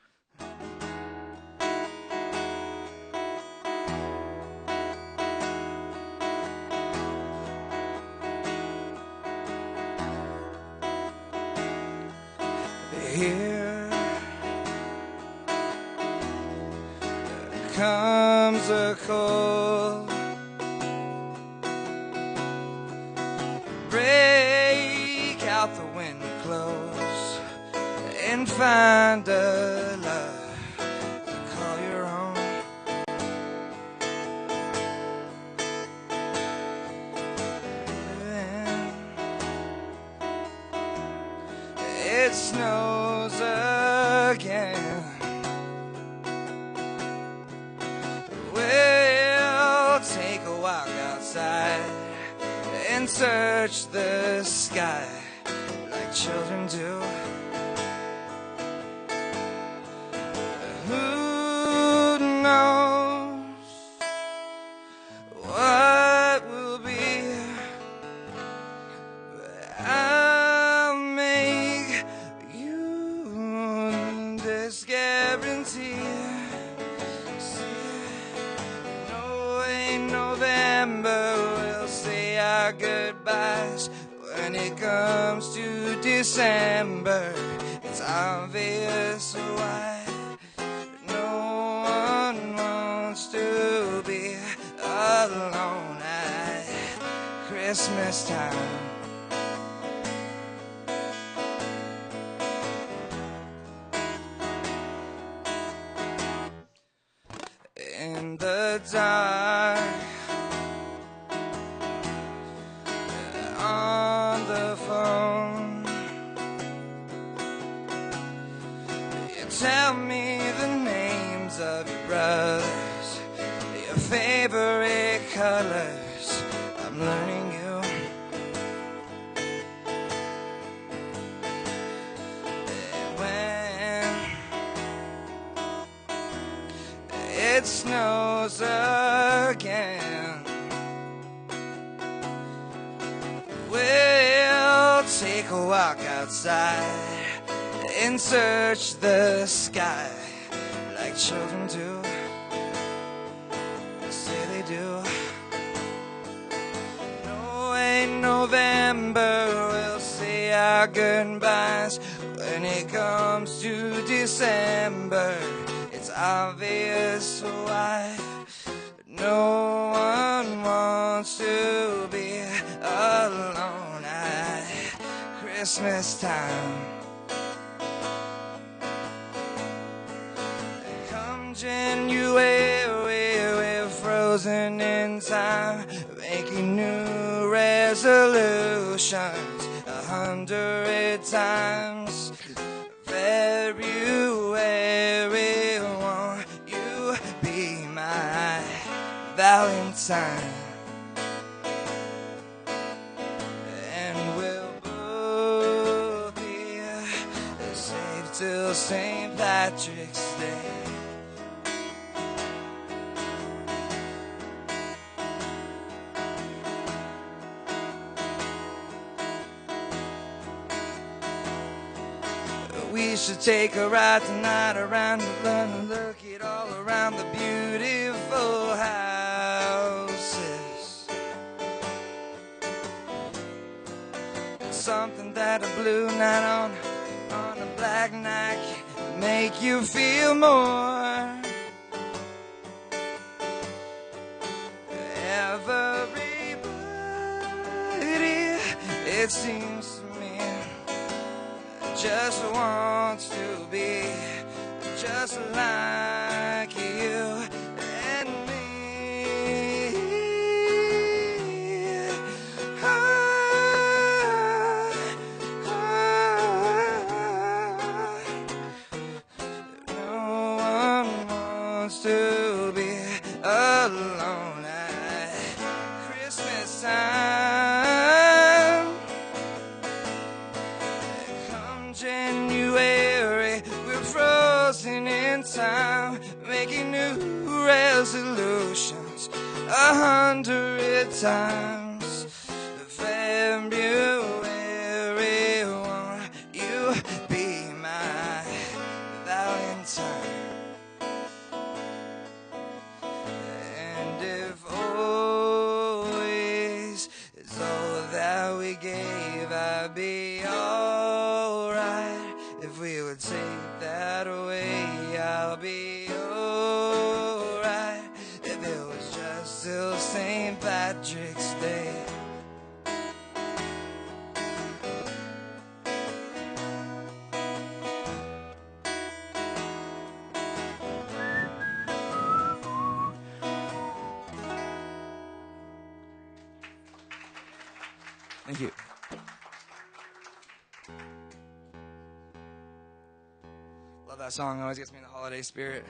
here comes a cold. Break out the window close and find a love you call your own. It snows again. We'll take a walk outside and search the sky like children do. Who knows what will be? I'll make you this guarantee. No, in November we'll say our goodbyes. When it comes to December, it's obvious why no one wants to be alone at Christmas time. In the dark, on the phone, you tell me the names of your brothers, your favorite colors. I'm learning you. And when it snows again, we'll take a walk outside and search the sky like children do. Say they do. No, in November we'll say our goodbyes. When it comes to December, it's obvious why no one wants to be alone at Christmas time. Come January, we're frozen in time, making new resolutions 100 times. February, won't you be my Valentine? And we'll both be safe till St. Patrick's Day. We should take a ride tonight around the London, look it all around the beautiful houses. Something that a blue night on a black night can make you feel more. Everybody, it seems to me, just wants to be just like you and me. No one wants to be alone at Christmas time. January, we're frozen in time, making new resolutions 100 times. February, won't you be my Valentine? And if always is all that we gave, I'd be alright if we would Patrick's Day. Thank you. Love that song. Always gets me in the holiday spirit.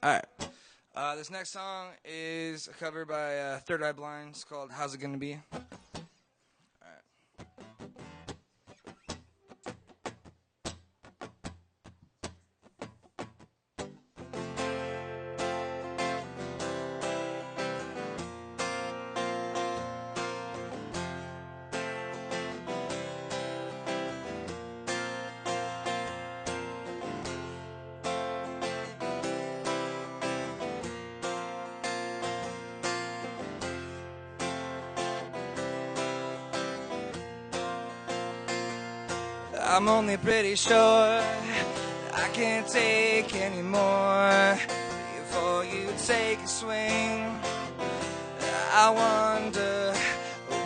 All right. This next song is a cover by Third Eye Blind. It's called How's It Gonna Be? I'm only pretty sure I can't take any more before you take a swing. I wonder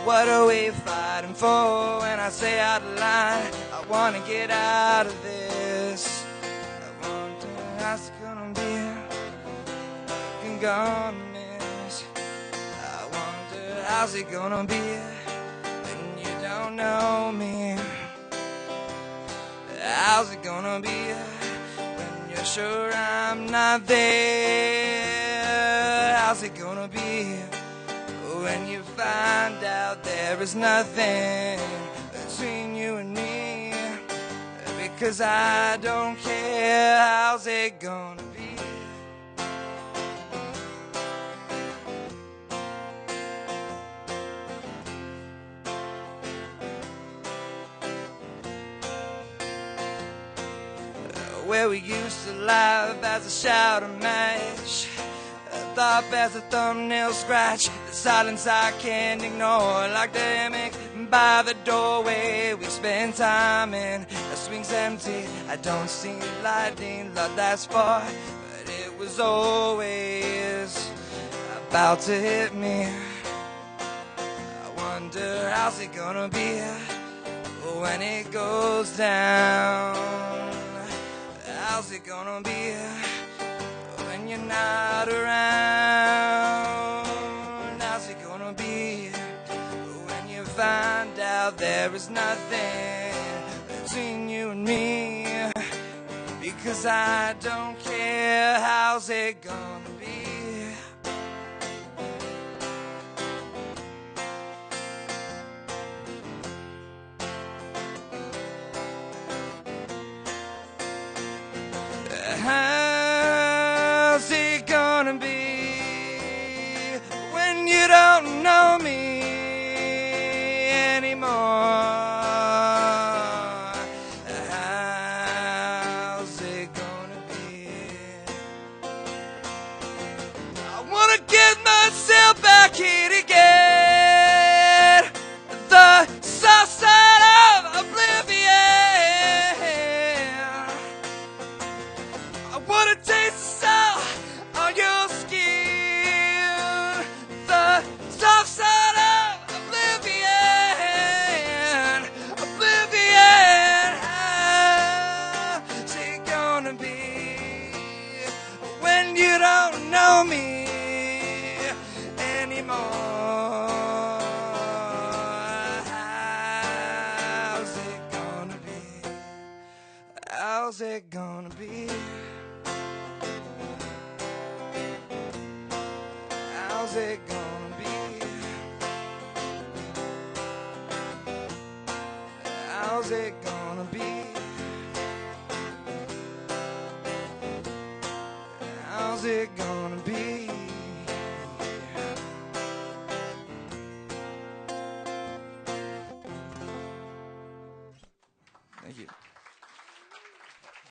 what are we fighting for when I say out loud I want to get out of this. I wonder how's it gonna be, I'm gonna miss. I wonder how's it gonna be when you don't know me. How's it gonna be when you're sure I'm not there? How's it gonna be when you find out there is nothing between you and me? Because I don't care. How's it gonna be? Where we used to laugh as a shout of match, a thought as a thumbnail scratch, the silence I can't ignore, like the hammock by the doorway we spend time in. The swing's empty, I don't see lightning, Lord, that's far, but it was always about to hit me. I wonder how's it gonna be when it goes down. How's it gonna be when you're not around? How's it gonna be when you find out there is nothing between you and me? Because I don't care. How's it gonna be? How's it gonna be when you don't know me anymore? How's it gonna be? I wanna get myself back here to get the south side of oblivion. I wanna taste the salt on your skin, the soft side of oblivion, oblivion. How's it gonna be when you don't know me anymore? How's it gonna be? How's it gonna be? How's it gonna be? How's it gonna be? How's it gonna be?